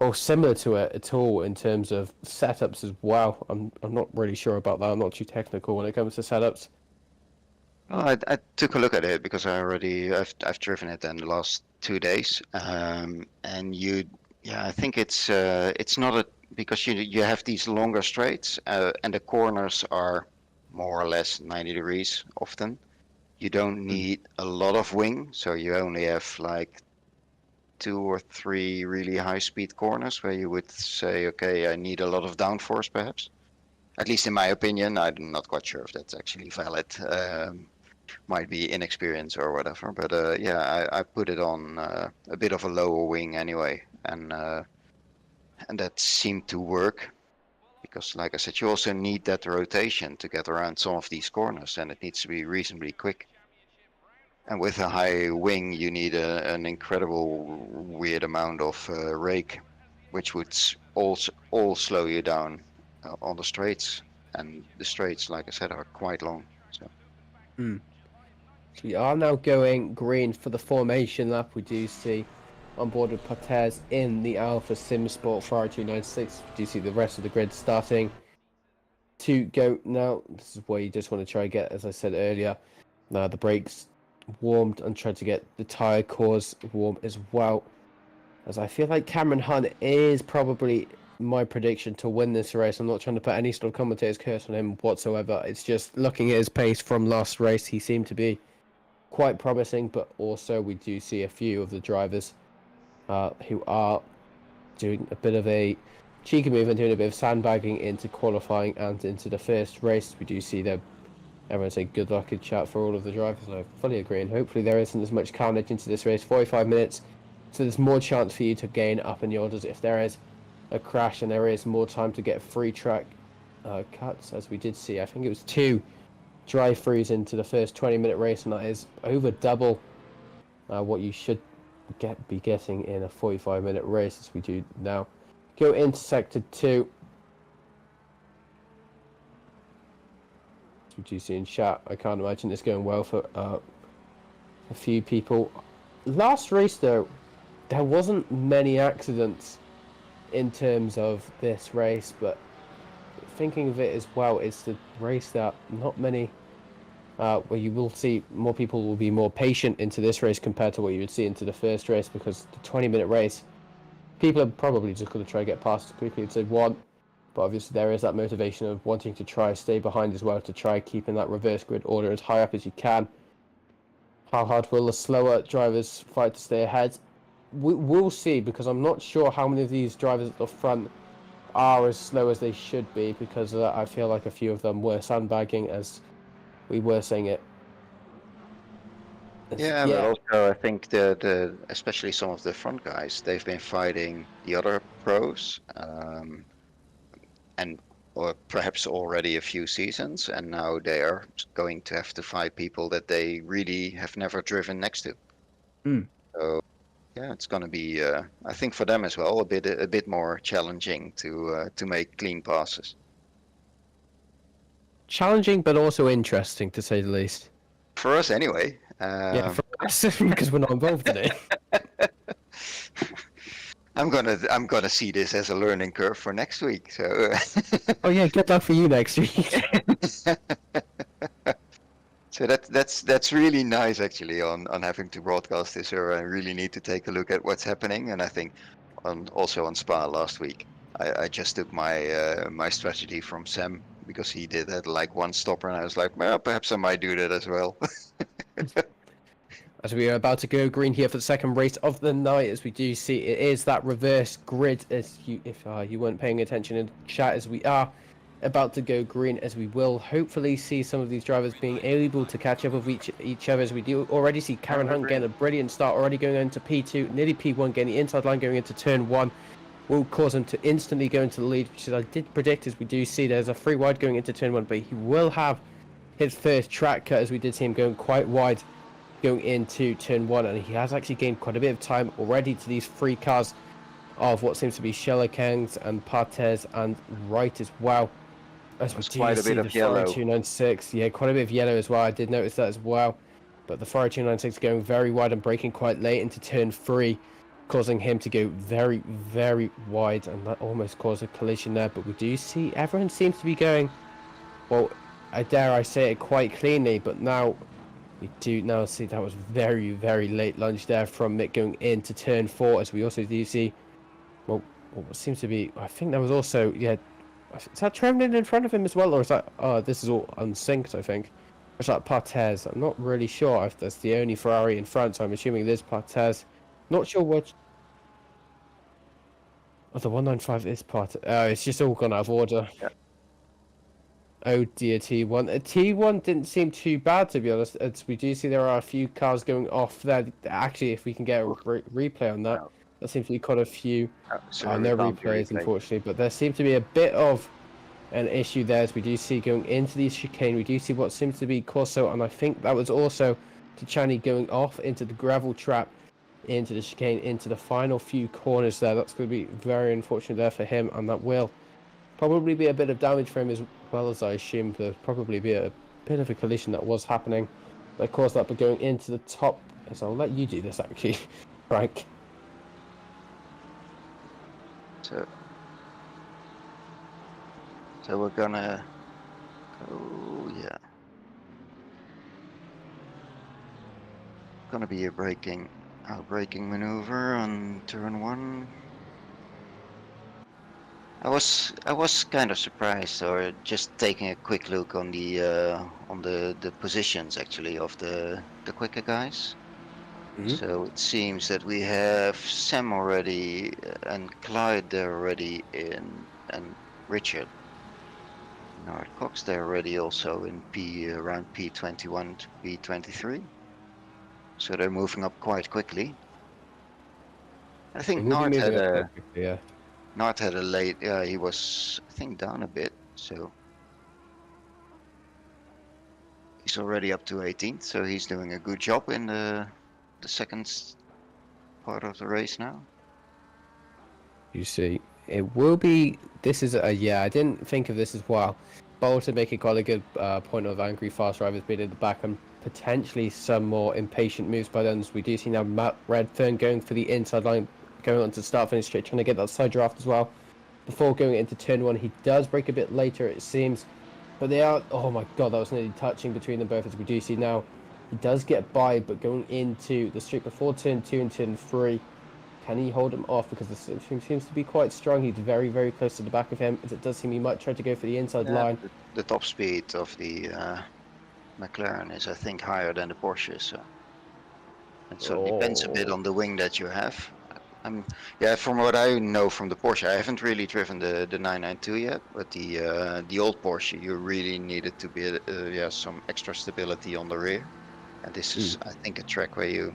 [SPEAKER 1] are similar to it at all in terms of setups as well. I'm not really sure about that. I'm not too technical when it comes to setups.
[SPEAKER 2] Well, I took a look at it because I've driven it in the last 2 days, and I think it's not because you have these longer straights, and the corners are more or less 90 degrees often. You don't need a lot of wing, so you only have like 2 or 3 really high-speed corners where you would say, okay, I need a lot of downforce, perhaps. At least in my opinion, I'm not quite sure if that's actually valid. Might be inexperience or whatever, but I put it on a bit of a lower wing anyway, and that seemed to work because, like I said, you also need that rotation to get around some of these corners, and it needs to be reasonably quick. And with a high wing, you need an incredible weird amount of rake, which would all slow you down on the straights, and the straights, like I said, are quite long. So.
[SPEAKER 1] We are now going green for the formation lap. We do see on board with Patez in the Alpha Simsport Ferrari 296. We do see the rest of the grid starting to go now. This is where you just want to try and get, as I said earlier, the brakes warmed and try to get the tyre cores warm as well. As I feel like Cameron Hunt is probably my prediction to win this race. I'm not trying to put any sort of commentator's curse on him whatsoever. It's just looking at his pace from last race, he seemed to be quite promising, but also we do see a few of the drivers who are doing a bit of a cheeky move and doing a bit of sandbagging into qualifying and into the first race. We do see them. Everyone say good luck in chat for all of the drivers, and I fully agree, and hopefully there isn't as much carnage into this race. 45 minutes, so there's more chance for you to gain up in the orders if there is a crash, and there is more time to get free track cuts, as we did see. I think it was 2 drive-throughs into the first 20-minute race, and that is over double what you should be getting in a 45-minute race, as we do now. Go into sector 2. As we do see in chat, I can't imagine this going well for a few people. Last race, though, there wasn't many accidents in terms of this race, but thinking of it as well, it's the race that not many where you will see more people will be more patient into this race compared to what you would see into the first race, because the 20-minute race, people are probably just going to try to get past as quickly as they want, but obviously there is that motivation of wanting to try stay behind as well, to try keeping that reverse grid order as high up as you can. How hard will the slower drivers fight to stay ahead? We'll see, because I'm not sure how many of these drivers at the front are as slow as they should be, because I feel like a few of them were sandbagging, as we were saying it.
[SPEAKER 2] Yeah, but also I think the especially some of the front guys, they've been fighting the other pros, and or perhaps already a few seasons, and now they are going to have to fight people that they really have never driven next to. So yeah, it's going to be I think for them as well a bit more challenging to make clean passes.
[SPEAKER 1] Challenging, but also interesting, to say the least.
[SPEAKER 2] For us, anyway.
[SPEAKER 1] Yeah, for us, because we're not involved in it.
[SPEAKER 2] I'm gonna see this as a learning curve for next week. So.
[SPEAKER 1] Oh yeah, good luck for you next week.
[SPEAKER 2] So that's really nice, actually, on having to broadcast this. Or I really need to take a look at what's happening, and I think also on Spa last week, I just took my strategy from Sam, because he did that like one stopper, and I was like, well, perhaps I might do that as well.
[SPEAKER 1] As we are about to go green here for the second race of the night, as we do see it is that reverse grid, as if you weren't paying attention in chat, as we are about to go green, as we will hopefully see some of these drivers being able to catch up with each other, as we do already see Karen Hunt getting a brilliant start, already going into P2, nearly P1, getting the inside line going into turn 1. Will cause him to instantly go into the lead, which I did predict, as we do see there's a free wide going into turn 1, but he will have his first track cut, as we did see him going quite wide going into turn 1, and he has actually gained quite a bit of time already to these 3 cars of what seems to be Schellekens and Partes and Wright as well. As we
[SPEAKER 2] There's
[SPEAKER 1] do
[SPEAKER 2] quite a
[SPEAKER 1] see
[SPEAKER 2] bit
[SPEAKER 1] the
[SPEAKER 2] of yellow.
[SPEAKER 1] 4296, yeah, quite a bit of yellow as well. I did notice that as well. But the 4296 going very wide and breaking quite late into turn 3, causing him to go very, very wide, and that almost caused a collision there. But we do see everyone seems to be going, well, I dare I say it, quite cleanly, but now we do now see that was very, very late lunge there from Mick going into turn 4, as we also do see, well, what seems to be, I think there was also, yeah, is that Tremlin in front of him as well, or is that, this is all unsynced, I think. It's like Partes. I'm not really sure if that's the only Ferrari in front, so I'm assuming it is Partes. Not sure which. Oh, the 195 is Partes. Oh, it's just all gone out of order.
[SPEAKER 2] Yeah.
[SPEAKER 1] Oh dear, T1. T1 didn't seem too bad, to be honest. As we do see there are a few cars going off there. Actually, if we can get a replay on that,
[SPEAKER 2] No.
[SPEAKER 1] there seems to be quite a few.
[SPEAKER 2] So
[SPEAKER 1] No
[SPEAKER 2] we can't do
[SPEAKER 1] replays,
[SPEAKER 2] replay.
[SPEAKER 1] unfortunately, but there seems to be a bit of an issue there, as we do see going into the chicane. We do see what seems to be Corso, and I think that was also Tachani going off into the gravel trap, into the chicane, into the final few corners there. That's going to be very unfortunate there for him, and that will probably be a bit of damage for him, as well as I assume there'll probably be a bit of a collision that was happening that caused that. But going into the top, so I'll let you do this actually, Frank.
[SPEAKER 2] So we're gonna go, yeah. Gonna be a braking maneuver on turn 1. I was kind of surprised, or just taking a quick look on the positions actually of the quicker guys. So it seems that we have Sam already and Clyde there already and Richard. Nard Cox there already also in around P21 to P23. So they're moving up quite quickly. I think Nard had a late, he was, I think, down a bit, so he's already up to 18th, so he's doing a good job in the second part of the race now.
[SPEAKER 1] You see, it will be, this is yeah, I didn't think of this as well, but also making quite a good point of angry fast drivers being in the back and potentially some more impatient moves by them. As we do see now Matt Redfern going for the inside line, going on to start finish straight, trying to get that side draft as well before going into turn 1. He does break a bit later, it seems, but they are, oh my god, that was nearly touching between them both. As we do see now, he does get by, but going into the straight before turn 2 and turn 3, can he hold him off? Because the system seems to be quite strong. He's very, very close to the back of him, as it does seem he might try to go for the inside line.
[SPEAKER 2] The top speed of the McLaren is, I think, higher than the Porsche, so it depends a bit on the wing that you have. Yeah, from what I know from the Porsche, I haven't really driven the 992 yet, but the old Porsche, you really needed to be some extra stability on the rear, and this is, I think, a track where you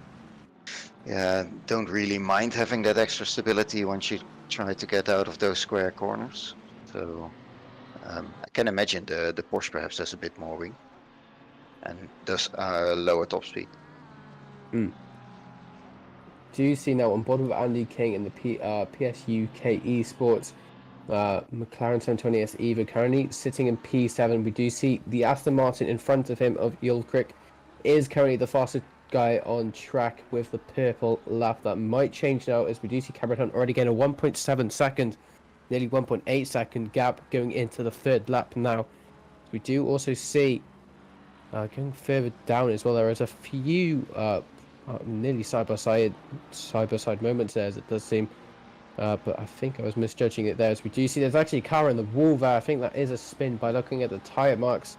[SPEAKER 2] don't really mind having that extra stability once you try to get out of those square corners. So I can imagine the Porsche perhaps does a bit more wing and does lower top speed.
[SPEAKER 1] Do you see now on board with Andy King in the PSU K Esports McLaren 720S EVA, currently sitting in P7. We do see the Aston Martin in front of him of Yulkrick is currently the fastest guy on track with the purple lap. That might change now, as we do see Cameron Hunt already getting a 1.7 second, nearly 1.8 second gap going into the third lap now. We do also see going further down as well, there is a few nearly side by side moments there, as it does seem, but I think I was misjudging it there. As we do see there's actually a car in the wall there. I think that is a spin by looking at the tire marks.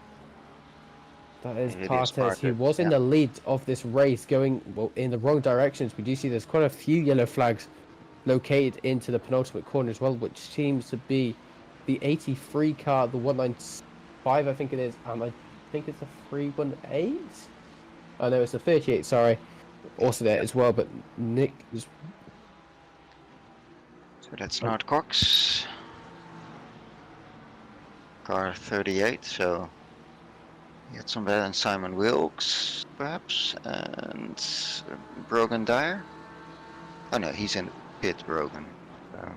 [SPEAKER 1] That is Partes. He was in the lead of this race, going in the wrong directions. We do see there's quite a few yellow flags located into the penultimate corner as well, which seems to be the 83 car, the 195 I think it is, and I think it's a 318. Oh no, it's a 38, sorry, also there as well. But Nick is,
[SPEAKER 2] so that's Nard Cox, car 38, so He had some better than Simon Wilkes, perhaps, and Brogan Dyer. Oh no, he's in pit, Brogan. So.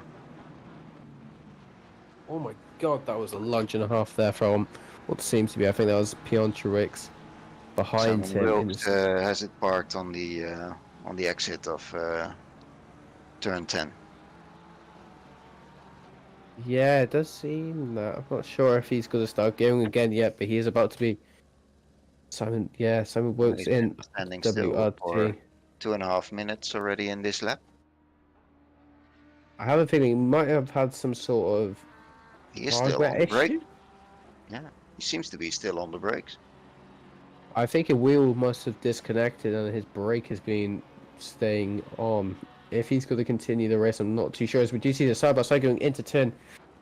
[SPEAKER 1] Oh my god, that was a lunge and a half there from what seems to be, I think that was Piontrowicz behind
[SPEAKER 2] Simon
[SPEAKER 1] him.
[SPEAKER 2] Wilkes has it parked on the exit of turn 10.
[SPEAKER 1] Yeah, it does seem that. I'm not sure if he's going to start going again yet, but he is about to be. Simon Wilkes
[SPEAKER 2] He's
[SPEAKER 1] in
[SPEAKER 2] been standing still for
[SPEAKER 1] WRT.
[SPEAKER 2] 2.5 minutes already in this lap.
[SPEAKER 1] I have a feeling he might have had some sort of
[SPEAKER 2] He is still on the brake. Yeah, he seems to be still on the brakes.
[SPEAKER 1] I think a wheel must have disconnected and his brake has been staying on. If he's going to continue the race, I'm not too sure. As we do see the side by side going into turn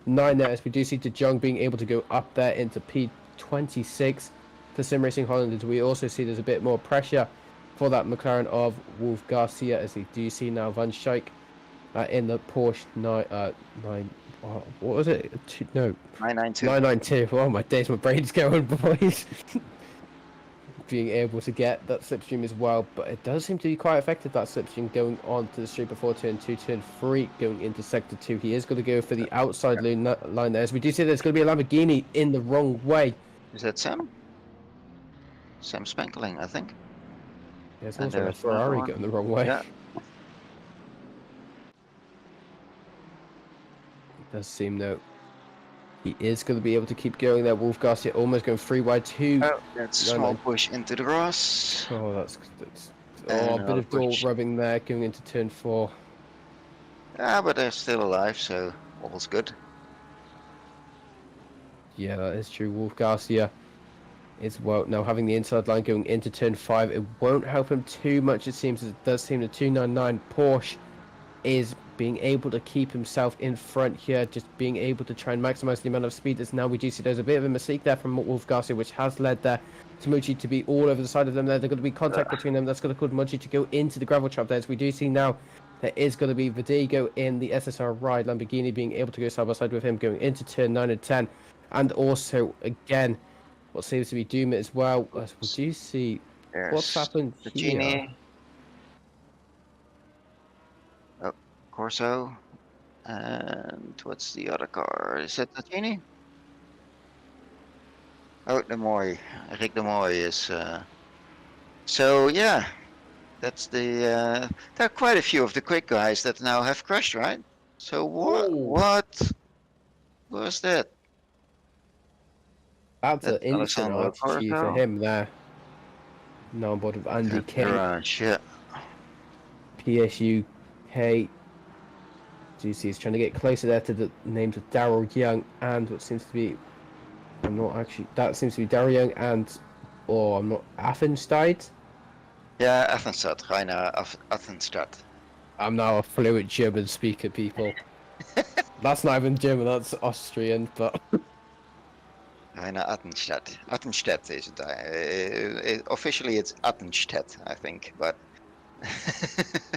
[SPEAKER 1] 9 there, as we do see De Jong being able to go up there into P26 for Sim Racing Holland. We also see there's a bit more pressure for that McLaren of Wolf Garcia, as we do see now Van Schaik in the Porsche 9. What was it?
[SPEAKER 2] 992.
[SPEAKER 1] 992. Oh my days, my brain's going, boys. Being able to get that slipstream as well, but it does seem to be quite effective, that slipstream going on to the straight before turn 2, turn 3, going into sector 2. He is going to go for the outside line there, as we do see there's going to be a Lamborghini in the wrong way.
[SPEAKER 2] Is that Sam? Sam Spankling, I think.
[SPEAKER 1] Yeah, it's also a Ferrari going the wrong way.
[SPEAKER 2] Yeah.
[SPEAKER 1] It does seem though he is going to be able to keep going there. Wolf Garcia almost going 3 wide 2.
[SPEAKER 2] Oh, that's a small push into the grass.
[SPEAKER 1] Oh, that's a bit of door rubbing there going into turn 4.
[SPEAKER 2] Yeah, but they're still alive, so all's good.
[SPEAKER 1] Yeah, that is true. Wolf Garcia is well now having the inside line going into turn 5. It won't help him too much, it seems. It does seem the 299 Porsche is being able to keep himself in front here, just being able to try and maximize the amount of speed. As now we do see there's a bit of a mistake there from Wolf Garcia, which has led there to Mucci to be all over the side of them there. There's going to be contact between them. That's going to cause Mucci to go into the gravel trap there. As we do see now, there is going to be Verdigo in the SSRI Lamborghini being able to go side by side with him going into turn 9 and 10. And also, again, what seems to be Doom as well. As we do see what's happened here.
[SPEAKER 2] Corso, and what's the other car? Is that Latini? Oh, De Moy. Rick De Moy is. So yeah, that's the. There are quite a few of the quick guys that now have crashed, right? So what was that?
[SPEAKER 1] That's an instant RTG for him there. Now on board with Andy K.
[SPEAKER 2] Yeah.
[SPEAKER 1] PSUK. GC is trying to get closer there to the names of Daryl Young and what seems to be, that seems to be Daryl Young and, I'm not, Affenstein?
[SPEAKER 2] Yeah, Affenstadt, Rainer Affenstadt.
[SPEAKER 1] I'm now a fluent German speaker, people. That's not even German, that's Austrian, but...
[SPEAKER 2] Rainer Attenstadt. Attenstadt is it. Officially it's Attenstadt, I think, but...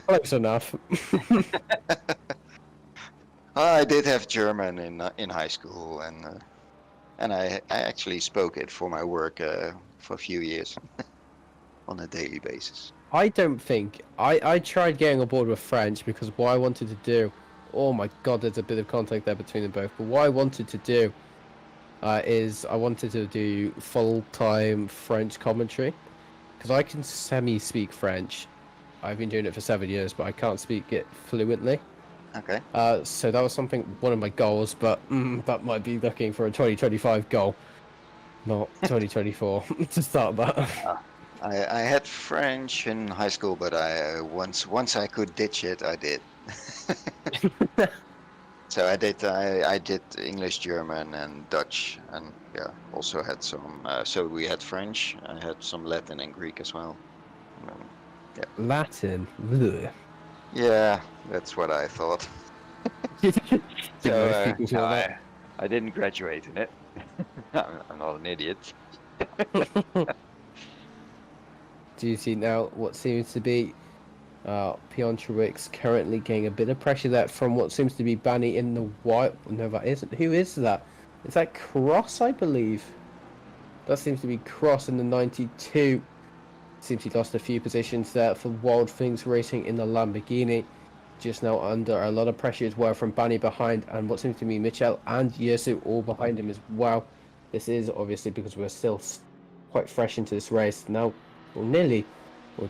[SPEAKER 1] Close enough.
[SPEAKER 2] I did have German in high school, and I actually spoke it for my work for a few years on a daily basis.
[SPEAKER 1] I don't think I tried getting on board with French because what I wanted to do, oh my god, there's a bit of contact there between them both. But what I wanted to do is I wanted to do full-time French commentary because I can semi-speak French. I've been doing it for 7 years, but I can't speak it fluently.
[SPEAKER 2] Okay.
[SPEAKER 1] So that was one of my goals, but that might be looking for a 2025 goal, not 2024 to start that.
[SPEAKER 2] I had French in high school, but once I could ditch it, I did. So I did English, German, and Dutch, and yeah, also had some. So we had French. I had some Latin and Greek as well. Yeah.
[SPEAKER 1] Latin. Ugh.
[SPEAKER 2] Yeah, that's what I thought. So I didn't graduate in it. I'm not an idiot.
[SPEAKER 1] Do you see now what seems to be Piontrowicz currently getting a bit of pressure there from what seems to be Banny in the white? No, that isn't. Who is that? Is that Cross, I believe? That seems to be crossing the 92. Seems he lost a few positions there for Wild Things Racing in the Lamborghini. Just now under a lot of pressure as well from Bani behind, and what seems to be Mitchell and Yesu all behind him as well. This is obviously because we're still quite fresh into this race. Now, we're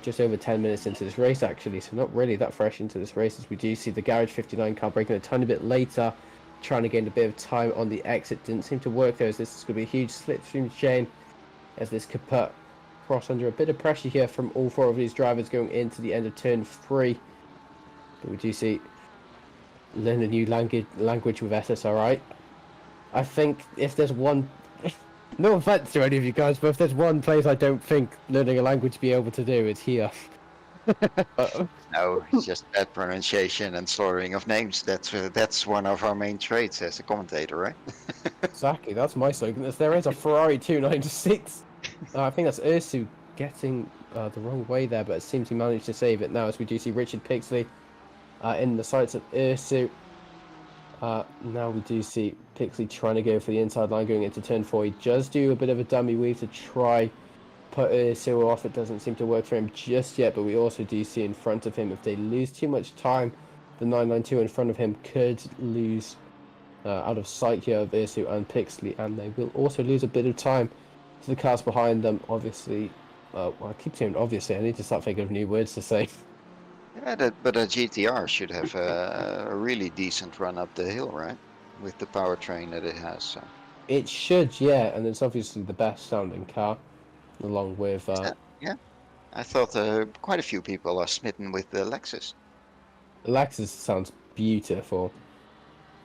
[SPEAKER 1] just over 10 minutes into this race actually, so not really that fresh into this race, as we do see the Garage 59 car braking a tiny bit later, trying to gain a bit of time on the exit. Didn't seem to work though, as this is going to be a huge slipstream chain, as this could put Cross under a bit of pressure here from all four of these drivers going into the end of turn 3. But we do see learn a new language with SSRI. I think if there's one, no offense to any of you guys, but if there's one place I don't think learning a language be able to do, it's here.
[SPEAKER 2] No, it's just bad pronunciation and slurring of names. That's one of our main traits as a commentator, right?
[SPEAKER 1] Exactly, that's my slogan. There is a Ferrari 296. I think that's Ursu getting the wrong way there, but it seems he managed to save it now, as we do see Richard Pixley in the sights of Ursu. Now we do see Pixley trying to go for the inside line going into turn 4. He does do a bit of a dummy weave to try put Ursu off. It doesn't seem to work for him just yet, but we also do see in front of him, if they lose too much time, the 992 in front of him could lose out of sight here of Ursu and Pixley, and they will also lose a bit of time to the cars behind them. Obviously, well, I keep saying obviously, I need to start thinking of new words to say.
[SPEAKER 2] Yeah, but a GTR should have a really decent run up the hill, right? With the powertrain that it has. So.
[SPEAKER 1] It should, yeah, and it's obviously the best sounding car, along with...
[SPEAKER 2] Yeah, I thought quite a few people are smitten with the Lexus.
[SPEAKER 1] The Lexus sounds beautiful.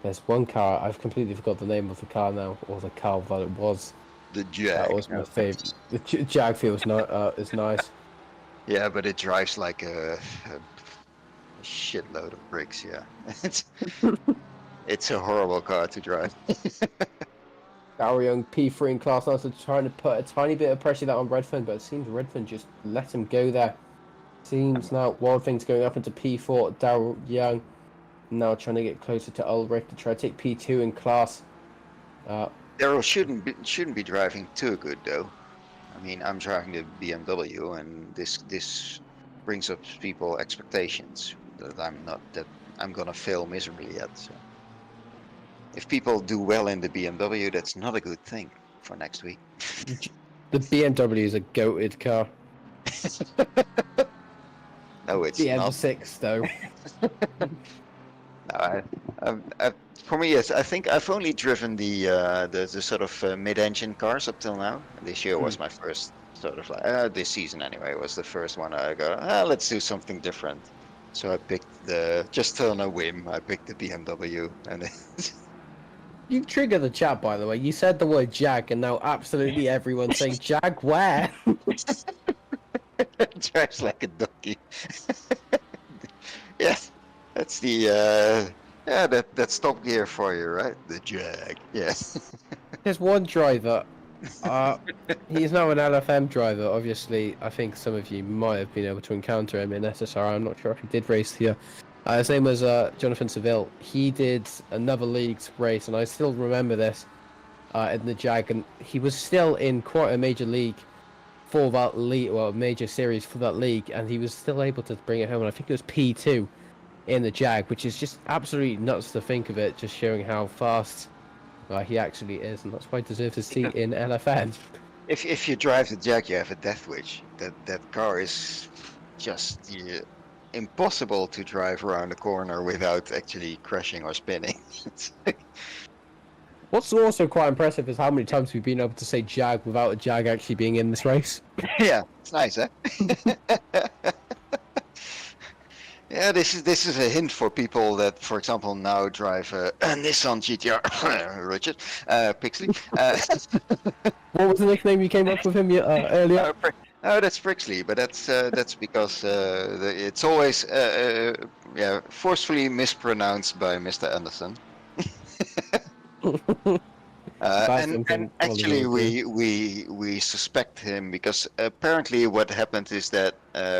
[SPEAKER 1] There's one car, I've completely forgot the name of the car now, or the car that it was.
[SPEAKER 2] The Jag.
[SPEAKER 1] That was my favourite. The Jag feels is nice.
[SPEAKER 2] Yeah, but it drives like a shitload of bricks, yeah. It's a horrible car to drive.
[SPEAKER 1] Our young P3 in class also trying to put a tiny bit of pressure down on Redfern, but it seems Redfern just let him go there. Seems now Wild Things going up into P4. Daryl Young now trying to get closer to Ulrich to try to take P2 in class.
[SPEAKER 2] Daryl shouldn't be driving too good though. I mean, I'm driving the BMW, and this brings up people expectations that I'm gonna fail miserably yet. So. If people do well in the BMW, that's not a good thing for next week.
[SPEAKER 1] The BMW is a goated car.
[SPEAKER 2] No, it's
[SPEAKER 1] the
[SPEAKER 2] not.
[SPEAKER 1] M6 though.
[SPEAKER 2] No, for me, yes. I think I've only driven the sort of mid-engine cars up till now. This year was my first sort of like this season anyway was the first one I go. Let's do something different. So I picked just on a whim. I picked the BMW, and
[SPEAKER 1] You trigger the chat, by the way. You said the word Jag, and now absolutely everyone's saying Jaguar.
[SPEAKER 2] It drives like a donkey. Yes, that's the that's Top Gear for you, right? The Jag. Yes.
[SPEAKER 1] There's one driver. He's now an LFM driver. Obviously, I think some of you might have been able to encounter him in SSRI. I'm not sure if he did race here. His name was Jonathan Seville. He did another league's race, and I still remember this in the Jag, and he was still in quite a major league for that league, well, major series for that league, and he was still able to bring it home, and I think it was P2 in the Jag, which is just absolutely nuts to think of it, just showing how fast he actually is, and that's why he deserves a seat in LFN.
[SPEAKER 2] If you drive the Jag, you have a death wish. That car is just impossible to drive around the corner without actually crashing or spinning.
[SPEAKER 1] What's also quite impressive is how many times we've been able to say Jag without a Jag actually being in this race.
[SPEAKER 2] Yeah, it's nice, eh? Yeah, this is a hint for people that, for example, now drive a Nissan GTR. Richard, Pixley.
[SPEAKER 1] What was the nickname you came up with him earlier?
[SPEAKER 2] Oh, that's Prixley, but that's because it's always forcefully mispronounced by Mr. Anderson. And actually, we suspect him because apparently what happened is that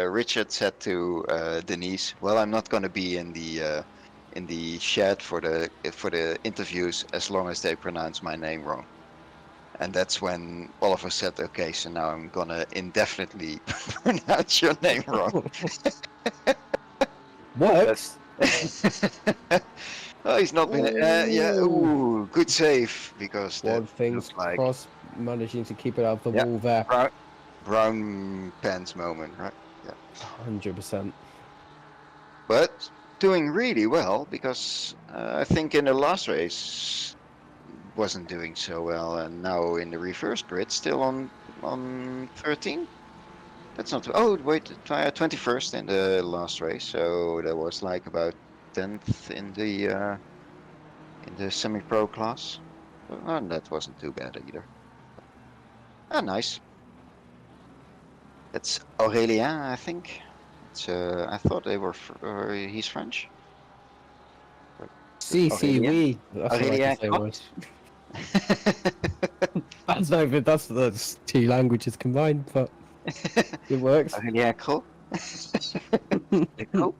[SPEAKER 2] Richard said to Denise, "Well, I'm not going to be in the shed for the interviews as long as they pronounce my name wrong." And that's when Oliver said, okay, so now I'm gonna indefinitely pronounce your name wrong.
[SPEAKER 1] Works.
[SPEAKER 2] Oh, he's not been. Yeah,
[SPEAKER 1] Ooh.
[SPEAKER 2] ooh, good save because that
[SPEAKER 1] One thing's
[SPEAKER 2] looked like
[SPEAKER 1] cross managing to keep it out of the
[SPEAKER 2] yeah,
[SPEAKER 1] wall there.
[SPEAKER 2] brown pants moment, right? Yeah,
[SPEAKER 1] 100%.
[SPEAKER 2] but doing really well because I think in the last race wasn't doing so well, and now in the reverse grid still on 13. That's not. Oh wait, 21st in the last race, so that was like about 10th in the semi-pro class. That wasn't too bad either. Ah, nice. That's Aurélien, I think. It's I thought they were. He's French.
[SPEAKER 1] Si, si,
[SPEAKER 2] Aurélien.
[SPEAKER 1] oui. That's what I can
[SPEAKER 2] Aurélien
[SPEAKER 1] say.
[SPEAKER 2] Croc.
[SPEAKER 1] That's no, but that's two languages combined, but it works.
[SPEAKER 2] Aurélien Croc. Croc.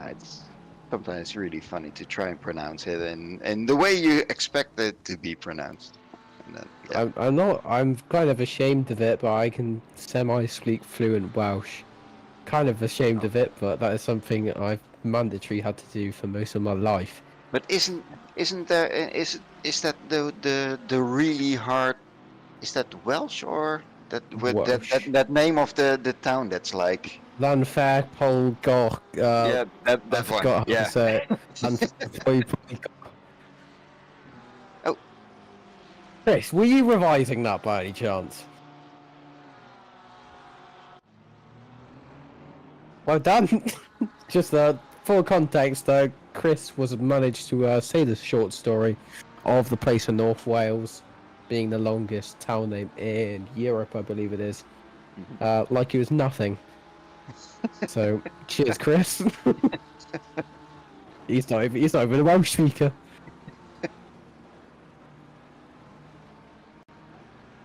[SPEAKER 2] It's sometimes really funny to try and pronounce it in the way you expect it to be pronounced. And then, yeah.
[SPEAKER 1] I'm not. I'm kind of ashamed of it, but I can semi-speak fluent Welsh. Kind of ashamed of it, but that is something I've mandatory had to do for most of my life.
[SPEAKER 2] But isn't there is that the really hard, is that Welsh or that with
[SPEAKER 1] Welsh.
[SPEAKER 2] that name of the town that's like
[SPEAKER 1] Lanfair, Polgoch.
[SPEAKER 2] yeah,
[SPEAKER 1] I
[SPEAKER 2] that one,
[SPEAKER 1] forgot how
[SPEAKER 2] yeah.
[SPEAKER 1] to say it. Lanfair,
[SPEAKER 2] Oh,
[SPEAKER 1] Chris, were you revising that by any chance? Well done. Just for context, Chris was managed to say the short story of the place in North Wales being the longest town name in Europe, I believe it is. Like it was nothing. So, cheers, Chris. He's not even a Welsh speaker.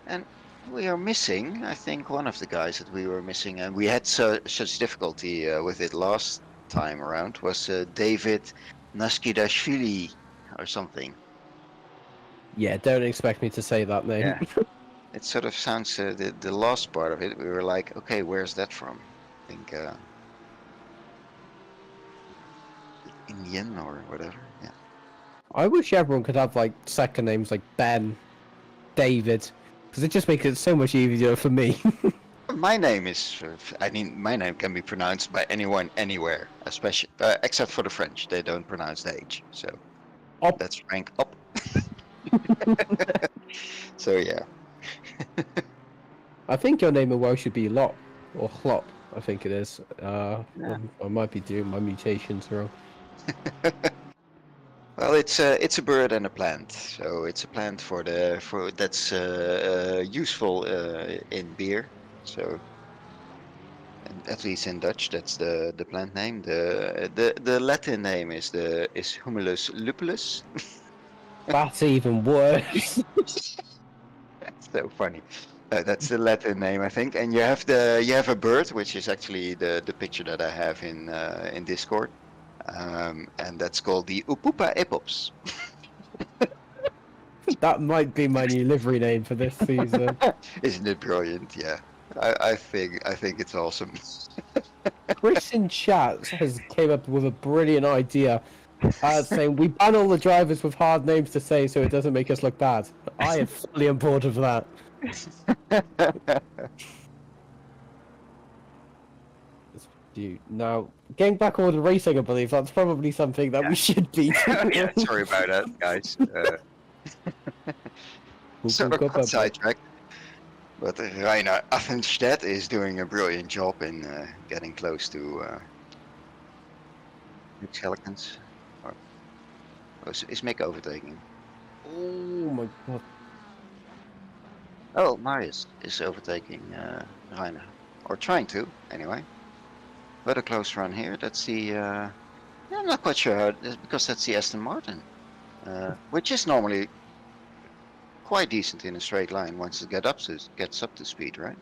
[SPEAKER 2] and we are missing, I think, one of the guys that we were missing, and we had such difficulty with it last time around was David Naskidashvili or something.
[SPEAKER 1] Yeah, don't expect me to say that name.
[SPEAKER 2] Yeah. It sort of sounds the last part of it. We were like, okay, where's that from? I think Indian or whatever. Yeah.
[SPEAKER 1] I wish everyone could have like second names like Ben, David, because it just makes it so much easier for me.
[SPEAKER 2] My name is. I mean, my name can be pronounced by anyone, anywhere, especially except for the French. They don't pronounce the H. So
[SPEAKER 1] Op.
[SPEAKER 2] that's Frank Up. So yeah.
[SPEAKER 1] I think your name in Welsh should be Lop or Chlop. I think it is.
[SPEAKER 2] Yeah.
[SPEAKER 1] I might be doing my mutations wrong.
[SPEAKER 2] Well, it's a bird and a plant. So it's a plant for that's useful in beer. So, and at least in Dutch, that's the plant name. The Latin name is Humulus lupulus.
[SPEAKER 1] That's even worse.
[SPEAKER 2] That's so funny. That's the Latin name, I think. And you have a bird, which is actually the picture that I have in Discord, and that's called the Upupa epops.
[SPEAKER 1] That might be my new livery name for this season.
[SPEAKER 2] Isn't it brilliant? Yeah, I think it's awesome.
[SPEAKER 1] Chris in chat has came up with a brilliant idea, saying we ban all the drivers with hard names to say so it doesn't make us look bad. I am fully on board with that. Now, getting back on the racing, I believe that's probably something that we should be doing.
[SPEAKER 2] Yeah, sorry about that, guys. Sort of got sidetracked. But Rainer Affenstedt is doing a brilliant job in getting close to Skeletons. Is Mick overtaking?
[SPEAKER 1] Oh my god.
[SPEAKER 2] Oh, Marius is overtaking Rainer. Or trying to, anyway. But a close run here. That's the... yeah, I'm not quite sure how... Because that's the Aston Martin. Which is normally quite decent in a straight line once it gets up to speed, right?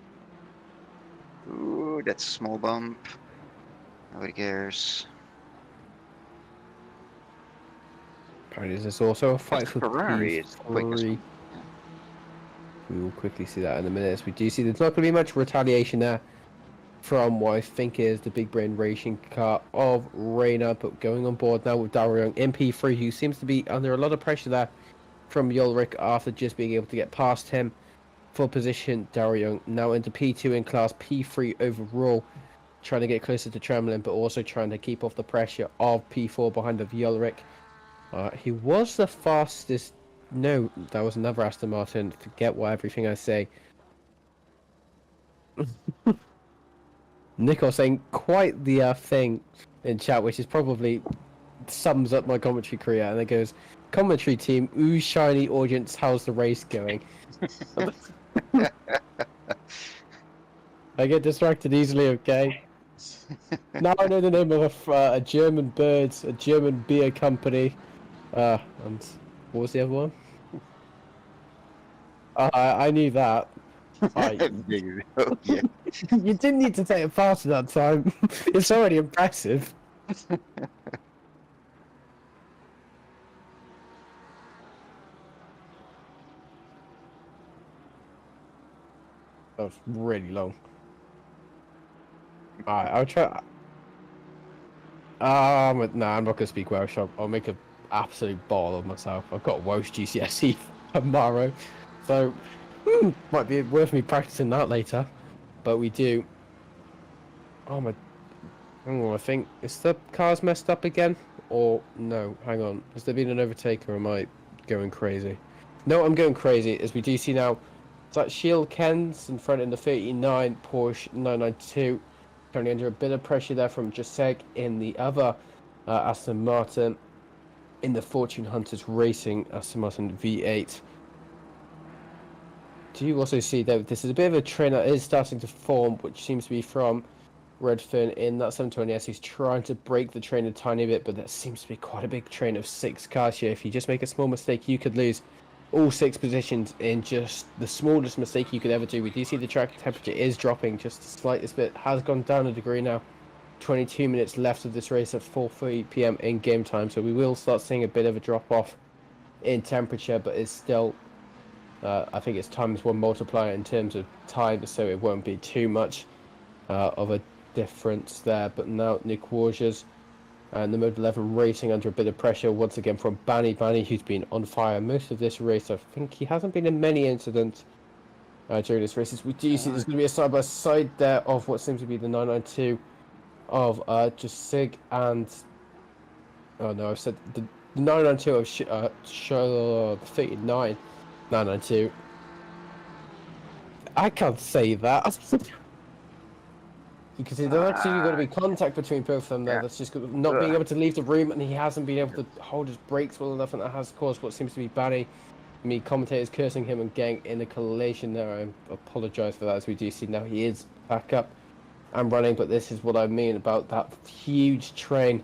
[SPEAKER 2] Ooh, that's a small bump. Nobody cares.
[SPEAKER 1] And this is also a fight for
[SPEAKER 2] Ferrari is the quickest
[SPEAKER 1] P3.
[SPEAKER 2] one. Yeah.
[SPEAKER 1] We will quickly see that in a minute. As we do see there's not going to be much retaliation there from what I think is the big brain racing car of Reina, but going on board now with Daryl Young in P3, who seems to be under a lot of pressure there from Ulrich after just being able to get past him for position. Daryl Young now into P2 in class, P3 overall, trying to get closer to Tremlin, but also trying to keep off the pressure of P4 behind of Ulrich. He was the fastest. No, that was another Aston Martin. Forget what everything I say. Nico saying quite the thing in chat, which is probably sums up my commentary career. And it goes, commentary team, ooh, shiny audience, how's the race going? I get distracted easily, okay? Now I know the name of a German bird, a German beer company. And what was the other one? I knew that.
[SPEAKER 2] Yeah.
[SPEAKER 1] You didn't need to take it faster that time. It's already impressive. That was really long. Alright, I'll try. No, I'm not gonna speak Welsh. I'll make an absolute ball of myself. I've got Welsh GCSE tomorrow, so might be worth me practicing that later. But we do. Oh my! Hang on, I think is the car's messed up again, or no? Hang on, has there been an overtake, or am I going crazy? No, I'm going crazy. As we do see now, it's like Shield Kens in front in the 39 Porsche 992. Currently under a bit of pressure there from Jasek in the other Aston Martin in the Fortune Hunters Racing Aston Martin V8. Do you also see that this is a bit of a trend that is starting to form, which seems to be from Redfern in that 720S. He's trying to break the train a tiny bit, but there seems to be quite a big train of 6 cars here. If you just make a small mistake, you could lose all 6 positions in just the smallest mistake you could ever do. We do see the track temperature is dropping just the slightest bit, has gone down a degree now. 22 minutes left of this race at 4:30 p.m. in game time, so we will start seeing a bit of a drop off in temperature, but it's still I think it's ×1 multiplier in terms of time, so it won't be too much of a difference there. But now Nick Wargers and the Mode 11 Racing under a bit of pressure once again from Banny, who's been on fire most of this race. I think he hasn't been in many incidents during this race. We do see there's going to be a side-by-side there of what seems to be the 992 of Jasig and... Oh no, I've said the 992 of the 39 992. I can't say that. Because there's actually going to be contact between both of them there. Yeah. That's just not being able to leave the room, and he hasn't been able to hold his brakes well enough, and that has caused what seems to be Banny. Me commentators cursing him and getting in a collation there. I apologise for that, as we do see now he is back up and running, but this is what I mean about that huge train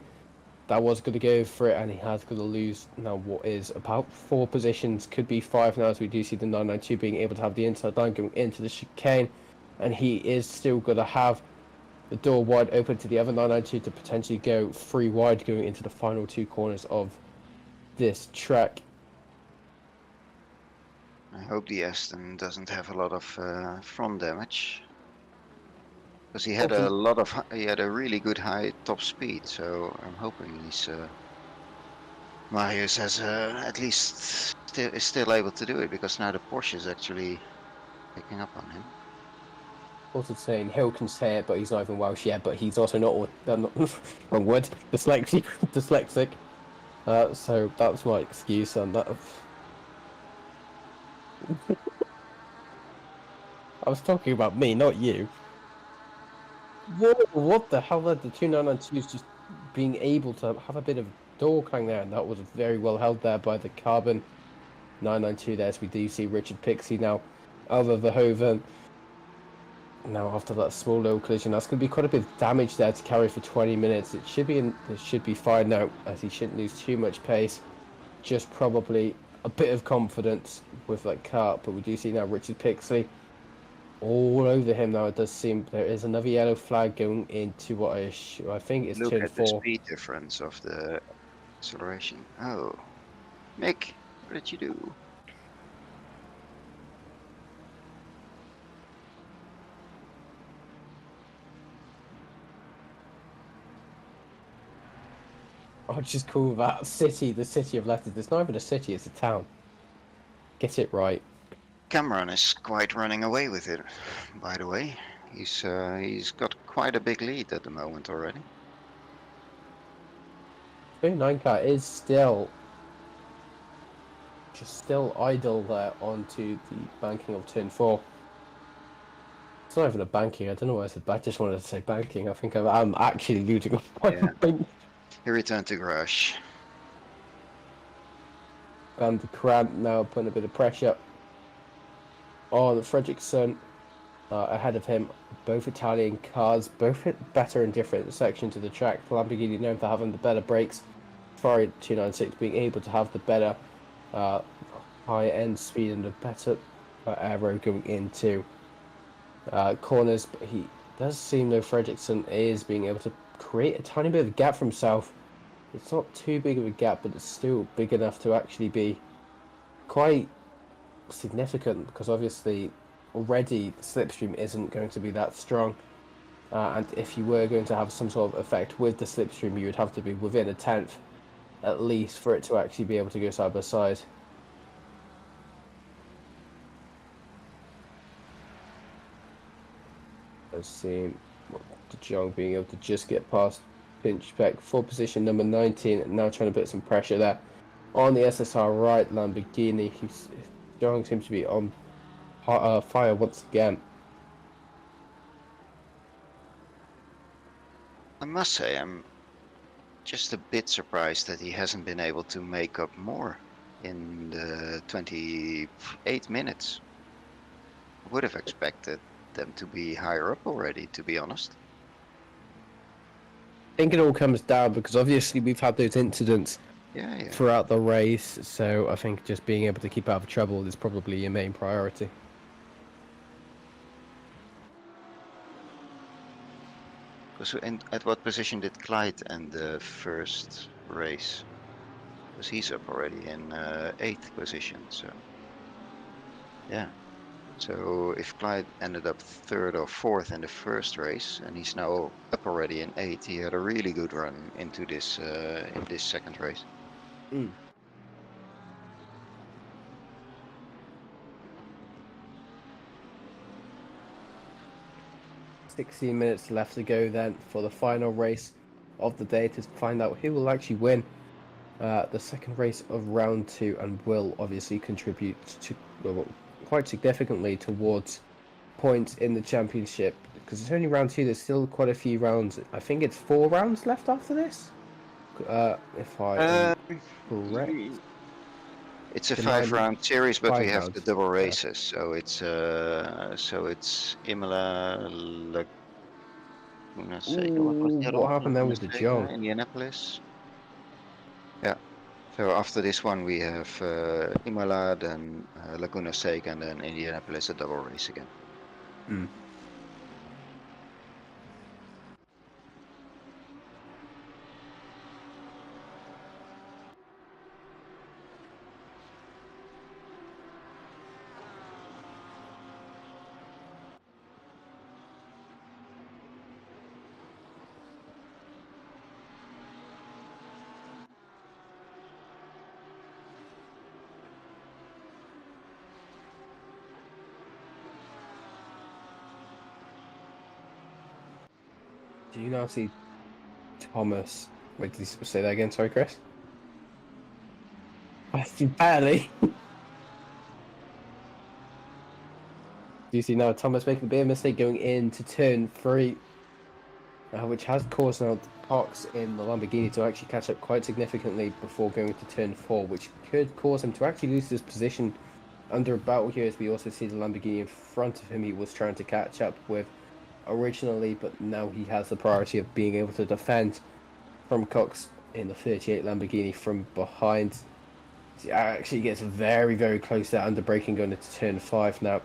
[SPEAKER 1] that was going to go for it, and he has going to lose now what is about 4 positions, could be 5 now, as we do see the 992 being able to have the inside line going into the chicane, and he is still going to have the door wide open to the other 992 to potentially go 3 wide going into the final 2 corners of this track.
[SPEAKER 2] I hope the Aston doesn't have a lot of front damage, because he had he had a really good high top speed. So I'm hoping he's Marius has at least is still able to do it, because now the Porsche is actually picking up on him.
[SPEAKER 1] Also saying Hill can say it, but he's not even Welsh yet. But he's also not wrong word, dyslexic. So that's my excuse on that. I was talking about me, not you. Whoa, what the hell? The 2992s just being able to have a bit of door clang there, and that was very well held there by the Carbon 992 there. As we do see Richard Pixie now over Verhoeven. Now after that small little collision, that's going to be quite a bit of damage there to carry for 20 minutes. It should be fine now, as he shouldn't lose too much pace. Just probably a bit of confidence with that car. But we do see now Richard Pixley all over him now. It does seem there is another yellow flag going into what I think is
[SPEAKER 2] Look
[SPEAKER 1] turn
[SPEAKER 2] at
[SPEAKER 1] 4.
[SPEAKER 2] the speed difference of the acceleration. Oh. Mick, what did you do?
[SPEAKER 1] Oh, just call that city the city of letters. It's not even a city, it's a town. Get it right.
[SPEAKER 2] Cameron is quite running away with it, by the way. He's got quite a big lead at the moment already.
[SPEAKER 1] 29 car is still idle there onto the banking of turn 4. It's not even a banking. I don't know why I said that. I just wanted to say banking. I think I'm actually losing a point.
[SPEAKER 2] He returned to garage.
[SPEAKER 1] And the cramp now putting a bit of pressure on Fredriksson ahead of him. Both Italian cars, both hit better in different sections of the track. Lamborghini known for having the better brakes. Ferrari 296 being able to have the better high end speed and the better aero going into corners. But he does seem though Fredriksson is being able to create a tiny bit of a gap for himself. It's not too big of a gap, but it's still big enough to actually be quite significant, because obviously already the slipstream isn't going to be that strong, and if you were going to have some sort of effect with the slipstream, you would have to be within a tenth at least for it to actually be able to go side by side. I've seen De Jong being able to just get past Pinchbeck for position number 19, and now trying to put some pressure there on the SSRI Lamborghini. De Jong seems to be on fire once again.
[SPEAKER 2] I must say, I'm just a bit surprised that he hasn't been able to make up more in the 28 minutes. I would have expected them to be higher up already, to be honest.
[SPEAKER 1] I think it all comes down because obviously we've had those incidents
[SPEAKER 2] Yeah.
[SPEAKER 1] throughout the race, so I think just being able to keep out of trouble is probably your main priority.
[SPEAKER 2] So at what position did Clyde end the first race? Because he's up already in 8th position, so yeah. So if Clyde ended up 3rd or 4th in the first race, and he's now up already in 8th, he had a really good run into this in this second race.
[SPEAKER 1] 16 minutes left to go then for the final race of the day to find out who will actually win the second race of round 2, and will obviously contribute to quite significantly towards points in the championship, because it's only round 2. There's still quite a few rounds. I think it's 4 rounds left after this, if I am correct.
[SPEAKER 2] It's a 5-round series, but we have
[SPEAKER 1] rounds.
[SPEAKER 2] the double races, so it's Imola, Laguna Seca.
[SPEAKER 1] What happened there with the jump?
[SPEAKER 2] Indianapolis. Yeah. So after this one, we have Imola, then Laguna Seca, and then Indianapolis, a double race again.
[SPEAKER 1] Do you now see Thomas? Wait, did you say that again? Sorry, Chris. Barely. Do you see now Thomas making a bit of a mistake going into turn 3, which has caused now Cox in the Lamborghini to actually catch up quite significantly before going to turn 4, which could cause him to actually lose his position under a battle here, as we also see the Lamborghini in front of him he was trying to catch up with originally, but now he has the priority of being able to defend from Cox in the 38 Lamborghini from behind. He actually gets very, very close there under braking going into turn 5 now.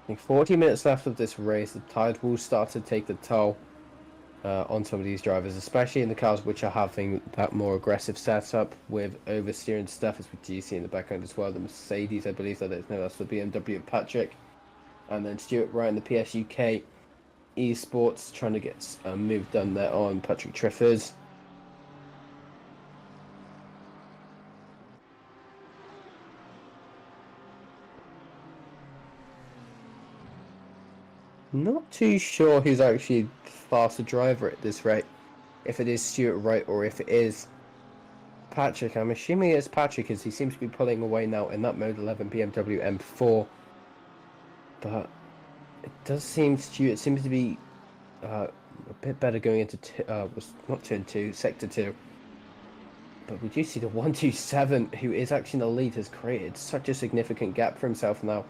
[SPEAKER 1] I think 40 minutes left of this race. The tide will start to take the toll on some of these drivers, especially in the cars which are having that more aggressive setup with oversteer and stuff, as we do see in the background as well. The Mercedes, I believe that is, no, that's the BMW of Patrick. And then Stuart Wright in the PS UK Esports trying to get a move done there on Patrick Triffers. Not too sure who's actually the faster driver at this rate. If it is Stuart Wright or if it is Patrick. I'm assuming it's Patrick as he seems to be pulling away now in that Mode 11 BMW M4. But it does seem Stuart seems to be a bit better going into was not turn 2, sector 2. But we do see the 127, who is actually in the lead, has created such a significant gap for himself now.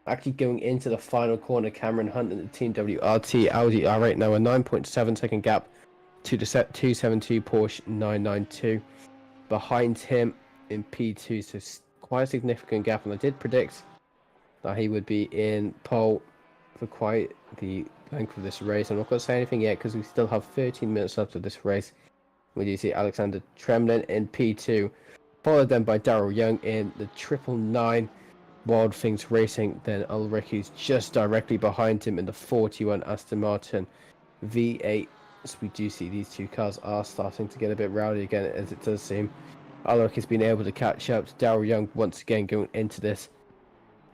[SPEAKER 1] Actually going into the final corner, Cameron Hunt and the Team WRT Audi R8 now a 9.7 second gap to the set 272 Porsche 992. Behind him in P2, so quite a significant gap, and I did predict that he would be in pole for quite the length of this race. I'm not going to say anything yet because we still have 13 minutes left of this race. We do see Alexander Tremlin in P2, followed then by Daryl Young in the 999 Wild Things Racing. Then Ulrich, who's just directly behind him in the 41 Aston Martin V8. So we do see these two cars are starting to get a bit rowdy again, as it does seem. Ulrich has been able to catch up to Daryl Young once again going into this,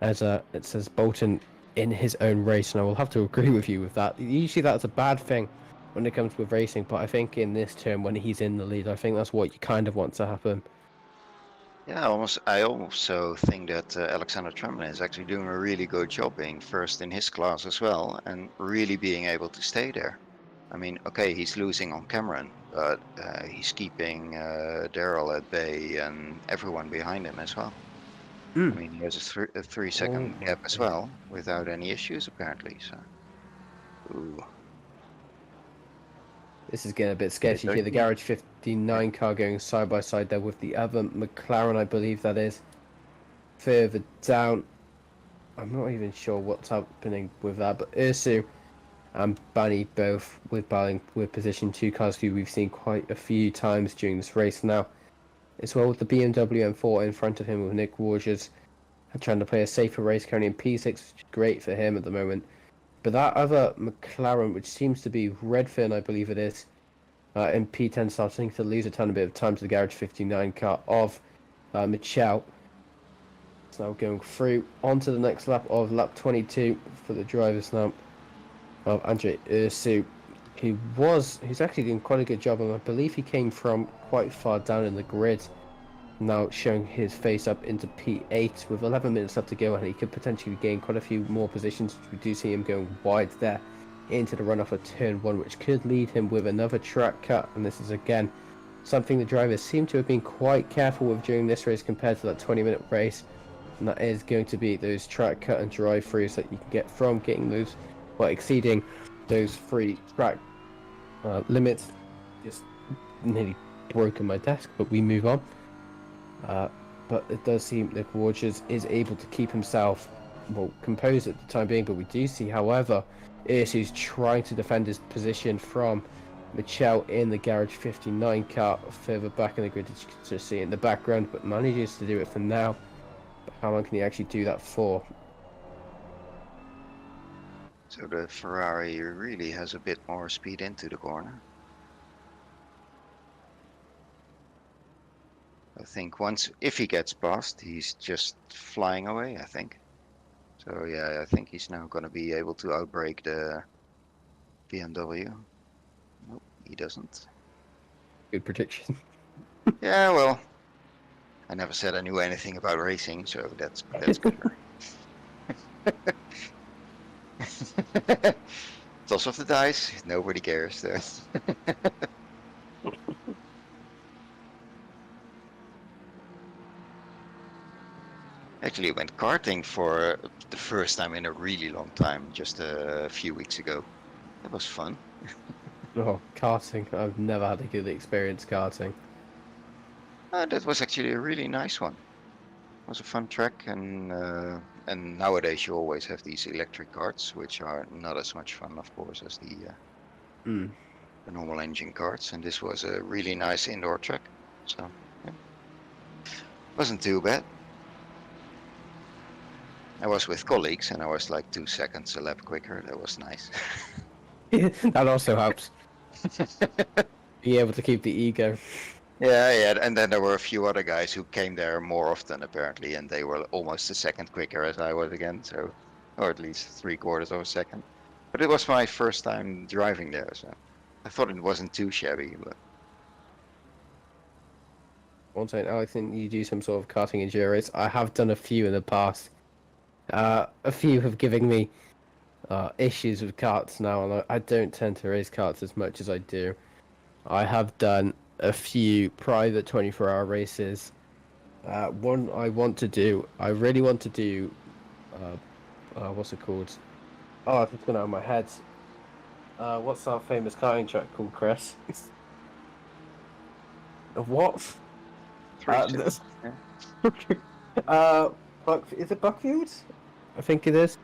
[SPEAKER 1] as it says Bolton in his own race, and I will have to agree with you with that. Usually that's a bad thing when it comes with racing, but I think in this term when he's in the lead, I think that's what you kind of want to happen.
[SPEAKER 2] Yeah, I also think that Alexander Tremlin is actually doing a really good job being first in his class as well, and really being able to stay there. I mean, okay, he's losing on Cameron, but he's keeping Daryl at bay and everyone behind him as well. I mean, he has a 3-second gap as well, without any issues apparently. So, ooh.
[SPEAKER 1] This is getting a bit sketchy here. The Garage 59 car going side by side there with the other McLaren, I believe that is. Further down, I'm not even sure what's happening with that, but Ursu and Bunny both with battling with position 2 cars who we've seen quite a few times during this race now. As well with the BMW M4 in front of him with Nick Wargers trying to play a safer race, currently in P6, which is great for him at the moment. But that other McLaren, which seems to be Redfern, I believe it is, in P10, starting to lose a ton of bit of time to the Garage 59 car of Michel. It's now going through onto the next lap of lap 22 for the drivers now of Andre Ursu, who's actually doing quite a good job, and I believe he came from quite far down in the grid. Now showing his face up into P8 with 11 minutes left to go, and he could potentially gain quite a few more positions. We do see him going wide there into the runoff of turn 1, which could lead him with another track cut, and this is again something the drivers seem to have been quite careful with during this race compared to that 20-minute race, and that is going to be those track cut and drive throughs that you can get from getting those, well, exceeding those free track limits. Just nearly broken my desk, but we move on. But it does seem that Wargers is able to keep himself composed at the time being, but we do see, however, Ursu's trying to defend his position from Michel in the Garage 59 car further back in the grid, as you can just see in the background, but manages to do it for now. But how long can he actually do that for?
[SPEAKER 2] So the Ferrari really has a bit more speed into the corner. I think if he gets past, he's just flying away, I think. So yeah, I think he's now going to be able to outbrake the BMW. Nope, he doesn't.
[SPEAKER 1] Good prediction.
[SPEAKER 2] Yeah, well, I never said I knew anything about racing, so that's good. Toss of the dice, nobody cares. Actually went karting for the first time in a really long time, just a few weeks ago. That was fun.
[SPEAKER 1] Oh, karting. I've never had a good experience karting.
[SPEAKER 2] That was actually a really nice one. It was a fun track, and nowadays you always have these electric karts, which are not as much fun, of course, as the the normal engine karts, and this was a really nice indoor track. So yeah. Wasn't too bad. I was with colleagues and I was like 2 seconds a lap quicker. That was nice.
[SPEAKER 1] That also helps. Be able to keep the ego.
[SPEAKER 2] Yeah, and then there were a few other guys who came there more often apparently, and they were almost a second quicker as I was again, so, or at least 3/4 of a second. But it was my first time driving there, so I thought it wasn't too shabby. But
[SPEAKER 1] One time, I think you do some sort of karting enduro race. I have done a few in the past. A few have given me issues with karts now, and I don't tend to race karts as much as I do. I have done a few private 24-hour races. One I really want to do, what's it called? Oh, it's gone out of my head. What's our famous karting track called, Chris? What? Is it Buckfield? I think it is.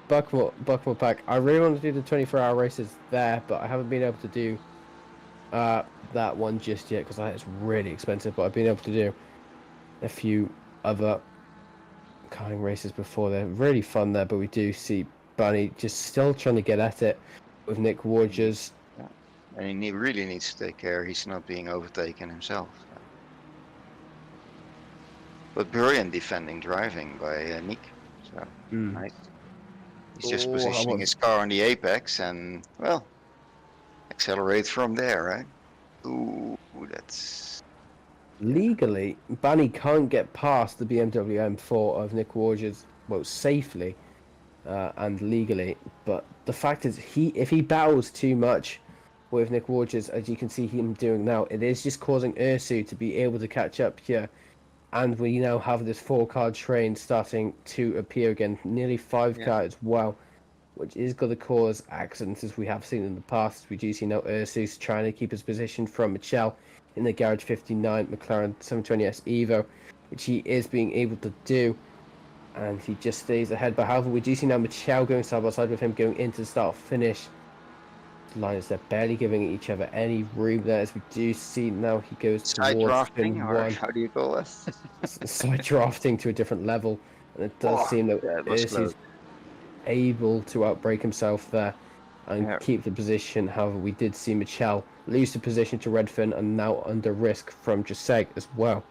[SPEAKER 1] Buckmore Pack. I really want to do the 24-hour races there, but I haven't been able to do that one just yet because it's really expensive. But I've been able to do a few other karting races before. They're really fun there, but we do see Bunny just still trying to get at it with Nick Wargers.
[SPEAKER 2] Yeah. And he really needs to take care he's not being overtaken himself. But brilliant defending driving by Nick. So nice. He's just positioning his car on the apex and, well, accelerate from there, right? Ooh, that's...
[SPEAKER 1] Legally, Bunny can't get past the BMW M4 of Nick Wargers, well, safely and legally. But the fact is, if he battles too much with Nick Wargers, as you can see him doing now, it is just causing Ursu to be able to catch up here. And we now have this 4-car train starting to appear again, nearly 5-car as well, which is going to cause accidents as we have seen in the past. We do see now Ursus trying to keep his position from Michel in the Garage 59 McLaren 720S Evo, which he is being able to do, and he just stays ahead. But however, we do see now Michel going side by side with him going into the start-finish lines. They're barely giving each other any room there, as we do see now he goes
[SPEAKER 2] side
[SPEAKER 1] towards
[SPEAKER 2] drafting, or how do you call it?
[SPEAKER 1] Side drafting to a different level, and it does seem that Ursu's able to outbrake himself there and keep the position. However, we did see Michel lose the position to Redfern and now under risk from Jaseg as well.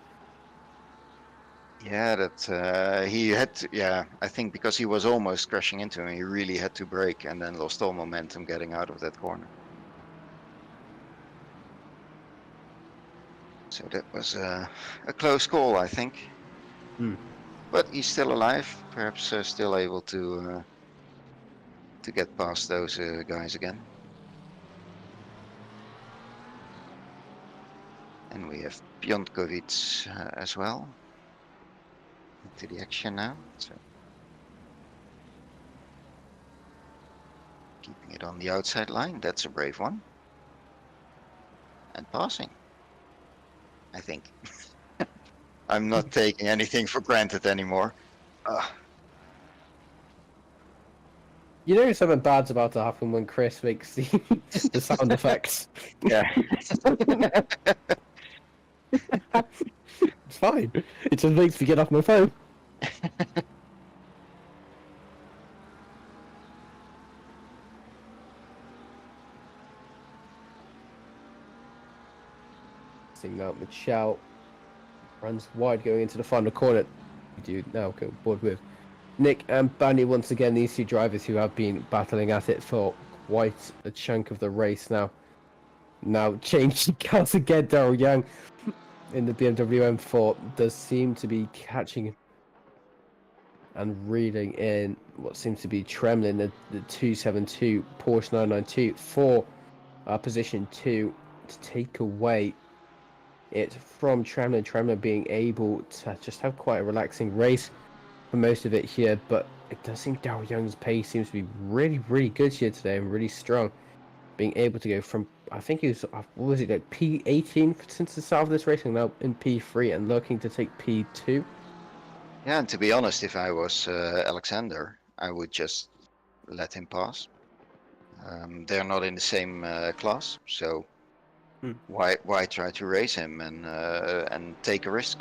[SPEAKER 2] Yeah, that he had to, I think because he was almost crashing into him, he really had to brake and then lost all momentum getting out of that corner. So that was a close call, I think. But he's still alive, perhaps still able to get past those guys again. And we have Piontkovic as well. Into the action now. So keeping it on the outside line, that's a brave one. And passing, I think. I'm not taking anything for granted anymore.
[SPEAKER 1] You know something bad's about to happen when Chris makes the sound effects.
[SPEAKER 2] Yeah.
[SPEAKER 1] It's fine. It just makes me get off my phone. Seeing now Michel runs wide going into the final corner. We do now go board with Nick and Bunny once again, these two drivers who have been battling at it for quite a chunk of the race now. Now changing cars again, Daryl Young in the BMW M4 does seem to be catching and reeling in what seems to be Tremlin, the 272 Porsche 992 for position 2 to take away it from Tremlin. Tremlin being able to just have quite a relaxing race for most of it here, but it does seem Daryl Young's pace seems to be really good here today and really strong, being able to go from, I think he was, what was it, like P18 since the start of this race, and now in P3 and looking to take P2.
[SPEAKER 2] Yeah, and to be honest, if I was Alexander, I would just let him pass. They're not in the same class, so
[SPEAKER 1] Hmm.
[SPEAKER 2] why try to race him and take a risk?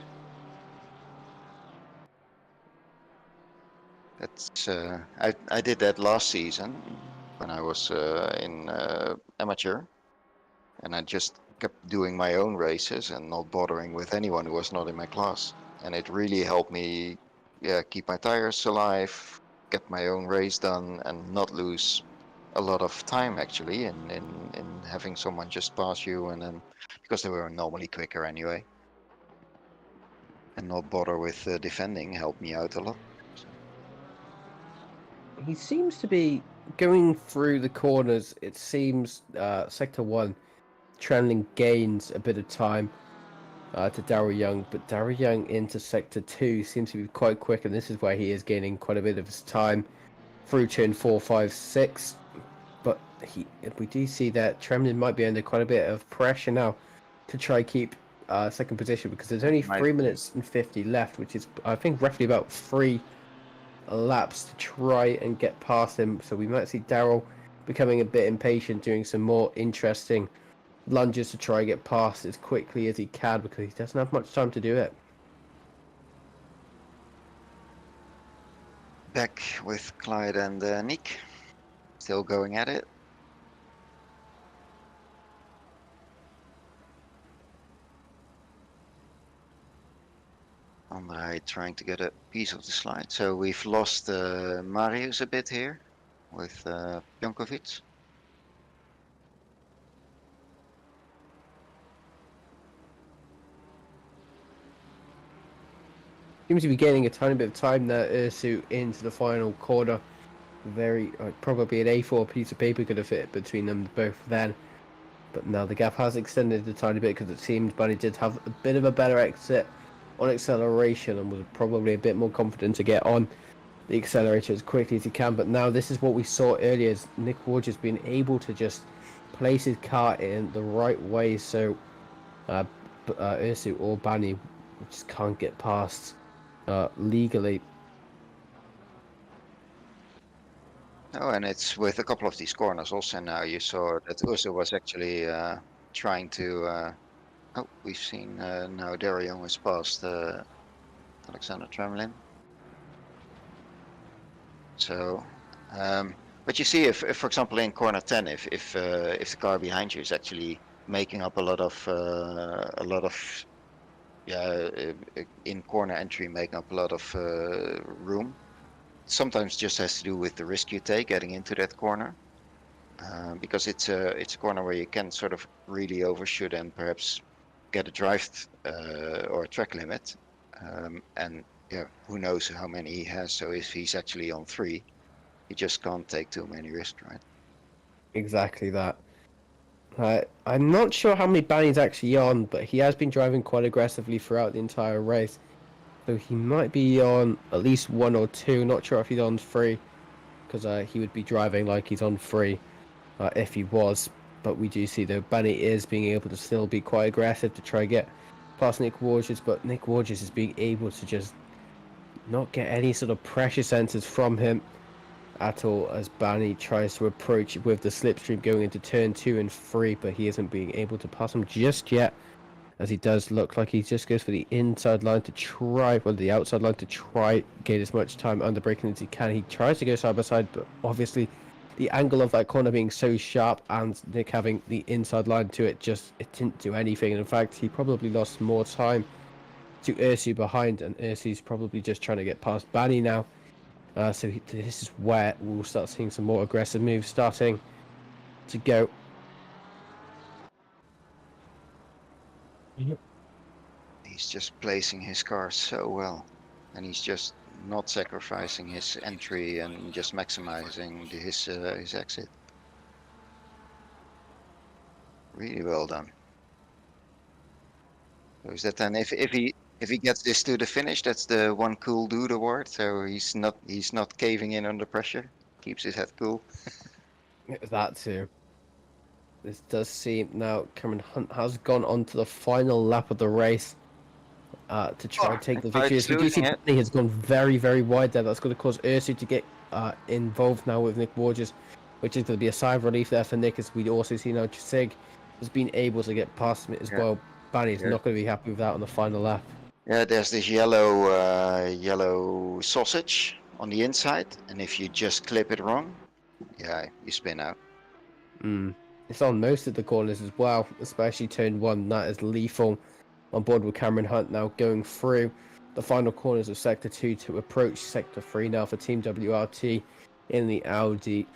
[SPEAKER 2] That's I did that last season when I was in amateur, and I just kept doing my own races and not bothering with anyone who was not in my class, and it really helped me, yeah, keep my tires alive, get my own race done, and not lose a lot of time actually in having someone just pass you, and then because they were normally quicker anyway, and not bother with defending helped me out a lot. So.
[SPEAKER 1] He seems to be going through the corners. It seems Sector 1, Trendling gains a bit of time to Daryl Young, but Daryl Young into Sector 2 seems to be quite quick, and this is where he is gaining quite a bit of his time through turn 4, 5, 6. But we do see that Tremlin might be under quite a bit of pressure now to try keep second position, because there's only 3 minutes and 50 left, which is, I think, roughly about 3 laps to try and get past him. So we might see Daryl becoming a bit impatient, doing some more interesting lunges to try and get past as quickly as he can, because he doesn't have much time to do it.
[SPEAKER 2] Back with Clyde and Nick, still going at it. Andrei trying to get a piece of the slide. So we've lost Marius a bit here with Pjonkovic.
[SPEAKER 1] Seems to be gaining a tiny bit of time there, Ursu, into the final corner. Very, probably an A4 piece of paper could have fit between them both then. But now the gap has extended a tiny bit, because it seems Bunny did have a bit of a better exit on acceleration and was probably a bit more confident to get on the accelerator as quickly as he can. But now this is what we saw earlier, is Nick Ward just being able to just place his car in the right way, so Ursu or Bunny just can't get past legally.
[SPEAKER 2] Oh, and it's with a couple of these corners also now. You saw that Ursu was actually trying to. Oh, we've seen now Darion was past Alexander Tremlin. So, but you see, if for example in corner 10, if the car behind you is actually making up a lot of yeah, in corner entry, making up a lot of room. Sometimes just has to do with the risk you take getting into that corner, because it's a corner where you can sort of really overshoot and perhaps get a drive or a track limit, and yeah, who knows how many he has. So if he's actually on 3, he just can't take too many risks, right?
[SPEAKER 1] Exactly that. I'm not sure how many Banny's actually on, but he has been driving quite aggressively throughout the entire race. So he might be on at least 1 or 2. Not sure if he's on 3, because he would be driving like he's on 3 if he was. But we do see, though, Banny is being able to still be quite aggressive to try and get past Nick Warges, but Nick Warges is being able to just not get any sort of pressure sensors from him at all, as Banny tries to approach with the slipstream going into turn 2 and 3, but he isn't being able to pass him just yet, as he does look like he just goes for the inside line to try, well, the outside line to try get as much time under braking as he can. He tries to go side by side, but obviously the angle of that corner being so sharp and Nick having the inside line to it, it didn't do anything. And in fact, he probably lost more time to Ursu behind, and Ursu's probably just trying to get past Banny now. So this is where we'll start seeing some more aggressive moves starting to go. Yep.
[SPEAKER 2] He's just placing his car so well, and he's just not sacrificing his entry and just maximizing his exit. Really well done. So is that then if he gets this to the finish, that's the one cool dude award. So he's not caving in under pressure, keeps his head cool.
[SPEAKER 1] That too. This does seem now Cameron Hunt has gone on to the final lap of the race to try and take the victory. As we do see Benny has gone very, very wide there. That's going to cause Ursu to get involved now with Nick Warges. which is going to be a sigh of relief there for Nick, as we also see now Sig has been able to get past him as well. Banny's not going to be happy with that on the final lap.
[SPEAKER 2] Yeah, there's this yellow sausage on the inside, and if you just clip it wrong, yeah, you spin out.
[SPEAKER 1] It's on most of the corners as well, especially turn 1. That is lethal. On board with Cameron Hunt now going through the final corners of Sector 2 to approach Sector 3 now for Team WRT in the Audi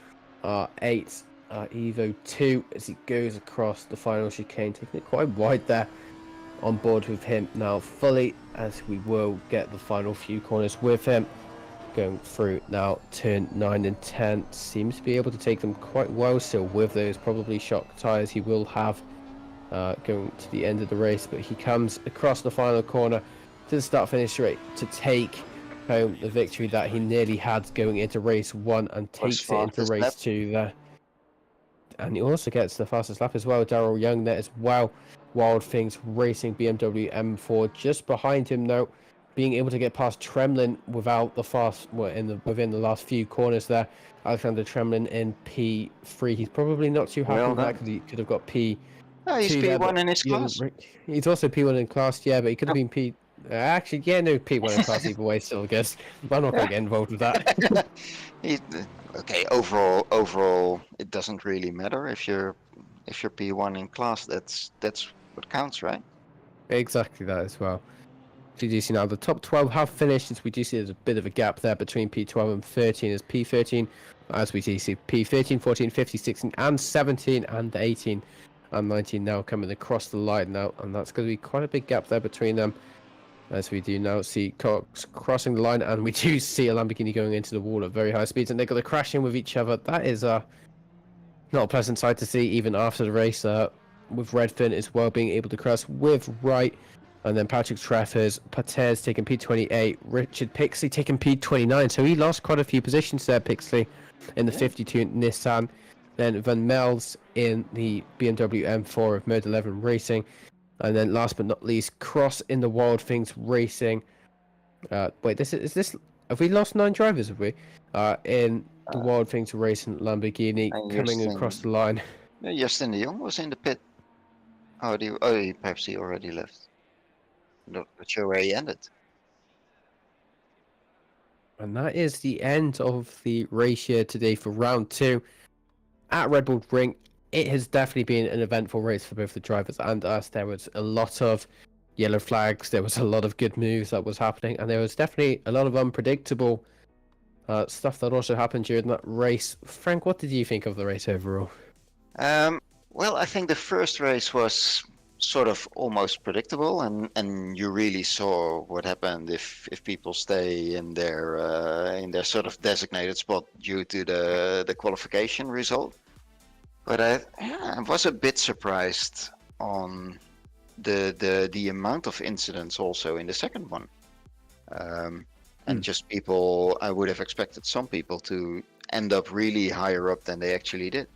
[SPEAKER 1] R8 Evo 2 as he goes across the final chicane, taking it quite wide there. On board with him now fully, as we will get the final few corners with him. Going through now turn 9 and 10, seems to be able to take them quite well still with those probably shock tyres he will have going to the end of the race, but he comes across the final corner to the start finish straight to take home the victory that he nearly had going into race 1 and takes it into race 2 there. And he also gets the fastest lap as well. Daryl Young there as well. Wild Things Racing BMW M4 just behind him now, being able to get past Tremlin without the within the last few corners there. Alexander Tremlin in P3. He's probably not too happy with that because he could have got P2.
[SPEAKER 2] He's P1 in his class.
[SPEAKER 1] He's also P1 in class, yeah, but he could have been P. Actually, yeah, no, P1 in class either way. Still, I guess I'm not going to get involved with that.
[SPEAKER 2] Okay, overall, it doesn't really matter if you're P1 in class. That's what counts, right?
[SPEAKER 1] Exactly that as well. So you do see now the top 12 have finished, as we do see there's a bit of a gap there between P12 and 13, as P13, as we do see P13, 14, 15, 16, and 17, and 18, and 19 now coming across the line now, and that's going to be quite a big gap there between them, as we do now see Cox crossing the line, and we do see a Lamborghini going into the wall at very high speeds, and they're going to crash in with each other. That is not a pleasant sight to see, even after the race, with Redfern as well being able to cross with Wright. And then Patrick Treffers, Patez taking P28, Richard Pixley taking P29. So he lost quite a few positions there, Pixley, in the 52 Nissan. Then Van Mels in the BMW M4 of Mode 11 Racing. And then last but not least, Cross in the Wild Things Racing. Wait, is this? Have we lost 9 drivers, have we? In the Wild Things Racing Lamborghini coming across the line.
[SPEAKER 2] Justin de Jong was in the pit. Perhaps he already left. Not sure where he ended.
[SPEAKER 1] And that is the end of the race here today for round 2 at Red Bull Ring. It has definitely been an eventful race for both the drivers and us. There was a lot of yellow flags, there was a lot of good moves that was happening, and there was definitely a lot of unpredictable stuff that also happened during that race. Frank, what did you think of the race overall?
[SPEAKER 2] Well, I think the first race was sort of almost predictable, and you really saw what happened if people stay in their sort of designated spot due to the qualification result. But I was a bit surprised on the amount of incidents also in the second one, and just people. I would have expected some people to end up really higher up than they actually did.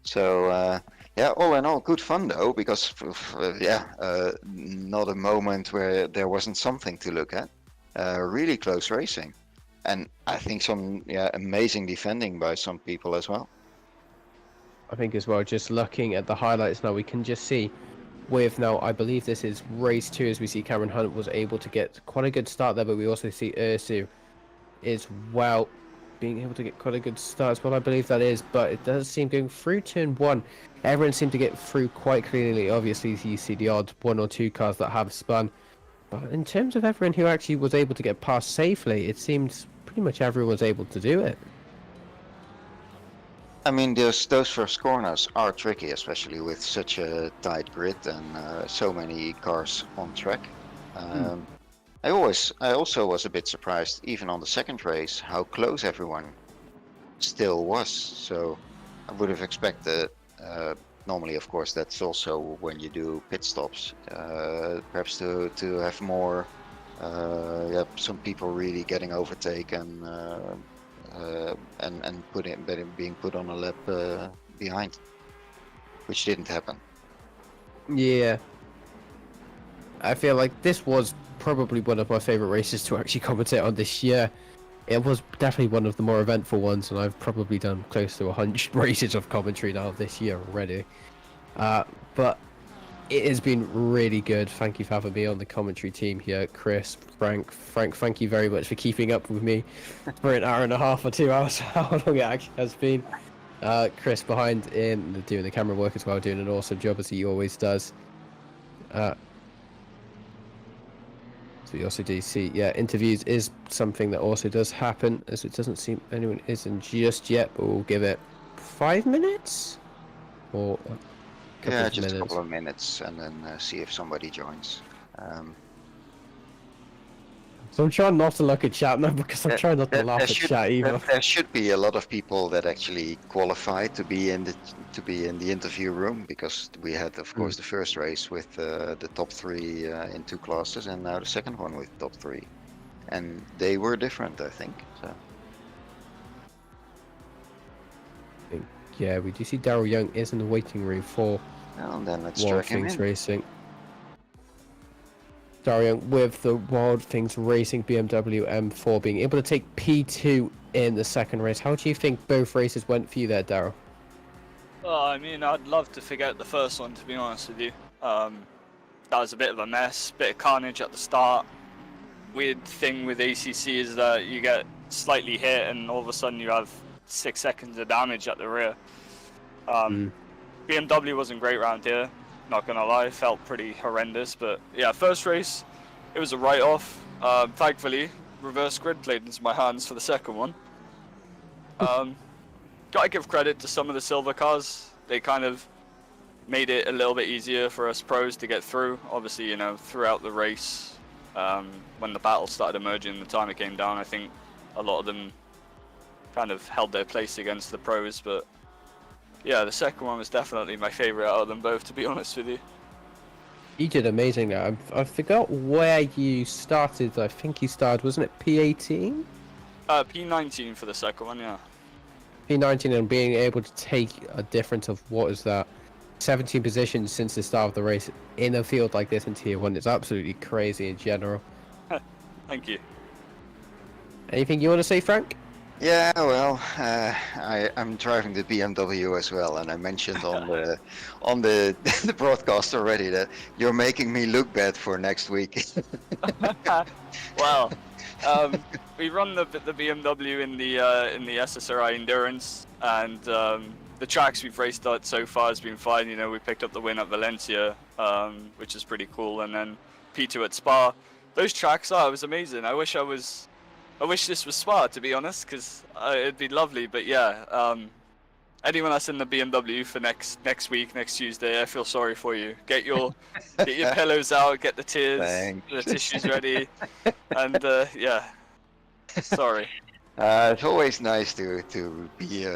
[SPEAKER 2] So yeah, all in all, good fun though, because not a moment where there wasn't something to look at. Really close racing, and I think some amazing defending by some people as well.
[SPEAKER 1] I think as well, just looking at the highlights now, we can just see with now, I believe this is race 2, as we see Cameron Hunt was able to get quite a good start there, but we also see Ursu as well being able to get quite a good start as well, I believe that is, but it does seem going through turn 1, everyone seemed to get through quite clearly. Obviously you see the odd 1 or 2 cars that have spun, but in terms of everyone who actually was able to get past safely, it seems pretty much everyone was able to do it.
[SPEAKER 2] I mean, those first corners are tricky, especially with such a tight grid and so many cars on track. I also was a bit surprised, even on the second race, how close everyone still was. So I would have expected, normally of course that's also when you do pit stops, perhaps to have more, some people really getting overtaken and being put on a lap behind, which didn't happen.
[SPEAKER 1] Yeah, I feel like this was probably one of my favorite races to actually commentate on this year. it was definitely one of the more eventful ones, and I've probably done close to 100 races of commentary now this year already. But it has been really good. Thank you for having me on the commentary team here, Chris, Frank. Frank, thank you very much for keeping up with me for an hour and a half or 2 hours, how long it actually has been. Chris behind in doing the camera work as well, doing an awesome job as he always does. So we also do see, yeah, interviews is something that also does happen, as it doesn't seem anyone isn't just yet, but we'll give it 5 minutes or a couple of
[SPEAKER 2] just
[SPEAKER 1] minutes.
[SPEAKER 2] a couple of minutes, and then see if somebody joins.
[SPEAKER 1] So I'm trying not to look at chat now, because I'm trying not to laugh at chat either.
[SPEAKER 2] There should be a lot of people that actually qualify to be in the interview room, because we had, of course, the first race with the top 3 in 2 classes, and now the second one with top 3, and they were different, I think. So.
[SPEAKER 1] Yeah, we do see Daryl Young is in the waiting room for
[SPEAKER 2] Well, then let's
[SPEAKER 1] Wild
[SPEAKER 2] track him
[SPEAKER 1] Things
[SPEAKER 2] in.
[SPEAKER 1] Racing. Daryl Young with the Wild Things Racing BMW M4 being able to take P2 in the second race. How do you think both races went for you there, Daryl?
[SPEAKER 3] Oh, I mean, I'd love to forget the first one, to be honest with you. That was a bit of a mess, bit of carnage at the start. Weird thing with ACC is that you get slightly hit and all of a sudden you have 6 seconds of damage at the rear. BMW wasn't great round here, not gonna lie, felt pretty horrendous, but yeah, first race, it was a write-off. Thankfully, reverse grid played into my hands for the second one. Gotta give credit to some of the silver cars. They kind of made it a little bit easier for us pros to get through. Obviously, you know, throughout the race, when the battle started emerging, the time it came down, I think a lot of them kind of held their place against the pros, but yeah, the second one was definitely my favorite out of them both, to be honest with you.
[SPEAKER 1] You did amazing there. I forgot where you started. I think you started, wasn't it P18?
[SPEAKER 3] P19 for the second one, yeah.
[SPEAKER 1] P19, and being able to take a difference of, what is that, 17 positions since the start of the race in a field like this in Tier 1 is absolutely crazy in general.
[SPEAKER 3] Thank you.
[SPEAKER 1] Anything you want to say, Frank?
[SPEAKER 2] Yeah, well, I'm driving the BMW as well, and I mentioned on the the broadcast already that you're making me look bad for next week.
[SPEAKER 3] Well, we run the BMW in the SSRI Endurance, and the tracks we've raced at so far has been fine. You know, we picked up the win at Valencia, which is pretty cool, and then P2 at Spa. Those tracks, it was amazing. I wish this was Spa, to be honest, because it'd be lovely. But yeah, anyone that's in the BMW for next week, next Tuesday, I feel sorry for you. Get your pillows out, get the tears, the tissues ready, and yeah, sorry.
[SPEAKER 2] It's always nice to be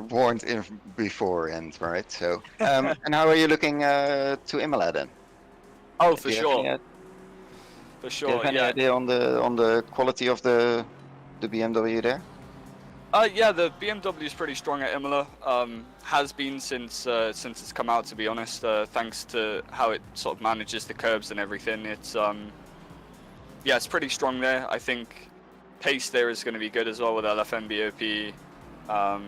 [SPEAKER 2] warned in beforehand, right? So, and how are you looking to Imola then?
[SPEAKER 3] Oh, for sure. For sure,
[SPEAKER 2] Do you have any idea on the quality of the BMW there?
[SPEAKER 3] Yeah, the BMW is pretty strong at Imola. Has been since it's come out, to be honest. Thanks to how it sort of manages the curbs and everything. It's yeah, it's pretty strong there. I think pace there is going to be good as well with LFMBOP.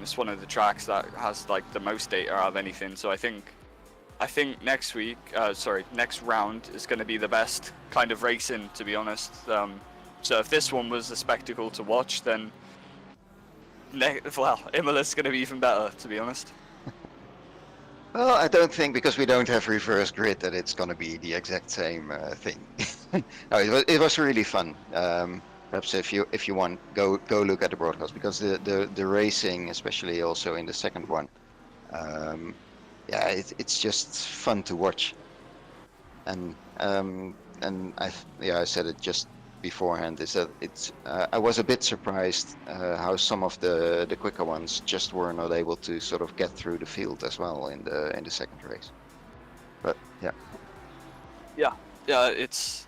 [SPEAKER 3] It's one of the tracks that has like the most data out of anything. So I think next round is going to be the best kind of racing, to be honest. So if this one was a spectacle to watch, then Imola's going to be even better, to be honest.
[SPEAKER 2] Well, I don't think, because we don't have reverse grid, that it's going to be the exact same thing. No, it was really fun. Perhaps if you want, go look at the broadcast, because the racing, especially also in the second one, yeah, it's just fun to watch. And I said it just beforehand, is that it's I was a bit surprised how some of the quicker ones just were not able to sort of get through the field as well in the second race. But yeah,
[SPEAKER 3] it's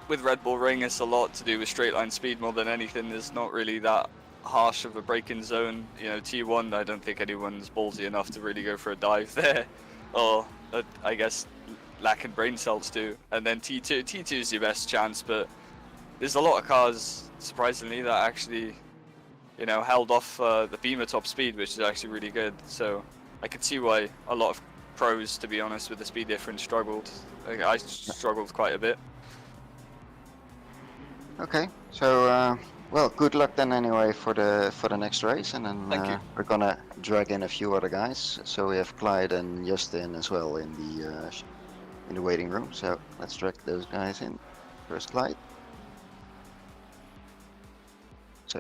[SPEAKER 3] with Red Bull Ring, it's a lot to do with straight line speed more than anything. There's not really that harsh of a braking zone. You know, T1, I don't think anyone's ballsy enough to really go for a dive there, or I guess lacking brain cells too. And then T2 is your best chance, but there's a lot of cars, surprisingly, that actually, held off the Beamer top speed, which is actually really good. So I could see why a lot of pros, to be honest, with the speed difference struggled. I struggled quite a bit.
[SPEAKER 2] Okay, so well, good luck then anyway for the next race, and then
[SPEAKER 3] Thank you.
[SPEAKER 2] we're gonna drag in a few other guys. So we have Clyde and Justin as well in the waiting room. So let's drag those guys in. First, Clyde. So,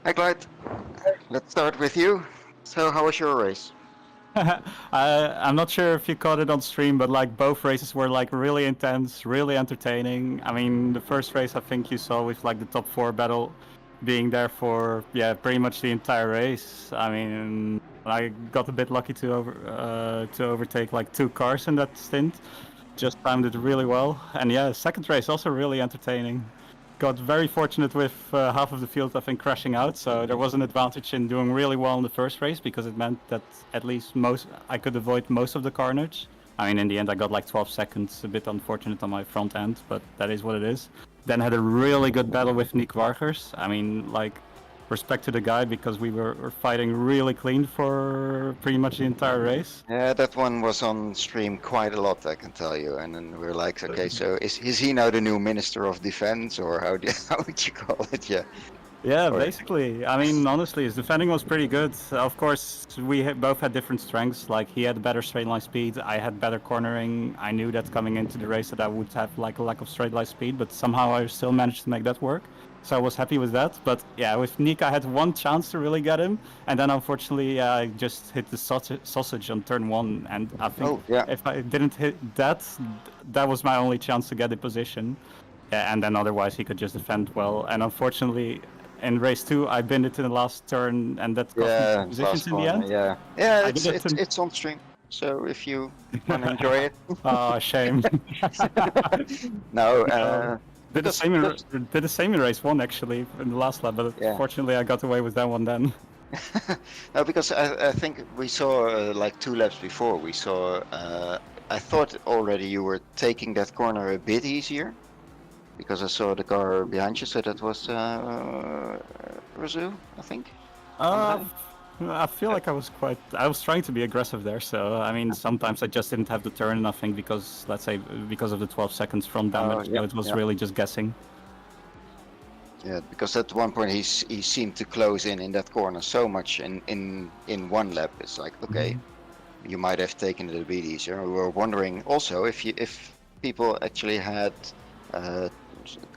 [SPEAKER 2] hi Clyde. Let's start with you. So how was your race?
[SPEAKER 4] I'm not sure if you caught it on stream, but like both races were like really intense, really entertaining. I mean, the first race I think you saw with like the top 4 battle being there for pretty much the entire race. I mean, I got a bit lucky to overtake like 2 cars in that stint. Just timed it really well, and second race also really entertaining. Got very fortunate with half of the field, I think, crashing out, so there was an advantage in doing really well in the first race because it meant that at least I could avoid most of the carnage. I mean, in the end, I got like 12 seconds, a bit unfortunate on my front end, but that is what it is. Then had a really good battle with Nick Wargers. I mean, like, respect to the guy because we were fighting really clean for pretty much the entire race.
[SPEAKER 2] Yeah, that one was on stream quite a lot, I can tell you. And then we're like, okay, so is he now the new Minister of Defense, or how would you call it? Yeah.
[SPEAKER 4] Yeah, basically. I mean, honestly, his defending was pretty good. Of course, we both had different strengths. Like, he had better straight line speed, I had better cornering. I knew that coming into the race that I would have like a lack of straight line speed, but somehow I still managed to make that work. So I was happy with that. But yeah, with Nick, I had one chance to really get him, and then unfortunately, I just hit the sausage on turn 1, and I think if I didn't hit that, that was my only chance to get the position. Yeah, and then otherwise he could just defend well. And unfortunately, in race 2, I binned it in the last turn, and that cost me positions in the end.
[SPEAKER 2] Yeah, it's on stream. So if you want to enjoy it.
[SPEAKER 4] Oh, shame.
[SPEAKER 2] No.
[SPEAKER 4] Did the same in race 1 actually in the last lap, but fortunately I got away with that one then.
[SPEAKER 2] No, because I think we saw like 2 laps before. We saw. I thought already you were taking that corner a bit easier, because I saw the car behind you. So that was Razu, I think.
[SPEAKER 4] I feel like I was trying to be aggressive there. So I mean, sometimes I just didn't have the turn enough, because let's say because of the 12 seconds front damage, so it was really just guessing.
[SPEAKER 2] Yeah, because at one point he seemed to close in that corner so much in one lap. It's like, okay, you might have taken it a bit easier. We were wondering also if people actually had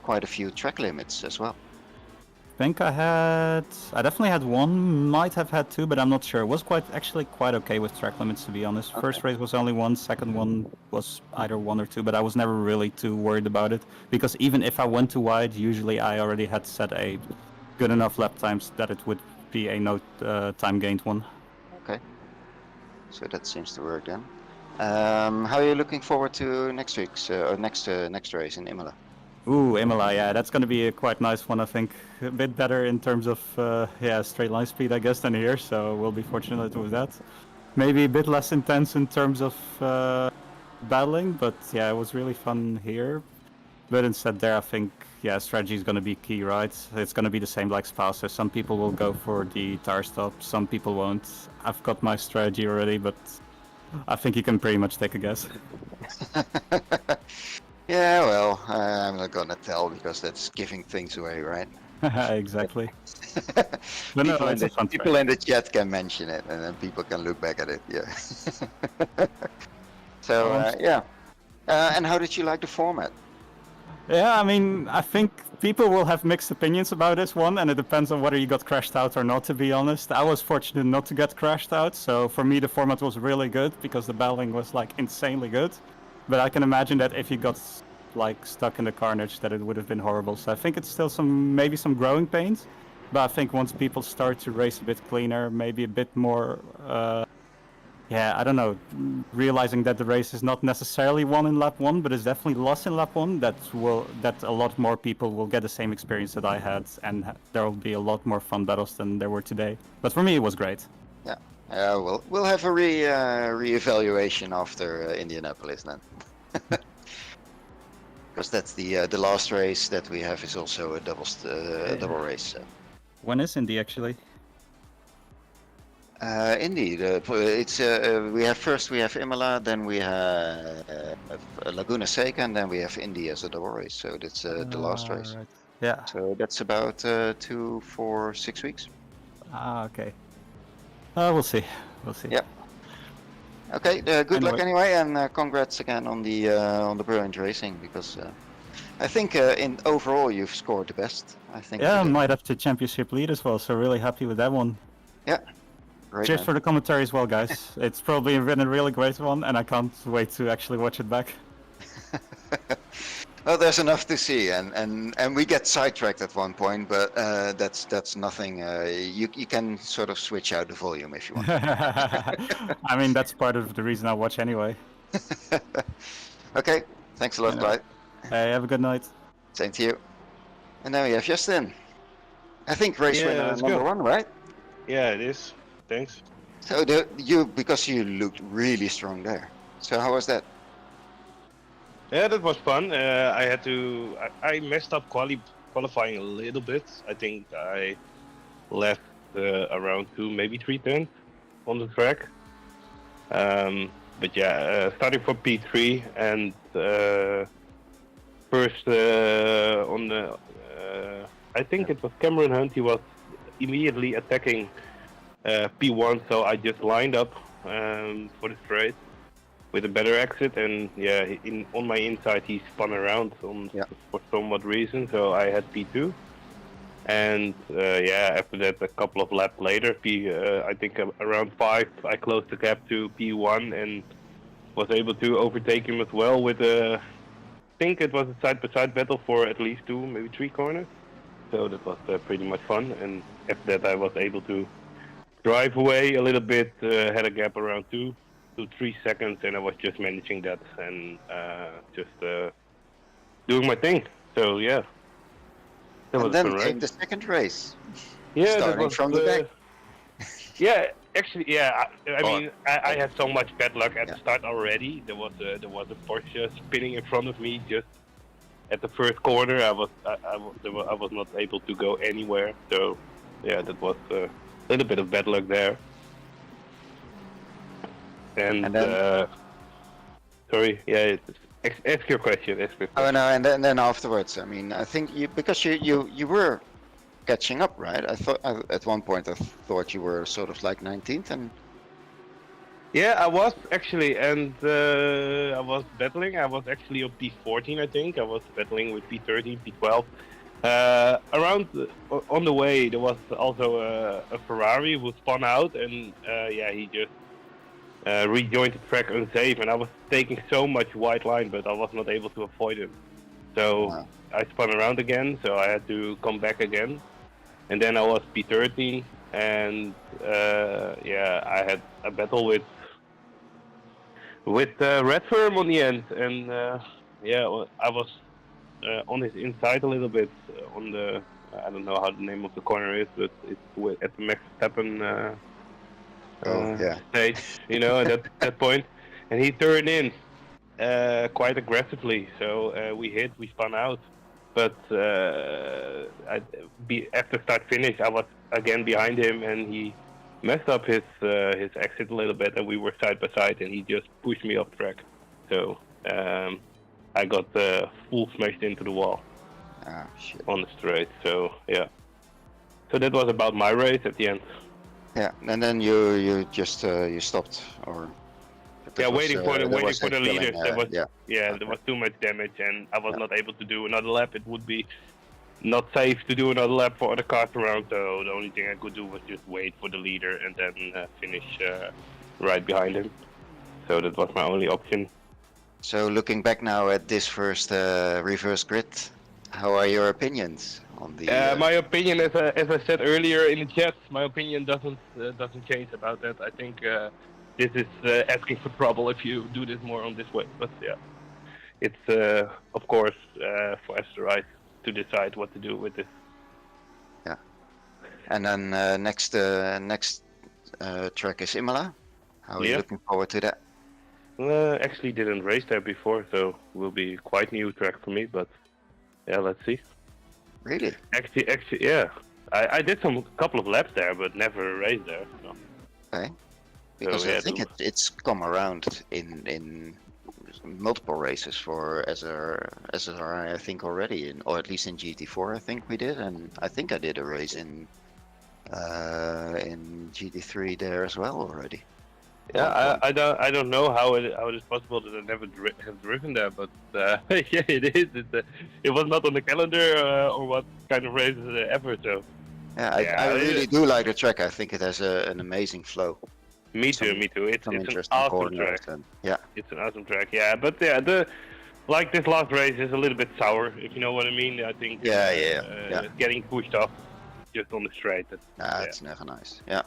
[SPEAKER 2] quite a few track limits as well.
[SPEAKER 4] I think I definitely had 1, might have had 2, but I'm not sure. It was actually quite okay with track limits, to be honest. Okay. First race was only 1, second one was either 1 or 2, but I was never really too worried about it, because even if I went too wide, usually I already had set a good enough lap times that it would be a no time gained one.
[SPEAKER 2] Okay, so that seems to work then. How are you looking forward to next week's or next race in Imola?
[SPEAKER 4] Ooh, Imola, yeah, that's going to be a quite nice one, I think. A bit better in terms of straight line speed, I guess, than here, so we'll be fortunate with that. Maybe a bit less intense in terms of battling, but yeah, it was really fun here. But instead there, I think, strategy is going to be key, right? It's going to be the same like Spa, so some people will go for the tire stop, some people won't. I've got my strategy already, but I think you can pretty much take a guess.
[SPEAKER 2] Yeah, well, I'm not gonna tell because that's giving things away, right?
[SPEAKER 4] Exactly.
[SPEAKER 2] People in the chat can mention it, and then people can look back at it. Yeah. So and how did you like the format?
[SPEAKER 4] Yeah, I mean, I think people will have mixed opinions about this one, and it depends on whether you got crashed out or not, to be honest. I was fortunate not to get crashed out, so for me the format was really good because the battling was like insanely good. But I can imagine that if you got like stuck in the carnage, that it would have been horrible. So I think it's still maybe some growing pains. But I think once people start to race a bit cleaner, maybe a bit more, I don't know, realizing that the race is not necessarily won in lap 1, but is definitely lost in lap 1, that a lot more people will get the same experience that I had, and there will be a lot more fun battles than there were today. But for me, it was great.
[SPEAKER 2] Yeah. We'll have a re-evaluation after Indianapolis then. because that's the last race that we have is also a double race. So.
[SPEAKER 4] When is Indy actually?
[SPEAKER 2] Indeed, it's we have Imola, then we have Laguna Seca, and then we have Indy as a double race. So that's the last race.
[SPEAKER 4] Right. Yeah.
[SPEAKER 2] So that's about 2, 4, 6 weeks.
[SPEAKER 4] Okay. We'll see. We'll see.
[SPEAKER 2] Yeah. Okay. Good luck
[SPEAKER 4] Anyway.
[SPEAKER 2] anyway, and congrats again on the brilliant racing, because I think in overall you've scored the best. I think.
[SPEAKER 4] Yeah, might have to championship lead as well. So really happy with that one.
[SPEAKER 2] Yeah. Great,
[SPEAKER 4] Cheers
[SPEAKER 2] man.
[SPEAKER 4] for the commentary as well, guys. It's probably been a really great one, and I can't wait to actually watch it back.
[SPEAKER 2] Oh, there's enough to see, and we get sidetracked at one point, but that's nothing. You can sort of switch out the volume if you want.
[SPEAKER 4] I mean, that's part of the reason I watch anyway.
[SPEAKER 2] Okay, thanks a lot, Clyde.
[SPEAKER 4] Hey, have a good night.
[SPEAKER 2] Same to you. And now we have Justin. I think race winner
[SPEAKER 5] let's
[SPEAKER 2] number
[SPEAKER 5] go.
[SPEAKER 2] 1, right?
[SPEAKER 5] Yeah, it is. Thanks.
[SPEAKER 2] So because you looked really strong there. So how was that?
[SPEAKER 5] Yeah, that was fun. I messed up qualifying a little bit. I think I left around 2, maybe 3 tenths on the track. But yeah, starting from P3 and first on the, I think it was Cameron Hunt. He was immediately attacking P1, so I just lined up for the straight with a better exit, and yeah, on my inside he spun around for somewhat reason, so I had P2. And yeah, after that, a couple of laps later, I think around 5, I closed the gap to P1 and was able to overtake him as well with I think it was a side-by-side battle for at least 2, maybe 3 corners. So that was pretty much fun, and after that I was able to drive away a little bit, had a gap around 2 to 3 seconds, and I was just managing that and just doing my thing. So yeah, that was
[SPEAKER 2] And then
[SPEAKER 5] fun,
[SPEAKER 2] came
[SPEAKER 5] right?
[SPEAKER 2] the second race.
[SPEAKER 5] Yeah, that
[SPEAKER 2] starting
[SPEAKER 5] was
[SPEAKER 2] from the back.
[SPEAKER 5] Yeah, actually, yeah. I mean, I had so much bad luck at the start already. There was a Porsche spinning in front of me just at the first corner. I was not able to go anywhere. So yeah, that was a little bit of bad luck there. And
[SPEAKER 2] then,
[SPEAKER 5] sorry, yeah. Ask your question.
[SPEAKER 2] Oh no, and then afterwards, I mean, I think because you were catching up, right? I thought at one point I thought you were sort of like 19th, and
[SPEAKER 5] yeah, I was actually, and I was battling. I was actually on P14, I think. I was battling with P13, P12. On the way, there was also a Ferrari who spun out, and yeah, he just rejoined the track unsafe, and I was taking so much white line, but I was not able to avoid him. So I spun around again, so I had to come back again, and then I was P13, and yeah, I had a battle with Red Firm on the end, and yeah, I was on his inside a little bit on the, I don't know how the name of the corner is, but it's at the Max Verstappen stage, you know, at that point, and he turned in quite aggressively. So we spun out, but after start finish, I was again behind him, and he messed up his exit a little bit, and we were side by side, and he just pushed me off track. So I got full smashed into the wall on the straight. So yeah, so that was about my race at the end.
[SPEAKER 2] yeah, and then you just you stopped, or
[SPEAKER 5] yeah, waiting for the leaders.
[SPEAKER 2] There
[SPEAKER 5] there was too much damage, and I was not able to do another lap. It would be not safe to do another lap for other cars around, so the only thing I could do was just wait for the leader and then finish right behind him. So that was my only option.
[SPEAKER 2] So looking back now at this first reverse grid, how are your opinions on the?
[SPEAKER 5] My opinion, as I said earlier in the chat, my opinion doesn't change about that. I think this is asking for trouble if you do this more on this way. But yeah, it's of course for SSRI to decide what to do with this.
[SPEAKER 2] Yeah, and then next track is Imola. How are you looking forward to that?
[SPEAKER 5] Actually didn't race there before, so will be quite new track for me. But yeah, let's see.
[SPEAKER 2] Really?
[SPEAKER 5] Actually, yeah. I did some couple of laps there, but never raced there. So.
[SPEAKER 2] Okay. Because
[SPEAKER 5] So, yeah,
[SPEAKER 2] I think it's come around in multiple races for SSRI, I think already, or at least in GT4, I think we did, and I think I did a race in GT3 there as well already.
[SPEAKER 5] Yeah, I don't know how it is possible that I never have driven there, but yeah, it is. It was not on the calendar or what kind of race ever. So
[SPEAKER 2] Yeah, I really do like the track. I think it has an amazing flow.
[SPEAKER 5] me too. It's
[SPEAKER 2] Some
[SPEAKER 5] an
[SPEAKER 2] interesting
[SPEAKER 5] awesome
[SPEAKER 2] corners
[SPEAKER 5] track.
[SPEAKER 2] and yeah.
[SPEAKER 5] It's an awesome track. Yeah, but yeah, like this last race is a little bit sour, if you know what I mean. I think
[SPEAKER 2] Yeah.
[SPEAKER 5] getting pushed off just on the straight.
[SPEAKER 2] It's never nice. Yeah.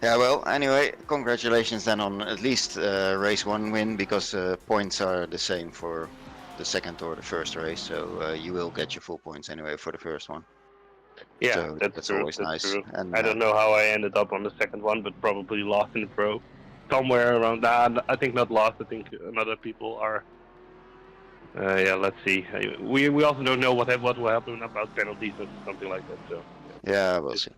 [SPEAKER 2] Well, anyway, congratulations then on at least race 1 win, because points are the same for the second or the first race, so you will get your full points anyway for the first one.
[SPEAKER 5] Yeah,
[SPEAKER 2] So
[SPEAKER 5] that's true.
[SPEAKER 2] always nice.
[SPEAKER 5] True.
[SPEAKER 2] And
[SPEAKER 5] I don't know how I ended up on the second one, but probably lost in the pro. Somewhere around that. I think not lost. I think other people are. Yeah, let's see. We also don't know what will happen about penalties or something like that. So.
[SPEAKER 2] Yeah, we'll see.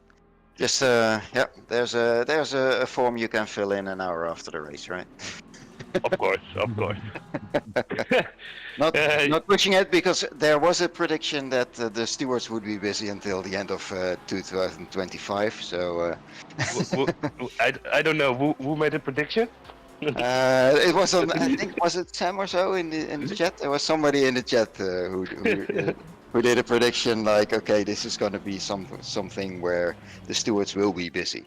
[SPEAKER 2] Just there's a form you can fill in an hour after the race, right?
[SPEAKER 5] Of course.
[SPEAKER 2] Not pushing it, because there was a prediction that the stewards would be busy until the end of 2025. So
[SPEAKER 5] I don't know who made a prediction.
[SPEAKER 2] it was on. I think, was it Sam or so in the chat? There was somebody in the chat who did a prediction like, okay, this is going to be something where the stewards will be busy.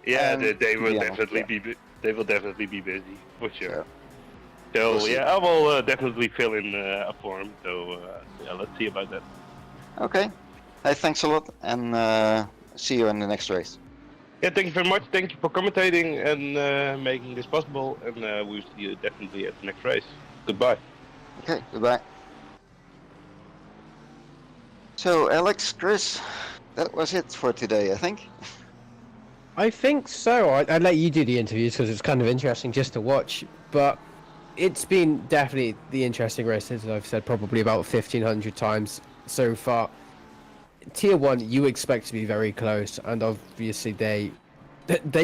[SPEAKER 5] Yeah,
[SPEAKER 2] And
[SPEAKER 5] they will
[SPEAKER 2] yeah,
[SPEAKER 5] definitely be. They will definitely be busy for sure.
[SPEAKER 2] Yeah.
[SPEAKER 5] So
[SPEAKER 2] We'll see.
[SPEAKER 5] yeah, I will definitely fill in a form. So yeah, let's see about that.
[SPEAKER 2] Okay. Hey, thanks a lot, and see you in the next race.
[SPEAKER 5] Yeah, thank you very much. Thank you for commentating and making this possible. And we'll see you definitely at the next race. Goodbye.
[SPEAKER 2] Okay, goodbye. So, Alex, Chris, that was it for today, I think.
[SPEAKER 1] I think so. I'd let you do the interviews because it's kind of interesting just to watch. But it's been definitely the interesting race, as I've said probably about 1,500 times so far. Tier 1, you expect to be very close, and obviously they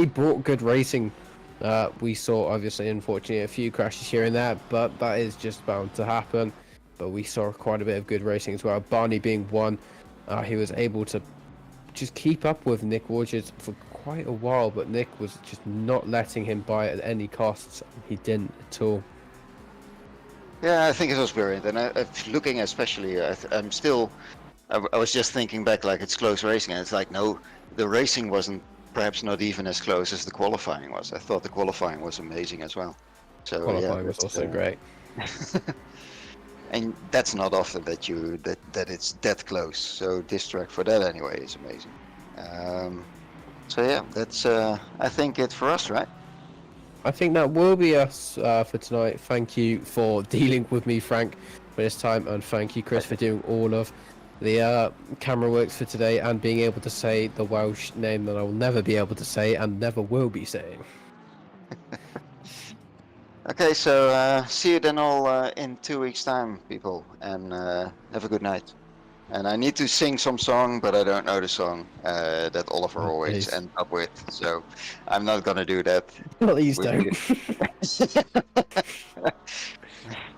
[SPEAKER 1] brought good racing. We saw, obviously, unfortunately, a few crashes here and there, but that is just bound to happen. But we saw quite a bit of good racing as well. Barney being one, he was able to just keep up with Nick Wargers for quite a while, but Nick was just not letting him by at any costs. He didn't at all.
[SPEAKER 2] Yeah, I think it was brilliant, and looking especially, I'm still. I was just thinking back, like, it's close racing, and it's like, no, the racing wasn't perhaps not even as close as the qualifying was. I thought the qualifying was amazing as well. So
[SPEAKER 1] Qualifying was also great.
[SPEAKER 2] And that's not often that it's that close. So this track for that anyway is amazing. So yeah, that's I think it for us, right?
[SPEAKER 1] I think that will be us for tonight. Thank you for dealing with me, Frank, for this time, and thank you, Chris, for doing all of the camera works for today and being able to say the Welsh name that I will never be able to say and never will be saying.
[SPEAKER 2] Okay, so see you then all in 2 weeks' time, people, and have a good night. And I need to sing some song, but I don't know the song that Oliver always
[SPEAKER 1] please.
[SPEAKER 2] ends up with, so I'm not gonna do that.
[SPEAKER 1] Please don't.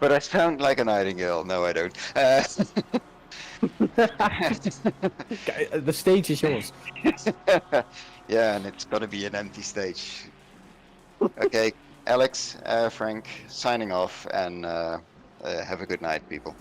[SPEAKER 2] But I sound like a nightingale. No, I don't.
[SPEAKER 1] The stage is yours.
[SPEAKER 2] Yeah, and it's gonna be an empty stage. Okay, Alex, Frank, signing off, and have a good night, people.